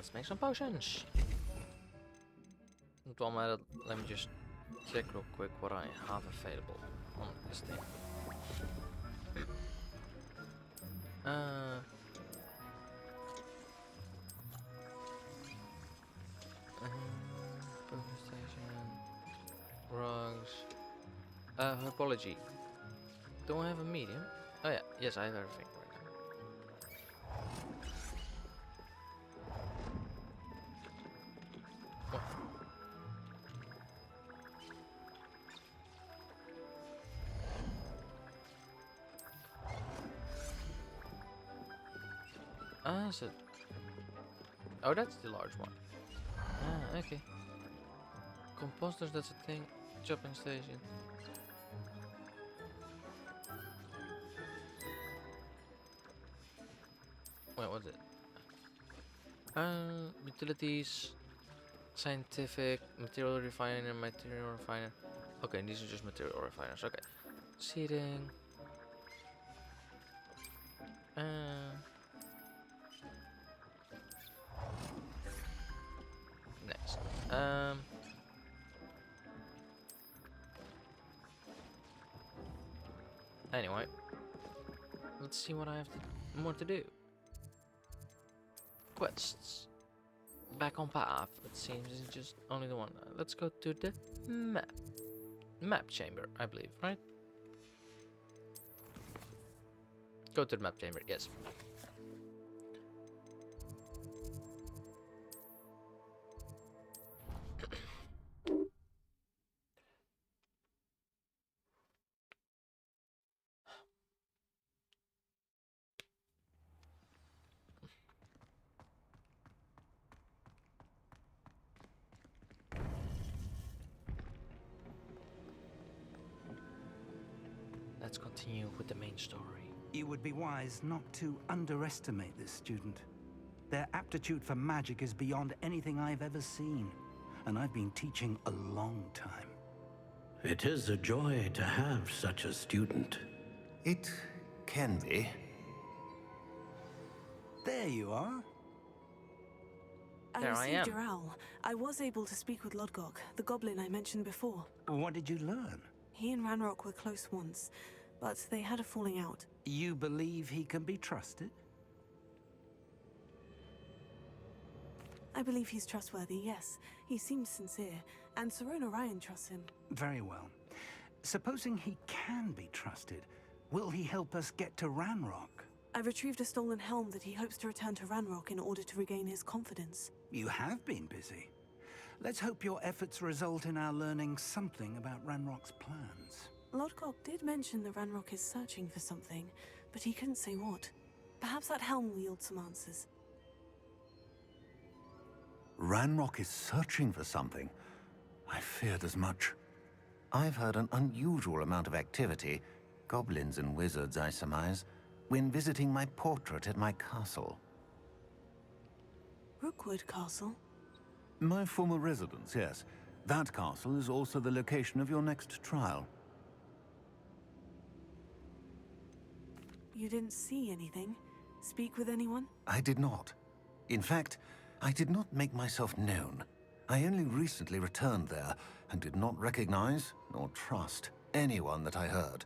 Let's make some potions. And while I'm at it, let me just check real quick what I have available on this thing. Potion station, rugs, herbology. Do I have a medium? Oh yeah, yes, I have everything right now. What? Ah, so... Oh, that's the large one. Ah, okay. Composters, that's a thing. Chopping station. Wait, what's it? Utilities, scientific, material refiner, material refiner. Okay, these are just material refiners. Okay. Seating. Next. Anyway, let's see what I have more to do. Quests. Back on path. It seems it's just only the one. Let's go to the map chamber, I believe, right? Go to the map chamber. Yes. Let's continue with the main story. You would be wise not to underestimate this student. Their aptitude for magic is beyond anything I've ever seen, and I've been teaching a long time. It is a joy to have such a student. It can be. There you are. There I am. received your owl. I was able to speak with Lodgok, the goblin I mentioned before. What did you learn? He and Ranrock were close once, but they had a falling out. You believe he can be trusted? I believe he's trustworthy, yes. He seems sincere, and Sirona Ryan trusts him. Very well. Supposing he can be trusted, will he help us get to Ranrock? I've retrieved a stolen helm that he hopes to return to Ranrock in order to regain his confidence. You have been busy. Let's hope your efforts result in our learning something about Ranrock's plans. Lodgok did mention that Ranrock is searching for something, but he couldn't say what. Perhaps that helm will yield some answers. Ranrock is searching for something. I feared as much. I've heard an unusual amount of activity, goblins and wizards, I surmise, when visiting my portrait at my castle. Rookwood Castle? My former residence, yes. That castle is also the location of your next trial. You didn't see anything? Speak with anyone? I did not. In fact, I did not make myself known. I only recently returned there and did not recognize nor trust anyone that I heard.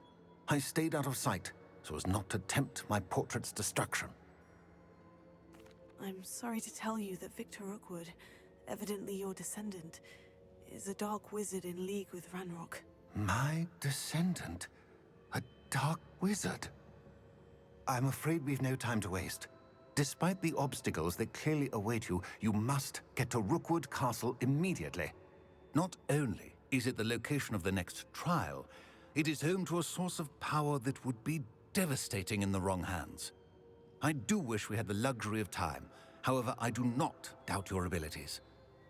I stayed out of sight so as not to tempt my portrait's destruction. I'm sorry to tell you that Victor Rookwood, evidently your descendant, is a dark wizard in league with Ranrock. My descendant? A dark wizard? I'm afraid we've no time to waste. Despite the obstacles that clearly await you, you must get to Rookwood Castle immediately. Not only is it the location of the next trial, it is home to a source of power that would be devastating in the wrong hands. I do wish we had the luxury of time. However, I do not doubt your abilities.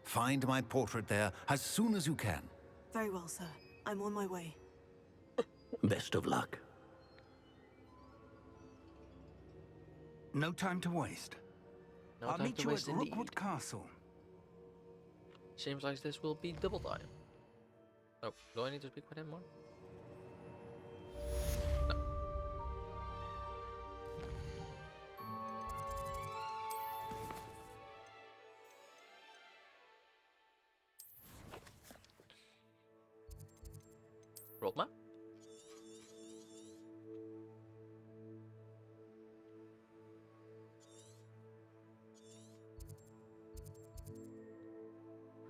Find my portrait there as soon as you can. Very well, sir. I'm on my way. Best of luck. No time to waste. No I'll time meet to you waste at indeed. Rookwood Castle. Seems like this will be double time. Oh, do I need to speak with him more? No. World map.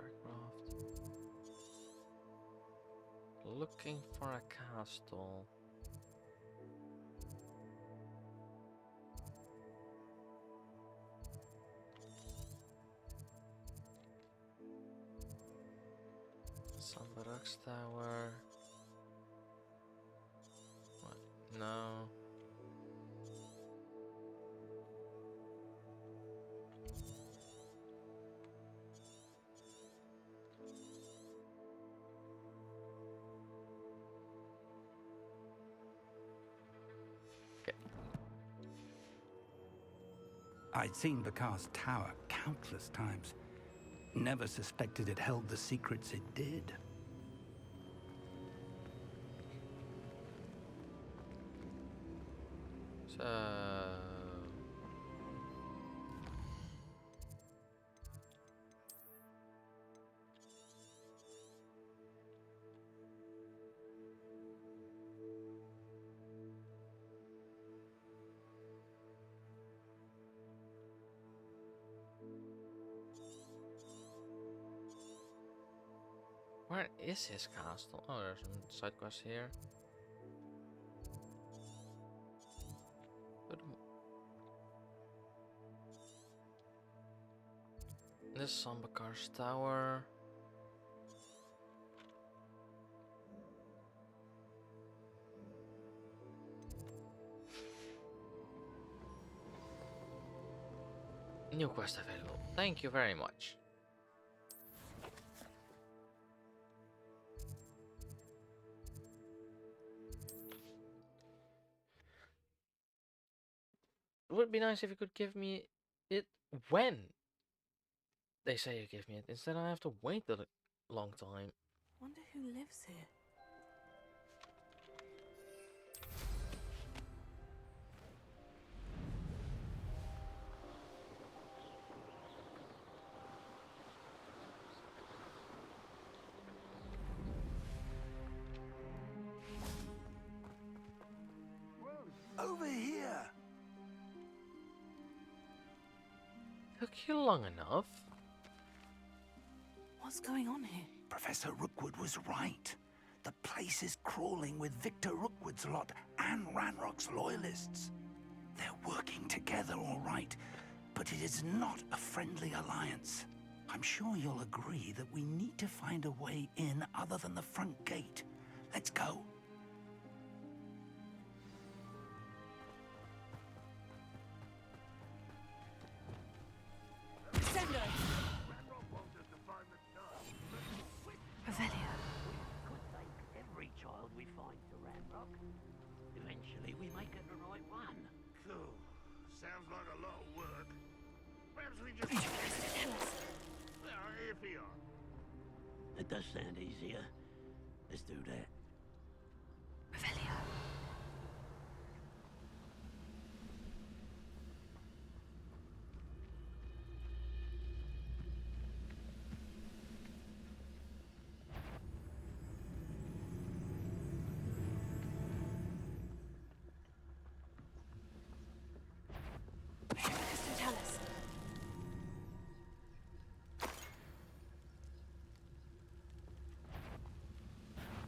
Aircraft. Looking for a castle. Sambaraks Tower. What? No. I'd seen Bakar's tower countless times. Never suspected it held the secrets it did. So... Where is his castle? Oh, there's some side quest here. But this is Sambakar's tower. New quest available. Thank you very much. It would be nice if you could give me it when they say you give me it. Instead, I have to wait a long time. Wonder who lives here. Over here! Took you long enough. What's going on here? Professor Rookwood was right. The place is crawling with Victor Rookwood's lot and Ranrock's loyalists. They're working together, all right, but it is not a friendly alliance. I'm sure you'll agree that we need to find a way in other than the front gate. Let's go. Revelio. Could take every child we find to Ranrock. Eventually we may get the right one. Cool. Sounds like a lot of work. Perhaps we just... Tell us. If we are. It does sound easier. Let's do that. Revelio.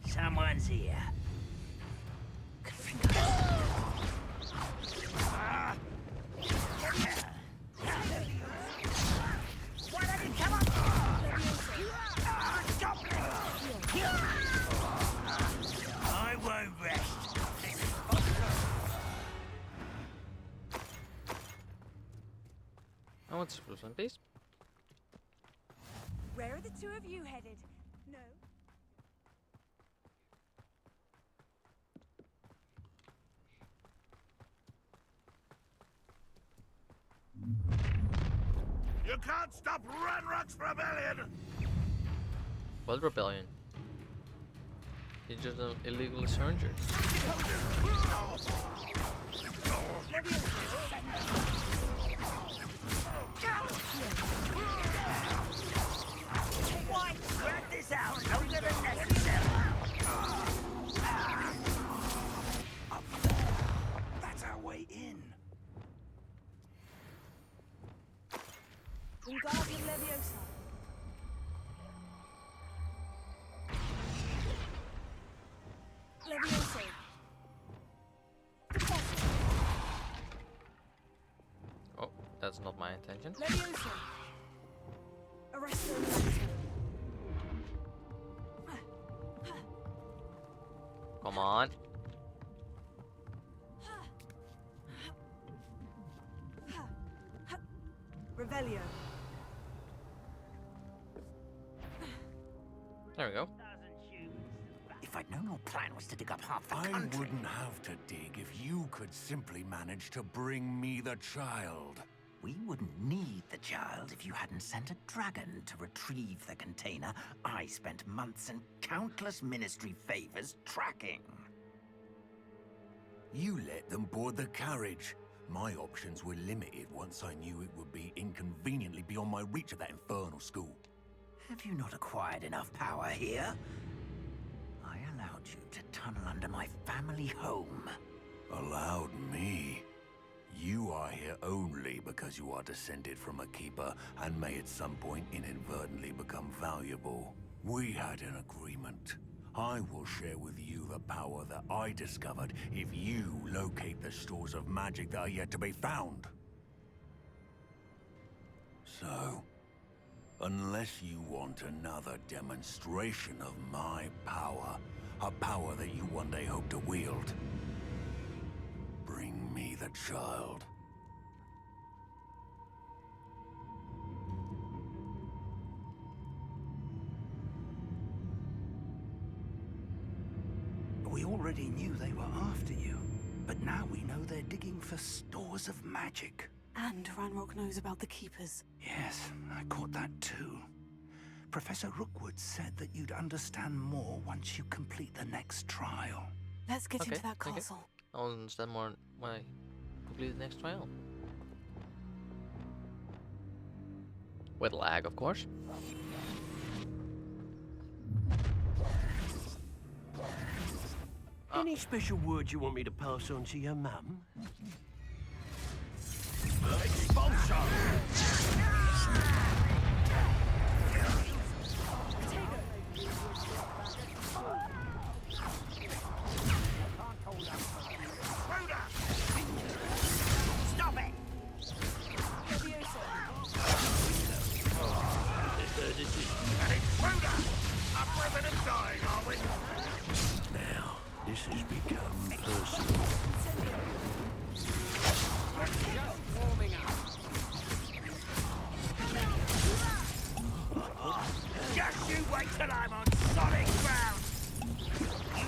Someone's here. Why don't you come up? Stop it! I won't rest. I want to spruce one, please. Where are the two of you headed? No. You can't stop Ranrock's rebellion! What rebellion? You're just an illegal soldier. Why? Grab this out and over the next level. Leviosa. Leviosa. Oh, that's not my intention. Leviosa. Arresto Leviosa. Come on. Revelio. There we go. If I'd known your plan was to dig up half the I country... wouldn't have to dig if you could simply manage to bring me the child. We wouldn't need the child if you hadn't sent a dragon to retrieve the container I spent months and countless ministry favors tracking. You let them board the carriage. My options were limited once I knew it would be inconveniently beyond my reach at that infernal school. Have you not acquired enough power here? I allowed you to tunnel under my family home. Allowed me? You are here only because you are descended from a keeper and may at some point inadvertently become valuable. We had an agreement. I will share with you the power that I discovered if you locate the stores of magic that are yet to be found. So, unless you want another demonstration of my power, a power that you one day hope to wield, bring me the child. We already knew they were after you, but now we know they're digging for stores of magic. And Ranrock knows about the Keepers. Yes, I caught that too. Professor Rookwood said that you'd understand more once you complete the next trial. Let's get Okay, into that okay. castle. I'll understand more when I complete the next trial. With lag, of course. Any special words you want me to pass on to your mum? Stop it! Up ribbon and dying, are we? Now, this has become personal. Just you wait till I'm on solid ground! You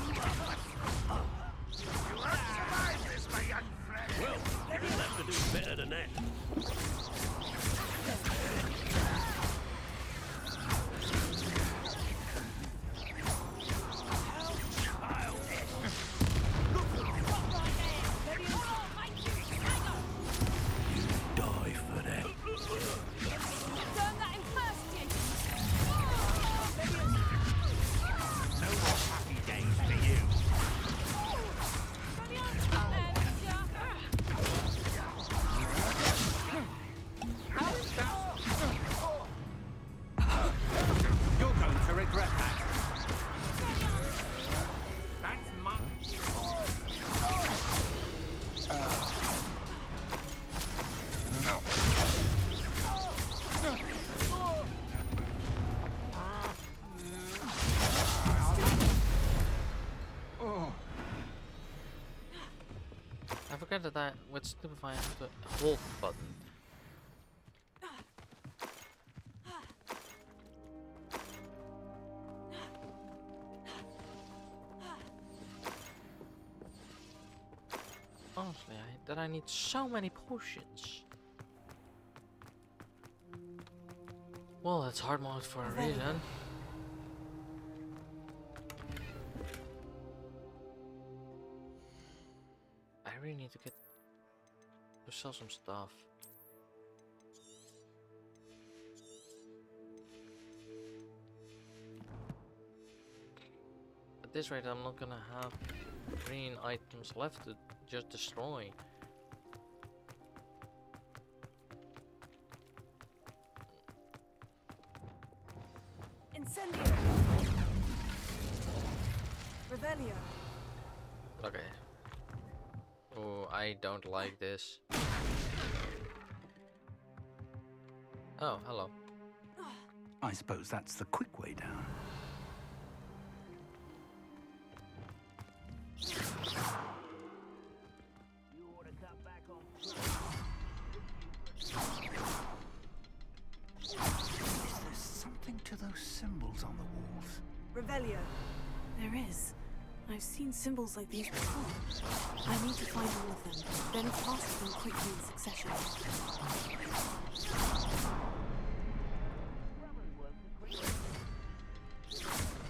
won't survive this, my young friend! Well, you'll have to do better than that. Die for that. No more happy days for you. You're going to regret that. That's mine. I forgot that I with Stupefy I have to hold the button. Honestly, I need so many potions. Well, it's hard mode for a reason. I really need to get to sell some stuff. At this rate, I'm not gonna have green items left to just destroy. Incendio. Revelio. Okay. Oh, I don't like this. Oh, hello. I suppose that's the quick way down. Is there something to those symbols on the walls? Revelio. There is. I've seen symbols like these before. I need to find all of them, then cast them quickly in succession.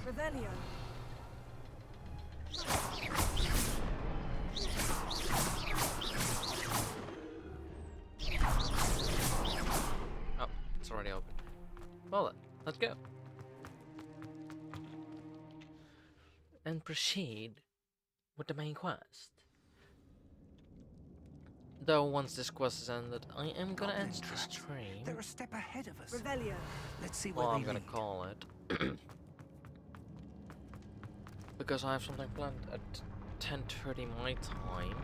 Revelio. Oh, it's already open. Well then, let's go. And proceed with the main quest. Though once this quest is ended, I am gonna end the stream. They're a step ahead of us. Revelio. Let's see where Well, they I'm gonna lead. call it. Because I have something planned at 10:30 my time,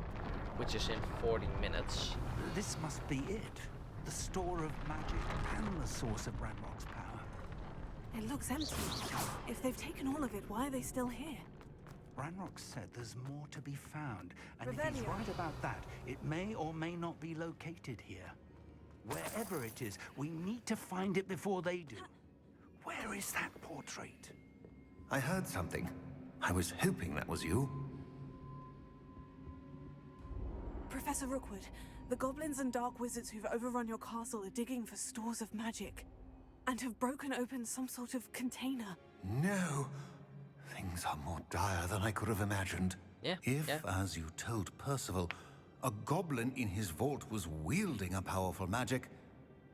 which is in 40 minutes. This must be it. The store of magic and the source of Ranrock's power. It looks empty. If they've taken all of it, why are they still here? Ranrock said there's more to be found, and if he's Revelio. right about that, it may or may not be located here. Wherever it is, we need to find it before they do. Where is that portrait? I heard something. I was hoping that was you. Professor Rookwood, the goblins and dark wizards who've overrun your castle are digging for stores of magic and have broken open some sort of container. No. Things are more dire than I could have imagined. Yeah. If, as you told Percival, a goblin in his vault was wielding a powerful magic,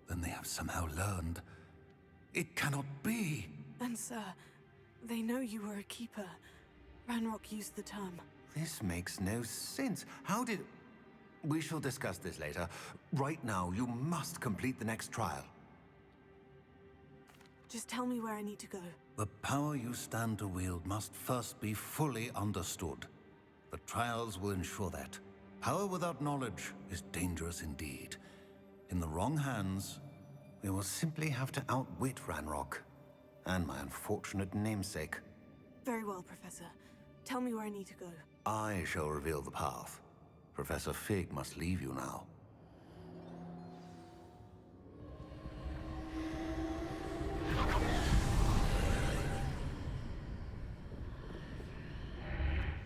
then they have somehow learned. It cannot be. And sir, they know you were a keeper. Ranrock used the term. This makes no sense. How did... We shall discuss this later. Right now, you must complete the next trial. Just tell me where I need to go. The power you stand to wield must first be fully understood. The trials will ensure that. Power without knowledge is dangerous indeed. In the wrong hands, we will simply have to outwit Ranrock and my unfortunate namesake. Very well, Professor. Tell me where I need to go. I shall reveal the path. Professor Fig must leave you now.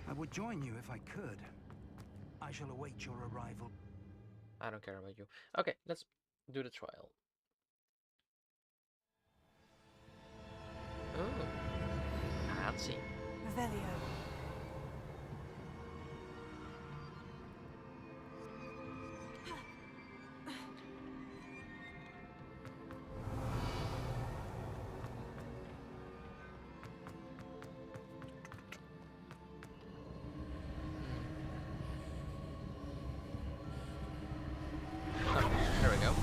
I would join you if I could. I shall await your arrival. I don't care about you. Okay, let's do the trial. Oh, fancy. Revelio. Oh, there we go.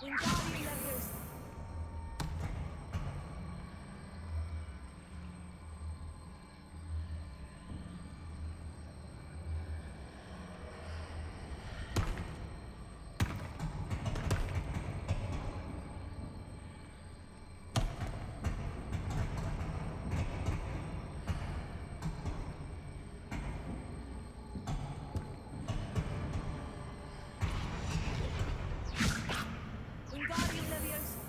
Wingardium Leviosa. Wingardium Leviosa.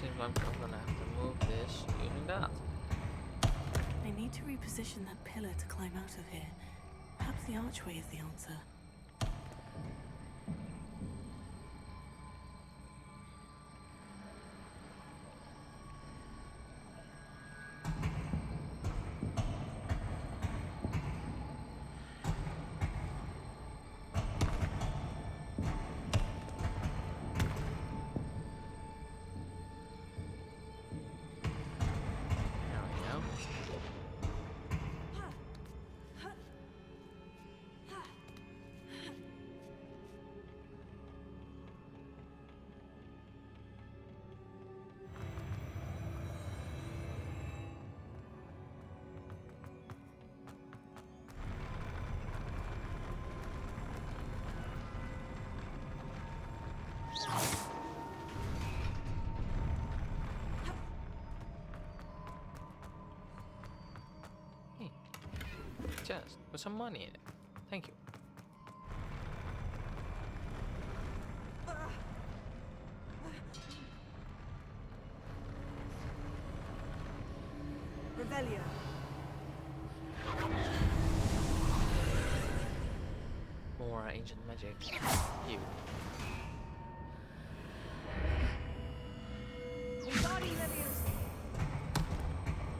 Seems like I'm gonna have to move this using that. I need to reposition that pillar to climb out of here. Perhaps the archway is the answer. Put some money in it. Thank you. Revelio. More ancient magic. You.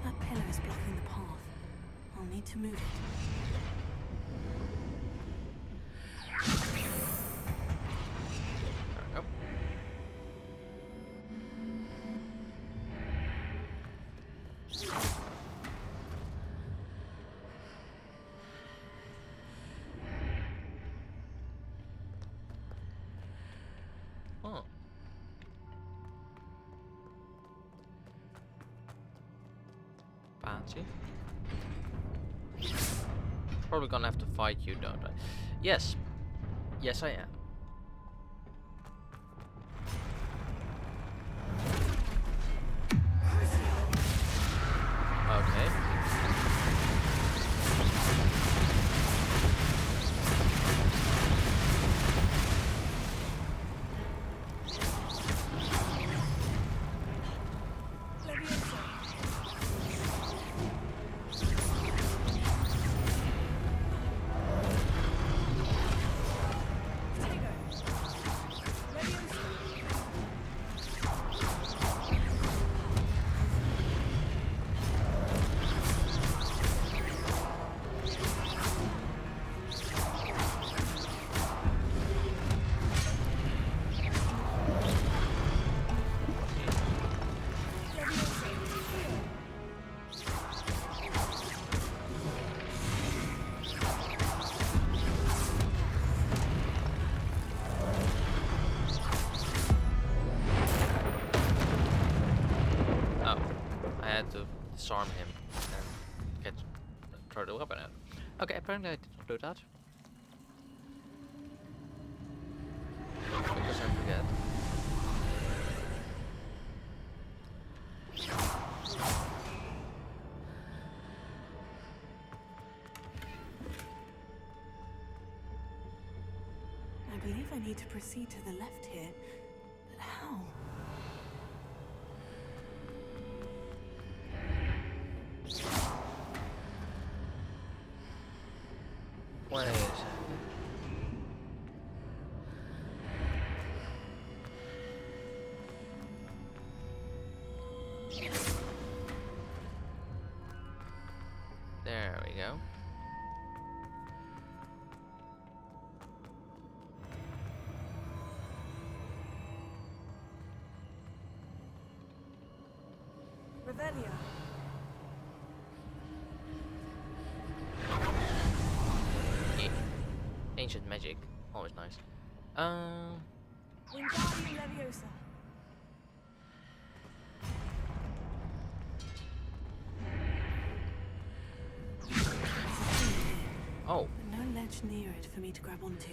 That pillar is blocking the path. I'll need to move it. There we go. Oh. Fancy. Probably gonna have to fight you, don't I? Yes. Yes, I am. Okay. To disarm him and throw the weapon out. Okay, apparently I did not do that. Because I forget. I believe I need to proceed to the left here, but how? Wait a second. There we go. Revelio. Ancient magic, always nice. Wingardium Leviosa. Oh. But no ledge near it for me to grab onto.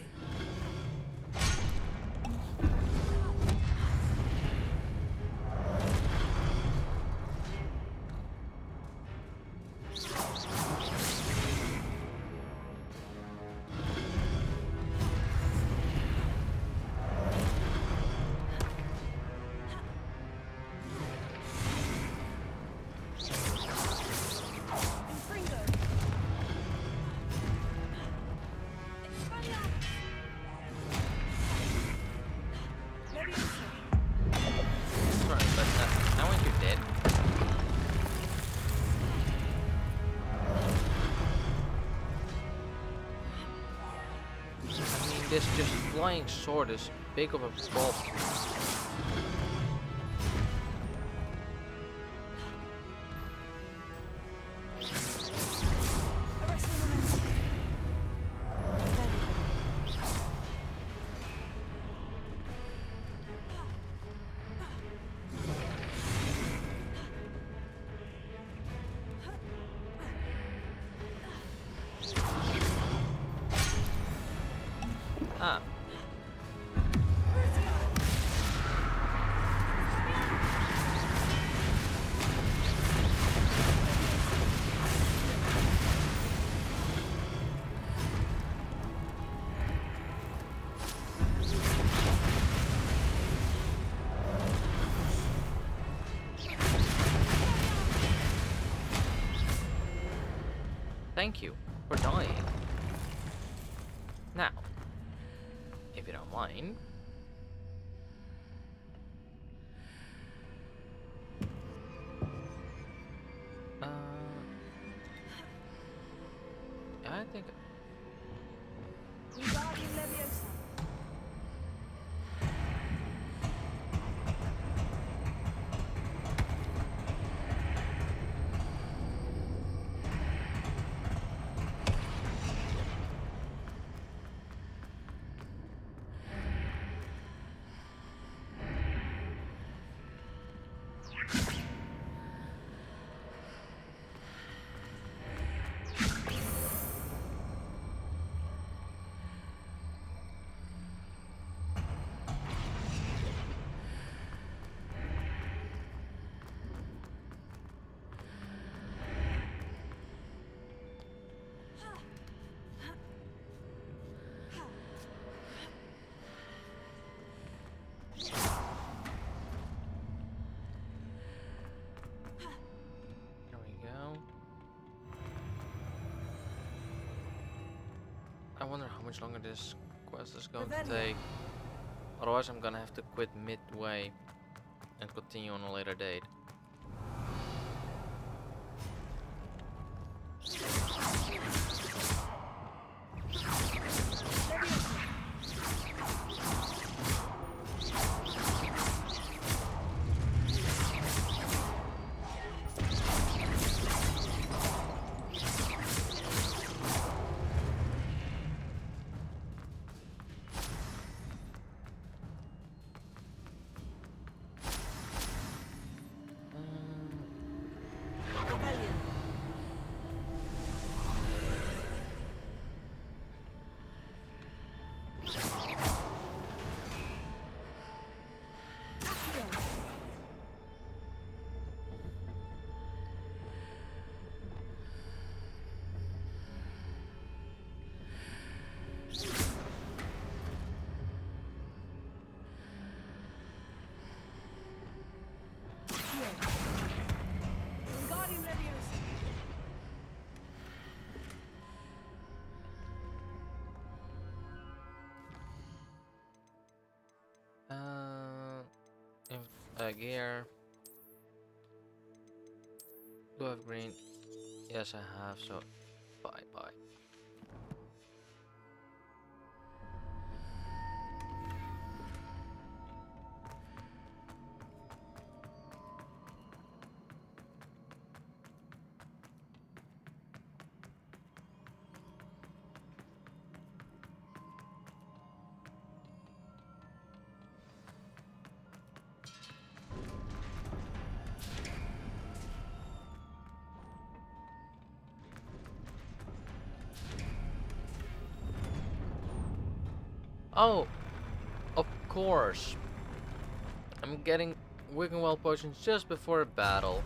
This just flying sword is big of a problem. Ah. thank you for dying. Now, if you don't mind, I think. There we go. I wonder how much longer this quest is going to take. Otherwise, I'm gonna have to quit midway and continue on a later date. Gear. Do I have green? Yes, I have, so bye bye. Oh, of course. I'm getting Wiggenwell potions just before a battle.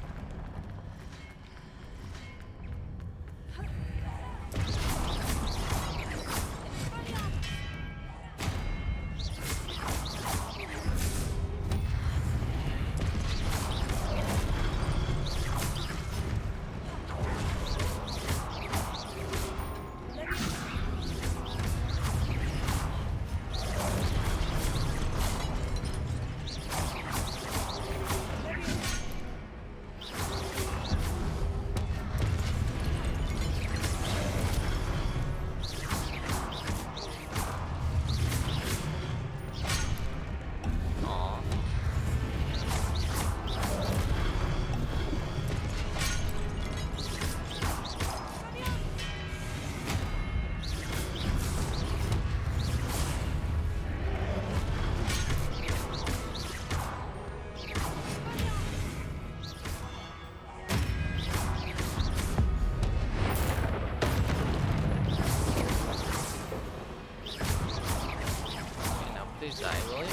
Please die, will you?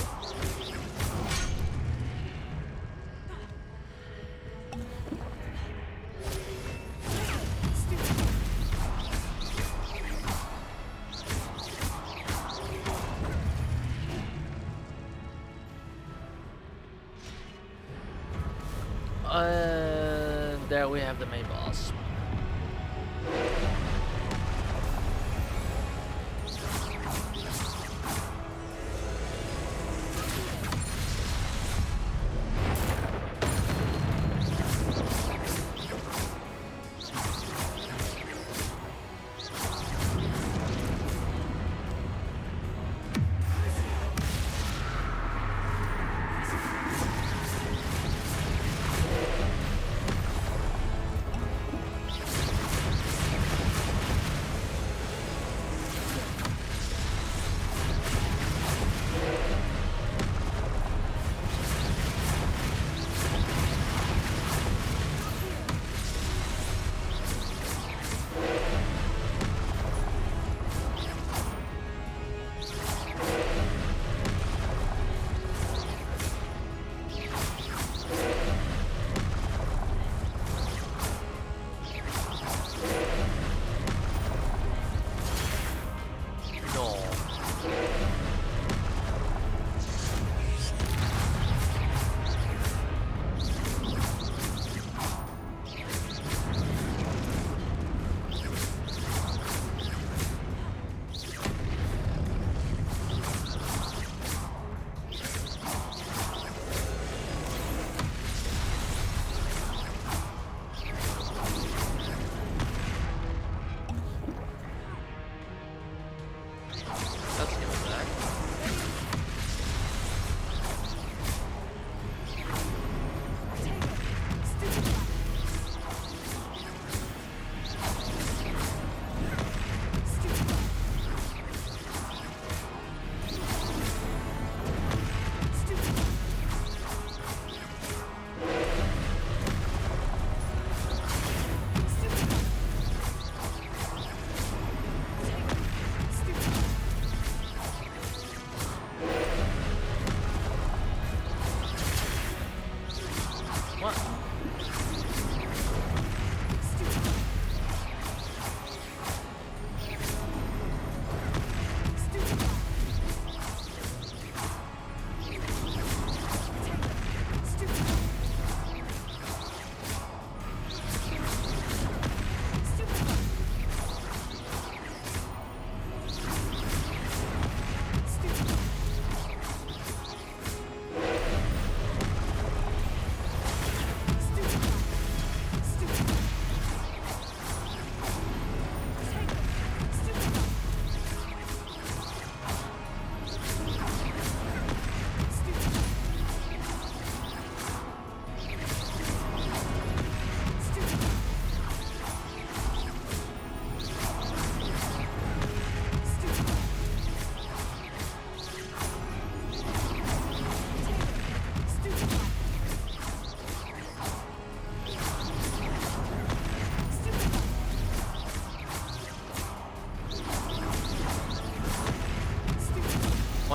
There we have the main boss.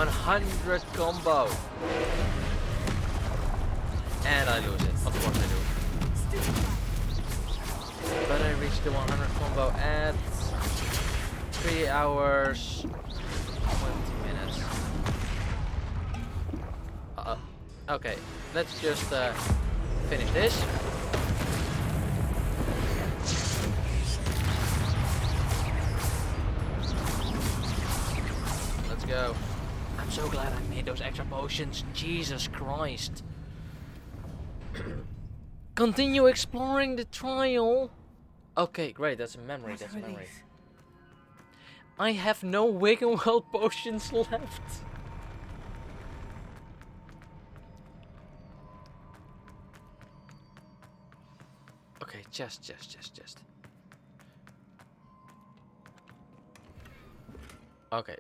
100 combo. And I lose it. Of course I do. But I reached the 100 combo at 3 hours 20 minutes. Okay, let's just finish this. Let's go. I'm so glad I made those extra potions. Jesus Christ. Continue exploring the trial. Okay, great. That's a memory. That's a memory. I have no Wiggenweld potions left. Okay, chest. Okay.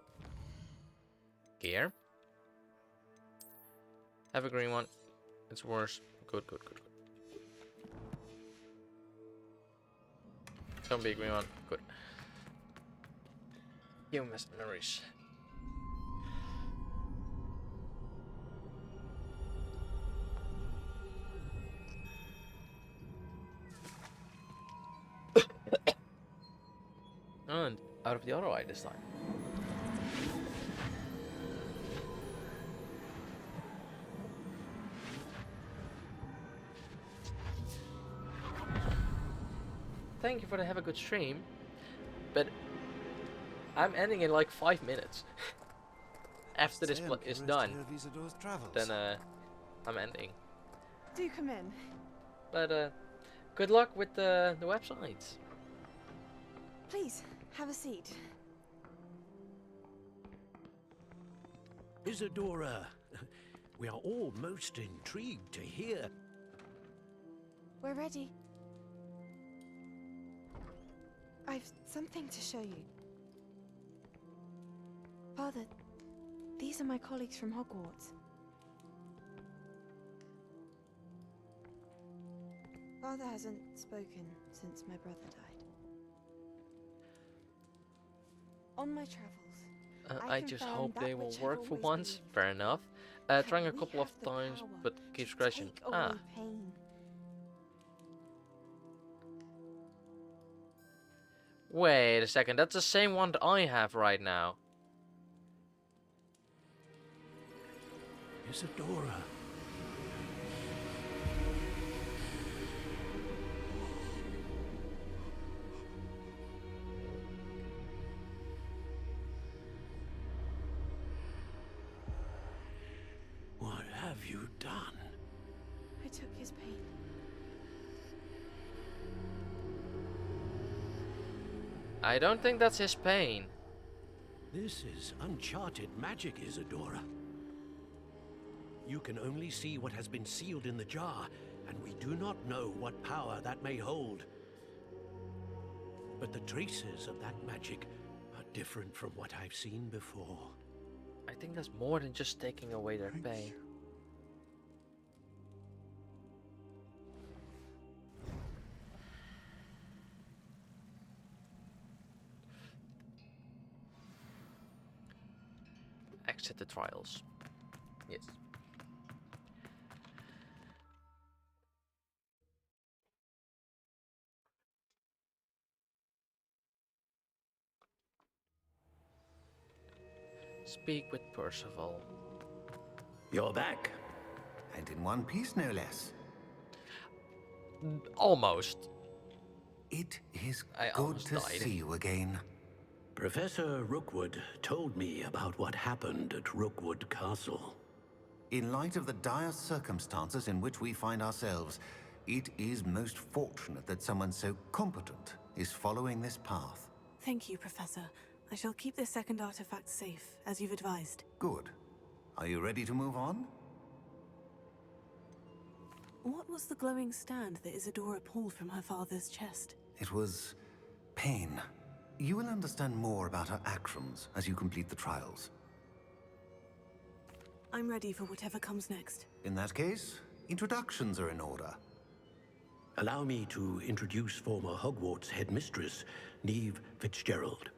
Gear. Have a green one. It's worse. Good. Don't be a green one. Good. You missed memories. And out of the other eye this time. Thank you for the have a good stream, but I'm ending in like 5 minutes. After this is done, then I'm ending. Do come in. But good luck with the website. Please, have a seat. Isadora, we are all most intrigued to hear. We're ready. I've something to show you. Father, these are my colleagues from Hogwarts. Father hasn't spoken since my brother died. On my travels, I just hope they will work for once. Fair enough. Trying a couple of times, but keeps crashing. Ah. Pain. Wait a second, that's the same one that I have right now. Isadora. What have you done? I took his pain. I don't think that's his pain. This is uncharted magic, Isadora. You can only see what has been sealed in the jar, and we do not know what power that may hold. But the traces of that magic are different from what I've seen before. I think that's more than just taking away their pain. Exit the trials. Yes. Speak with Percival. You're back. And in one piece, no less. Almost. It is I good almost to died. see you again. Professor Rookwood told me about what happened at Rookwood Castle. In light of the dire circumstances in which we find ourselves, it is most fortunate that someone so competent is following this path. Thank you, Professor. I shall keep this second artifact safe, as you've advised. Good. Are you ready to move on? What was the glowing stand that Isadora pulled from her father's chest? It was pain. You will understand more about her actions as you complete the trials. I'm ready for whatever comes next. In that case, introductions are in order. Allow me to introduce former Hogwarts headmistress, Neve Fitzgerald.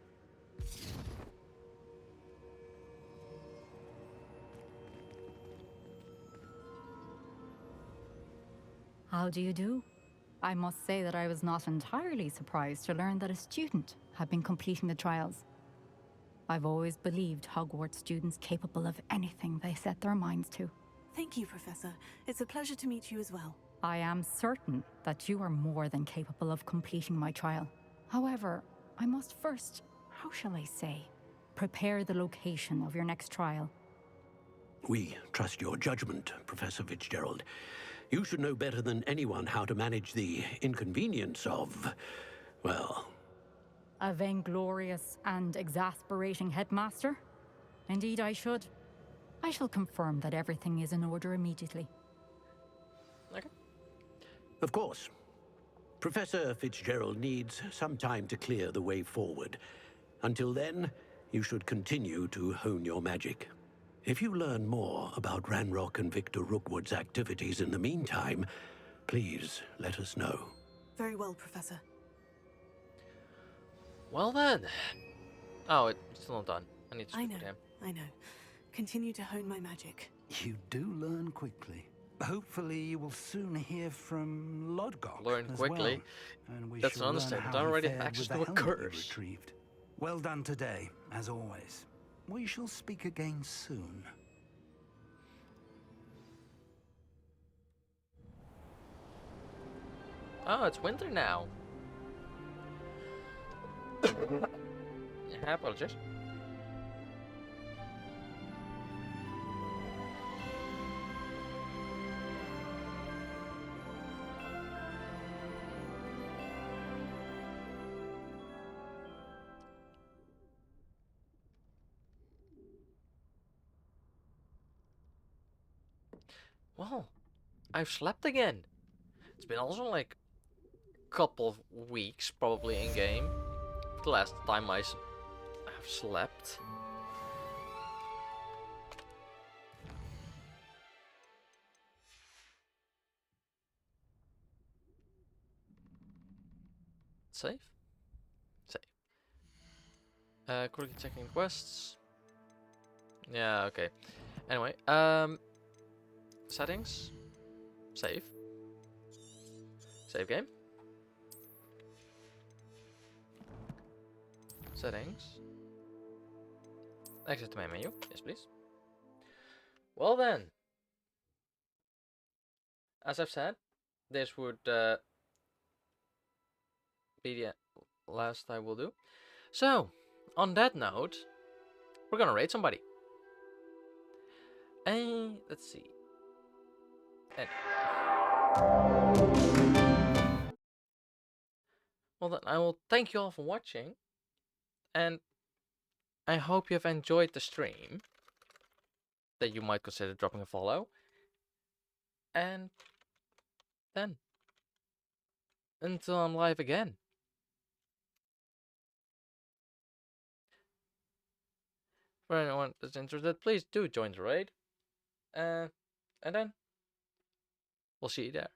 How do you do? I must say that I was not entirely surprised to learn that a student had been completing the trials. I've always believed Hogwarts students capable of anything they set their minds to. Thank you, Professor. It's a pleasure to meet you as well. I am certain that you are more than capable of completing my trial. However, I must first, how shall I say, prepare the location of your next trial. We trust your judgment, Professor Fitzgerald. You should know better than anyone how to manage the inconvenience of, well... A vainglorious and exasperating headmaster? Indeed I should. I shall confirm that everything is in order immediately. Okay. Of course. Professor Fitzgerald needs some time to clear the way forward. Until then, you should continue to hone your magic. If you learn more about Ranrock and Victor Rookwood's activities in the meantime, please let us know. Very well, Professor. Well then. Oh, it's still not done. I need to speak with him. I know. Continue to hone my magic. You do learn quickly. Hopefully you will soon hear from Lodgok Learn as quickly. well, and we That's shall an learn understatement. how I he already fared have access with to the a helmet he curse. retrieved. Well done today, as always. We shall speak again soon. Oh, it's winter now. Yeah, apologies. Well, I've slept again. It's been also like a couple of weeks, probably in game. The last time I have slept. Save? Save. Quickly checking quests. Yeah, okay. Anyway, settings. Save. Save game. Settings. Exit to main menu. Yes, please. Well then. As I've said, this would be the last I will do. So, on that note, we're gonna raid somebody. And let's see. And well then, I will thank you all for watching, and I hope you have enjoyed the stream. That you might consider dropping a follow. And then, until I'm live again. For anyone that's interested, please do join the raid. And then, we'll see you there.